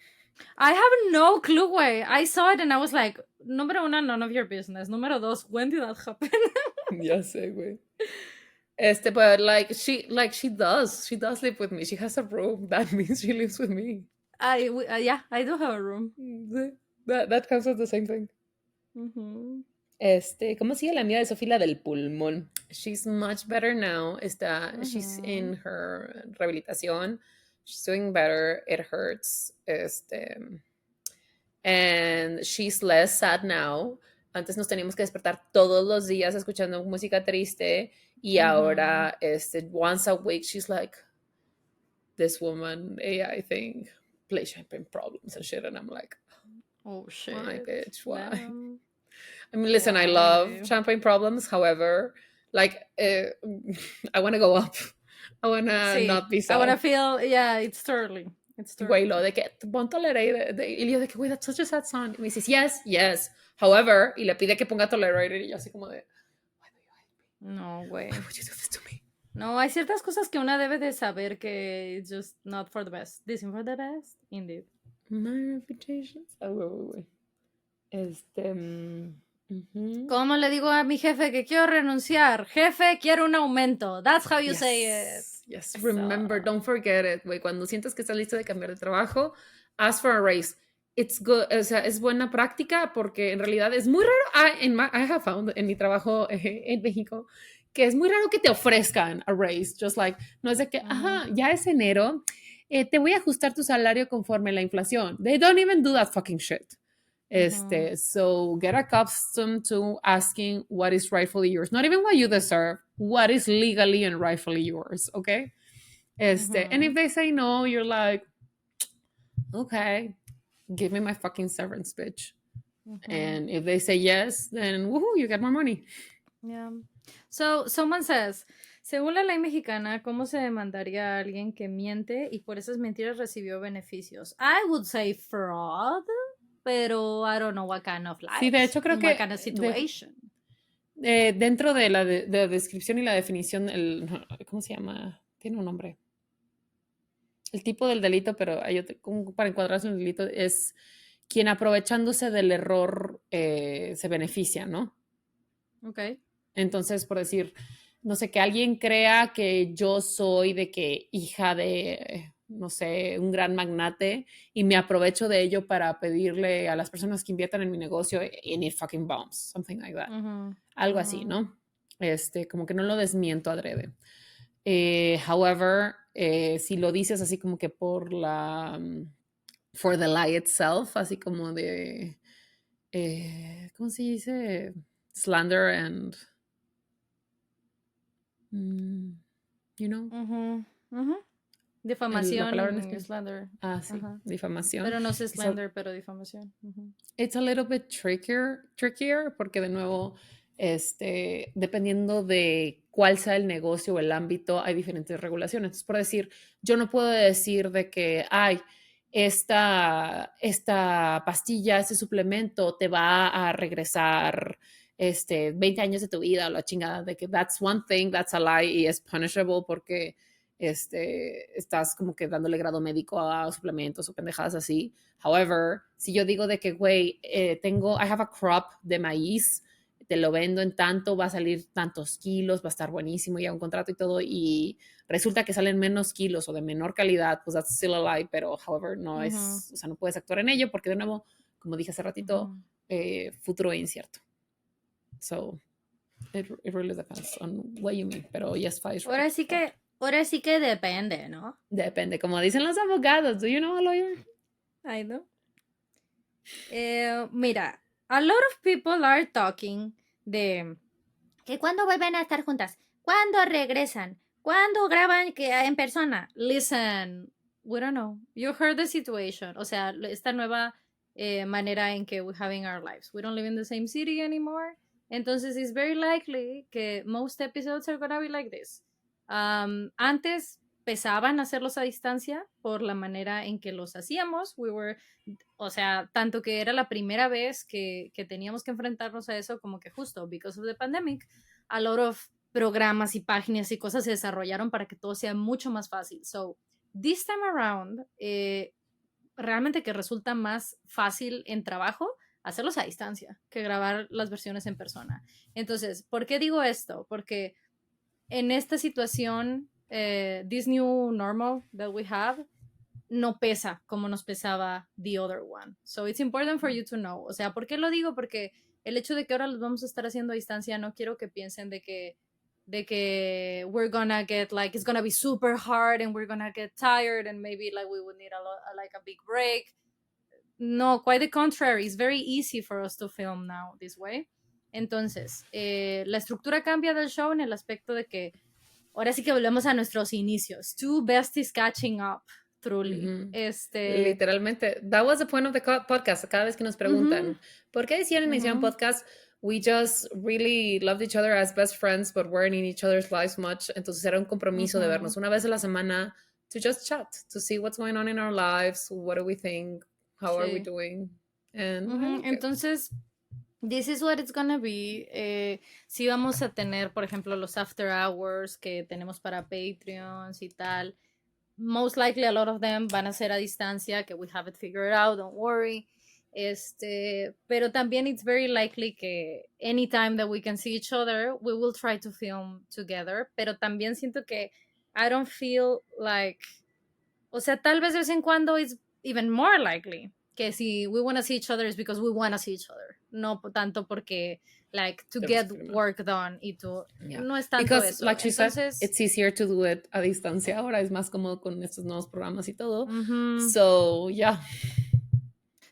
I have no clue, güey. I saw it and I was like, número uno, none of your business. Número dos, when did that happen? Ya sé, güey. But she does live with me. She has a room. That means she lives with me. Yeah, I do have a room. That counts as the same thing. ¿Cómo sigue la amiga de Sofi, la del pulmón? She's much better now. She's in her rehabilitación. She's doing better. It hurts. And she's less sad now. Antes nos teníamos que despertar todos los días escuchando música triste y ahora, once a week, she's like, this woman, AI thing, play champagne problems and shit, and I'm like, oh shit, why, bitch, why? Damn. I mean, listen, I love champagne problems. However, like, I want to go up. I want to not be sad. I want to feel, yeah, it's totally. Güey, lo de que pon Tolerated. Y yo de que, güey, that's such a sad song. Y me dices, yes. However, y le pide que ponga Tolerated. Y yo así como de, why do you hate me? No, güey. Why would you do this to me? No, hay ciertas cosas que una debe de saber que it's just not for the best. This is for the best, indeed. My reputation. Güey. ¿Cómo le digo a mi jefe que quiero renunciar? Jefe, quiero un aumento. That's how you say it. Yes, remember, don't forget it, güey. Cuando sientas que estás listo de cambiar de trabajo, ask for a raise. It's good, o sea, es buena práctica porque en realidad es muy raro. I have found en mi trabajo en México que es muy raro que te ofrezcan a raise. Just like, no es de que, ya es enero, te voy a ajustar tu salario conforme la inflación. They don't even do that fucking shit. So get accustomed to asking what is rightfully yours. Not even what you deserve, what is legally and rightfully yours, okay? And if they say no, you're like, okay, give me my fucking severance, bitch. And if they say yes, then woohoo, you get more money. Yeah. So someone says, según la ley mexicana, ¿cómo se demandaría a alguien que miente y por esas mentiras recibió beneficios? I would say fraud. Pero I don't know what kind of life. Sí, de hecho creo que what kind of situation. Dentro de la descripción y la definición, ¿cómo se llama? Tiene un nombre. El tipo del delito, pero para encuadrarse en el delito, es quien aprovechándose del error se beneficia, ¿no? Ok. Entonces, por decir, no sé, que alguien crea que yo soy de que hija de, no sé, un gran magnate y me aprovecho de ello para pedirle a las personas que inviertan en mi negocio and it fucking bombs, something like that. Algo así, ¿no? Como que no lo desmiento adrede. However, si lo dices así como que for the lie itself, así como de, ¿cómo se dice? Slander and, you know? Difamación y slander. Sí, difamación. Pero no es slander, pero difamación. It's a little bit trickier porque de nuevo, dependiendo de cuál sea el negocio o el ámbito, hay diferentes regulaciones. Entonces, por decir, yo no puedo decir de que, esta pastilla, este suplemento te va a regresar 20 años de tu vida o la chingada, de que that's one thing, that's a lie y es punishable porque estás como que dándole grado médico a suplementos o pendejadas así. However, si yo digo de que, güey, I have a crop de maíz, te lo vendo en tanto, va a salir tantos kilos, va a estar buenísimo, y a un contrato y todo, y resulta que salen menos kilos o de menor calidad, pues that's still a lie, pero however, no es, o sea, no puedes actuar en ello porque de nuevo, como dije hace ratito, futuro e incierto. So, it really depends on what you mean, pero yes, Faiz. Ahora sí que depende, ¿no? Depende, como dicen los abogados. Do you know a lawyer? I know. Mira, a lot of people are talking de que cuándo vuelven a estar juntas, cuándo regresan, cuándo graban en persona. Listen, we don't know. You heard the situation. O sea, esta nueva manera en que we're having our lives. We don't live in the same city anymore. Entonces, it's very likely que most episodes are gonna be like this. Antes pesaban hacerlos a distancia por la manera en que los hacíamos. O sea, tanto que era la primera vez que teníamos que enfrentarnos a eso, como que justo because of the pandemic, a lot of programas y páginas y cosas se desarrollaron para que todo sea mucho más fácil. So, this time around, realmente que resulta más fácil en trabajo hacerlos a distancia que grabar las versiones en persona. Entonces, ¿por qué digo esto? Porque en esta situación, this new normal that we have, no pesa como nos pesaba the other one. So it's important for you to know. O sea, ¿por qué lo digo? Porque el hecho de que ahora los vamos a estar haciendo a distancia, no quiero que piensen de que we're gonna get like, it's gonna be super hard and we're gonna get tired and maybe like we would need like a big break. No, quite the contrary. It's very easy for us to film now this way. Entonces, la estructura cambia del show en el aspecto de que ahora sí que volvemos a nuestros inicios. Two besties catching up, truly. Literalmente, that was the point of the podcast. Cada vez que nos preguntan, ¿por qué hicieron un podcast? We just really loved each other as best friends, but weren't in each other's lives much. Entonces era un compromiso de vernos una vez a la semana to just chat, to see what's going on in our lives, what do we think, how are we doing. And entonces, this is what it's gonna be. Sí vamos a tener, por ejemplo, los after hours que tenemos para Patreons y tal. Most likely a lot of them van a ser a distancia, que we have it figured out, don't worry. Pero también it's very likely que anytime that we can see each other, we will try to film together. Pero también siento que I don't feel like, o sea, tal vez de vez en cuando it's even more likely que si we want to see each other is because we want to see each other, no tanto porque like to get work done y to no es tanto because, eso. Like she said, it's easier to do it a distancia ahora, es más cómodo con estos nuevos programas y todo. So yeah,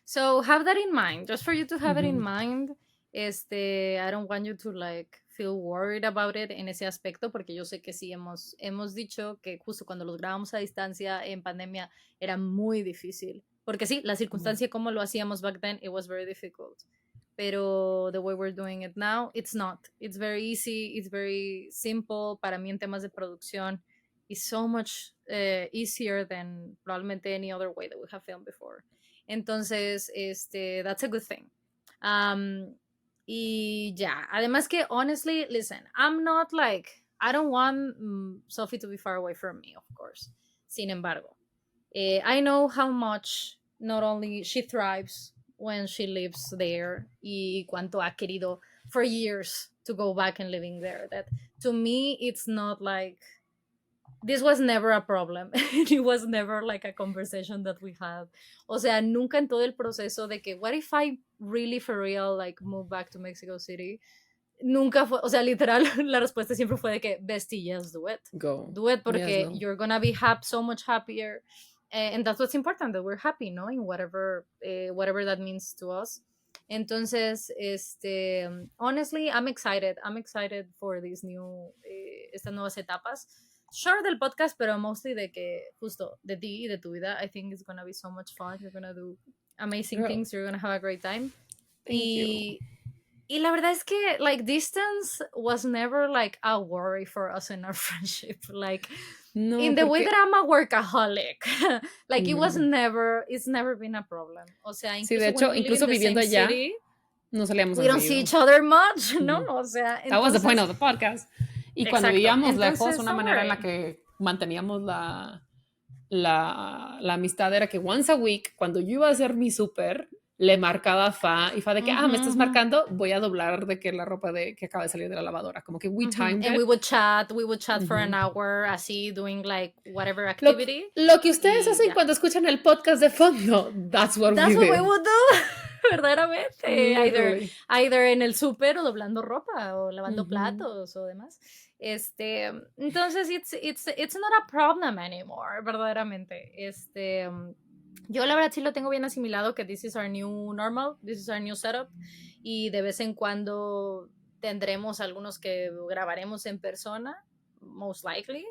so have that in mind, just for you to have it in mind. I don't want you to like feel worried about it en ese aspecto, porque yo sé que sí hemos dicho que justo cuando los grabamos a distancia en pandemia era muy difícil, porque sí, la circunstancia como lo hacíamos back then, it was very difficult, pero the way we're doing it now, it's not. It's very easy, it's very simple. Para mí en temas de producción, it's so much easier than probablemente any other way that we have filmed before. Entonces, that's a good thing. Y ya, además que, honestly, listen, I'm not like, I don't want Sofi to be far away from me, of course. Sin embargo, I know how much not only she thrives when she lives there y cuánto ha querido for years to go back and living there. That to me, it's not like, this was never a problem. It was never like a conversation that we had. O sea, nunca en todo el proceso de que, what if I really for real like move back to Mexico City? Nunca fue, o sea, literal, la respuesta siempre fue de que, bestie, yes, do it. Go. Do it porque you're gonna be so much happier. And that's what's important, that we're happy, ¿no? In whatever that means to us. Entonces, honestly, I'm excited. I'm excited for these estas nuevas etapas. Sure del podcast, pero mostly de que justo de ti y de tu vida. I think it's gonna be so much fun. You're gonna do amazing things. You're gonna have a great time. Thank you. Y la verdad es que like distance was never like a worry for us in our friendship. Like no, in the way that I'm a workaholic. Like it's never been a problem. O sea, sí, de hecho, incluso viviendo allá, no salíamos we don't see each other much, ¿no? O sea, that was the point of the podcast. Y cuando vivíamos lejos, una manera en la que manteníamos la amistad era que once a week, cuando yo iba a hacer mi súper, le marcaba a Fa, y Fa de que, me estás marcando, voy a doblar de que la ropa que acaba de salir de la lavadora. Como que we timed it. And we would chat for an hour, así, doing like whatever activity. Lo que ustedes hacen cuando escuchan el podcast de fondo, that's what we would do. Verdaderamente. Either en el súper o doblando ropa o lavando platos o demás. Entonces it's not a problem anymore, verdaderamente. Yo la verdad sí lo tengo bien asimilado que this is our new normal, this is our new setup, y de vez en cuando tendremos algunos que grabaremos en persona, most likely,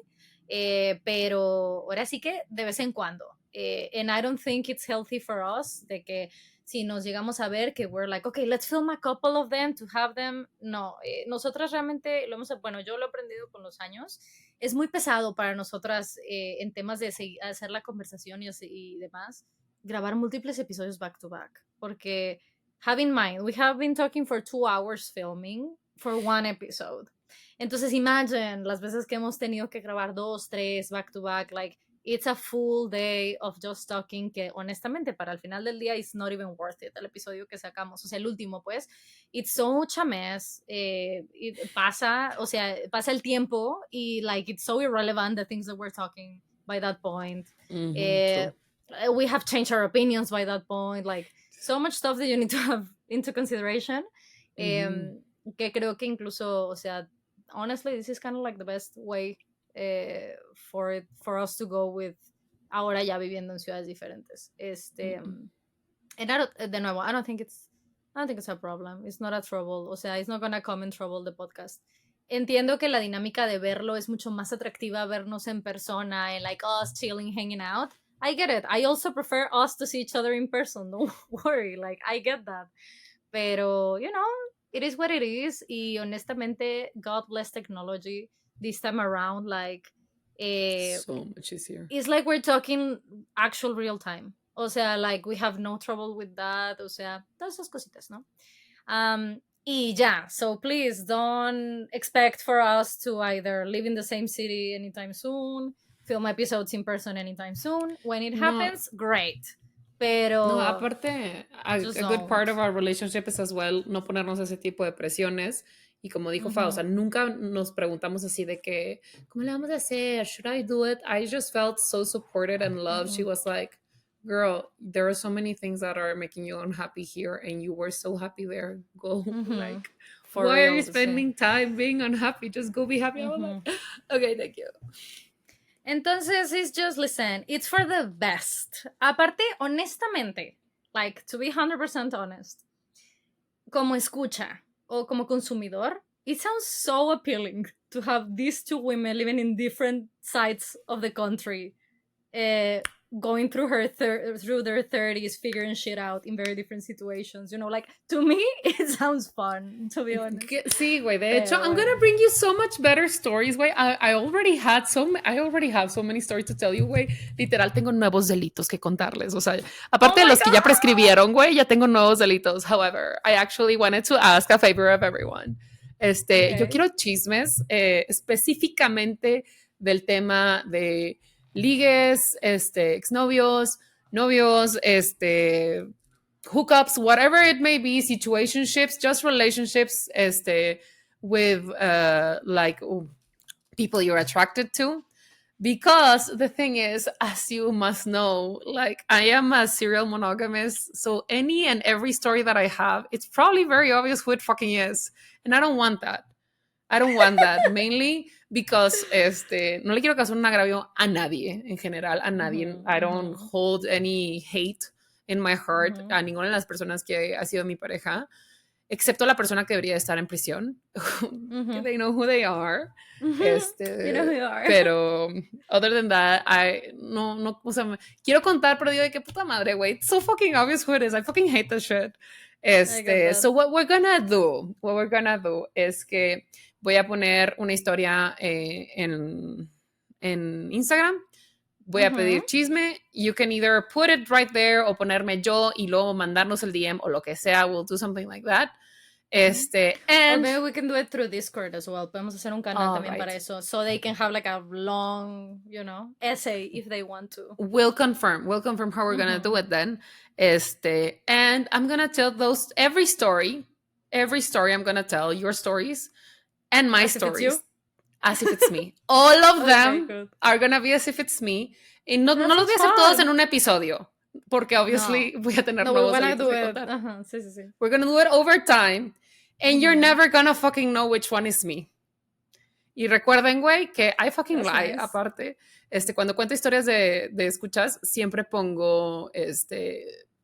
pero ahora sí que de vez en cuando. And I don't think it's healthy for us de que si nos llegamos a ver que we're like, okay, let's film a couple of them to have them. No, nosotras realmente yo lo he aprendido con los años. Es muy pesado para nosotras en temas de hacer la conversación y demás, grabar múltiples episodios back to back. Porque, have in mind, we have been talking for 2 hours filming for one episode. Entonces, imagine las veces que hemos tenido que grabar 2, 3 back to back, like, it's a full day of just talking que honestamente para el final del día it's not even worth it el episodio que sacamos, o sea el último pues, it's such a mess, pasa el tiempo y like it's so irrelevant the things that we're talking by that point. we have changed our opinions by that point. Like, so much stuff that you need to have into consideration. Que creo que incluso, o sea, honestly, this is kind of like the best way for us to go with ahora ya viviendo en ciudades diferentes. De nuevo, I don't think it's a problem. It's not a trouble. O sea, it's not gonna come in trouble the podcast. Entiendo que la dinámica de verlo es mucho más atractiva vernos en persona and like us chilling, hanging out. I get it. I also prefer us to see each other in person. Don't worry. Like, I get that. Pero, you know, it is what it is. Y honestamente, God bless technology this time around. Like, so much easier. It's like we're talking actual real time. O sea, like, we have no trouble with that. O sea, todas esas cositas, ¿no? Y ya, so please don't expect for us to either live in the same city anytime soon, film episodes in person anytime soon. When it happens, great. Pero no, aparte, a good part of our relationship is as well no ponernos ese tipo de presiones. Y como dijo Fa, o sea, nunca nos preguntamos así de que, ¿cómo le vamos a hacer? Should I do it? I just felt so supported and loved. She was like, girl, there are so many things that are making you unhappy here, and you were so happy there. Go, like, why are you spending time being unhappy? Just go be happy. I was like, okay, thank you. Entonces, it's just, listen, it's for the best. Aparte, honestamente, like, to be 100% honest, como escucha o como consumidor, it sounds so appealing to have these two women living in different sides of the country, going through through their 30s, figuring shit out in very different situations. You know, like, to me, it sounds fun, to be honest. Sí, güey. De hecho, I'm gonna bring you so much better stories, güey. I already have so many stories to tell you, güey. Literal, tengo nuevos delitos que contarles. O sea, aparte de los que ya prescribieron, güey, ya tengo nuevos delitos. However, I actually wanted to ask a favor of everyone. Yo quiero chismes, específicamente del tema de ligues, exnovios, novios, hookups, whatever it may be, situationships, just relationships, with like people you're attracted to. Because the thing is, as you must know, like, I am a serial monogamist, so any and every story that I have, it's probably very obvious who it fucking is, and I don't want that. Mainly because no le quiero causar un agravio a nadie, en general, a nadie. I don't hold any hate in my heart a ninguna de las personas que ha sido mi pareja, excepto la persona que debería estar en prisión. They know who they are. You know who you are. Pero, other than that, no, o sea, quiero contar, pero digo de qué puta madre, güey. It's so fucking obvious who it is. I fucking hate that shit. So what we're gonna do es que voy a poner una historia en Instagram. Voy a pedir chisme. You can either put it right there o ponerme yo y luego mandarnos el DM o lo que sea. We'll do something like that. Or maybe we can do it through Discord as well. Podemos hacer un canal también para eso. So they can have like a long, you know, essay if they want to. We'll confirm how we're going to do it then. And I'm going to tell every story I'm going to tell, your stories and my stories. As if it's me. All of them are going to be as if it's me. Y no los voy a hacer todos en un episodio. Porque obviously voy a tener nuevos delitos que contar. Sí. We're going to do it over time. And you're never going to fucking know which one is me. Y recuerden, güey, que I fucking lie, nice. Aparte. Cuando cuento historias de escuchas, siempre pongo,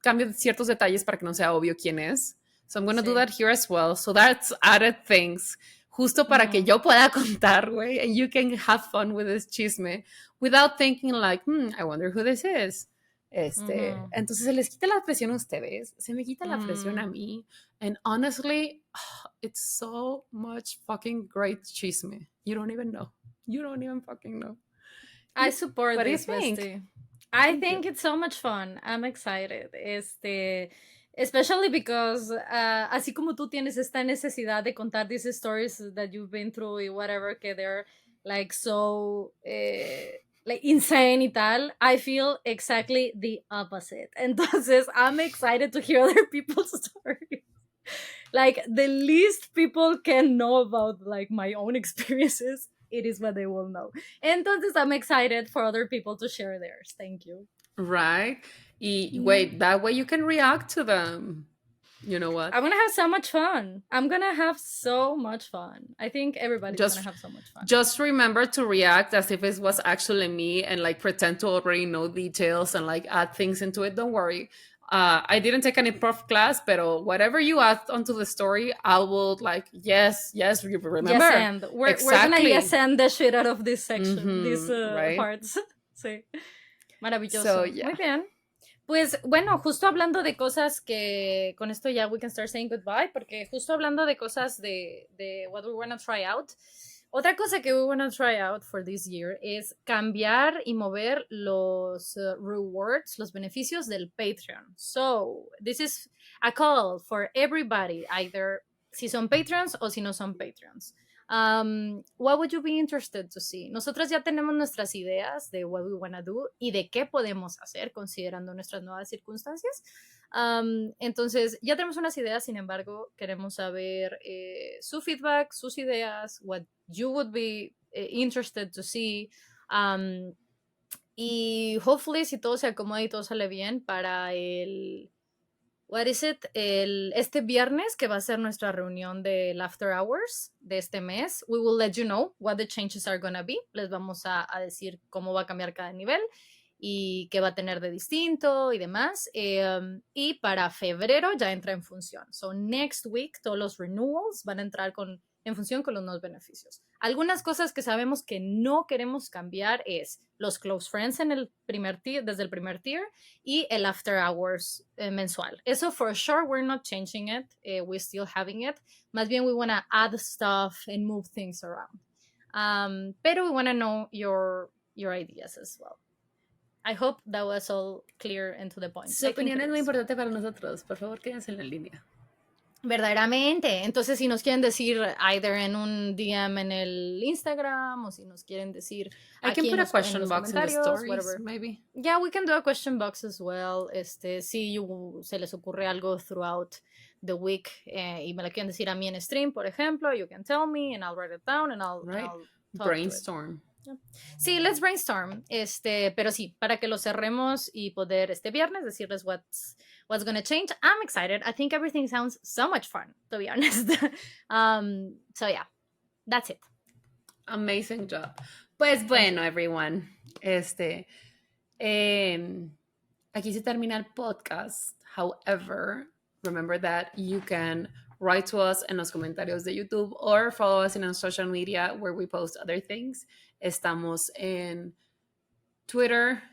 cambio ciertos detalles para que no sea obvio quién es. So I'm going to do that here as well. So that's added things. Justo para que yo pueda contar, güey. And you can have fun with this chisme. Without thinking like, I wonder who this is. Entonces se les quita la presión a ustedes, se me quita la presión a mí, and honestly, it's so much fucking great chisme. You don't even fucking know. I support this, bestie. I think it's so much fun. I'm excited. Especially because así como tú tienes esta necesidad de contar these stories that you've been through y whatever, que they're like so like insane y tal, I feel exactly the opposite. Entonces, I'm excited to hear other people's stories. Like, the least people can know about, like, my own experiences, it is what they will know. Entonces, I'm excited for other people to share theirs. Thank you. Right? Wait, that way you can react to them. You know what? I'm gonna have so much fun. I'm gonna have so much fun. I think everybody's gonna have so much fun. Just remember to react as if it was actually me and like pretend to already know details and like add things into it. Don't worry. I didn't take any prof class, but whatever you add onto the story, I will like, yes, remember. Yes, and we're gonna yes and the shit out of this section, these right? parts. Sí. Maravilloso. So, yeah. Muy bien. Pues bueno, justo hablando de cosas que con esto ya we can start saying goodbye, porque justo hablando de cosas de what we want to try out, otra cosa que we want to try out for this year es cambiar y mover los rewards, los beneficios del Patreon. So, this is a call for everybody, either si son Patreons o si no son Patreons. What would you be interested to see? Nosotros ya tenemos nuestras ideas de what we wanna do y de qué podemos hacer considerando nuestras nuevas circunstancias. Entonces, ya tenemos unas ideas, sin embargo, queremos saber su feedback, sus ideas, what you would be interested to see. Y hopefully, si todo se acomoda y todo sale bien para el... What is it? Este viernes, que va a ser nuestra reunión del After Hours de este mes, we will let you know what the changes are gonna be. Les vamos a decir cómo va a cambiar cada nivel y qué va a tener de distinto y demás. Y para febrero ya entra en función. So next week todos los renewals van a entrar en función con los nuevos beneficios. Algunas cosas que sabemos que no queremos cambiar es los close friends en el primer tier, desde el primer tier, y el after hours mensual. Eso for sure we're not changing it, we're still having it. Más bien we want to add stuff and move things around. Pero we want to know your ideas as well. I hope that was all clear and to the point. Su opinión es muy importante para nosotros. Por favor, quédense en la línea. Verdaderamente. Entonces, si nos quieren decir either en un DM en el Instagram o si nos quieren decir I can put a question box in the stories, whatever. Maybe. Yeah, we can do a question box as well. Si se les ocurre algo throughout the week y me lo quieren decir a mí en stream, por ejemplo, you can tell me and I'll write it down and I'll brainstorm. Sí, let's brainstorm. Pero sí, para que lo cerremos y poder este viernes decirles what's gonna change. I'm excited. I think everything sounds so much fun, to be honest. So yeah, that's it. Amazing job. Pues bueno, everyone. Aquí se termina el podcast. However, remember that you can write to us en los comentarios de YouTube or follow us in our social media where we post other things. Estamos en Twitter,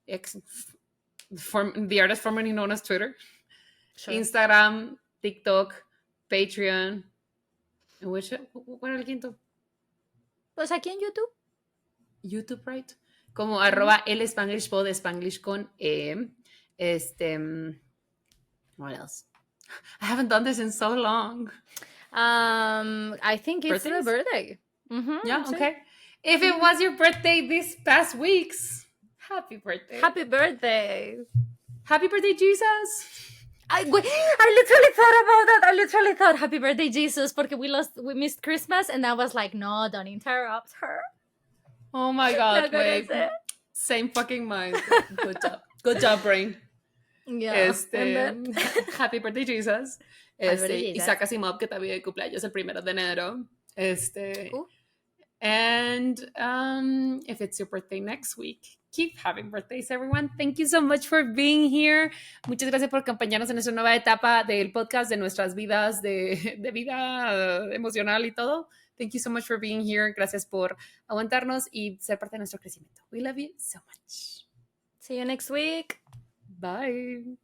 the artist formerly known as Twitter, sure. Instagram, TikTok, Patreon. ¿Cuál era el quinto? Pues aquí en YouTube. YouTube, right? Como @ el Spanglish Pod, Spanglish con E. What else? I haven't done this in so long. I think it's the birthday. Yeah, okay. If it was your birthday this past weeks, happy birthday. Happy birthday. Happy birthday, Jesus. I literally thought about that. I literally thought happy birthday, Jesus, porque we missed Christmas and I was like, no, don't interrupt her. Oh my God, wait. Same fucking mind. Good job. Good job, brain. Yeah. Happy birthday, Jesus. Isaac Asimov, que también cumpleaños el 1 de enero. And if it's your birthday next week, keep having birthdays, everyone. Thank you so much for being here. Muchas gracias por acompañarnos en esta nueva etapa del podcast, de nuestras vidas, de vida emocional y todo. Thank you so much for being here. Gracias por aguantarnos y ser parte de nuestro crecimiento. We love you so much. See you next week. Bye.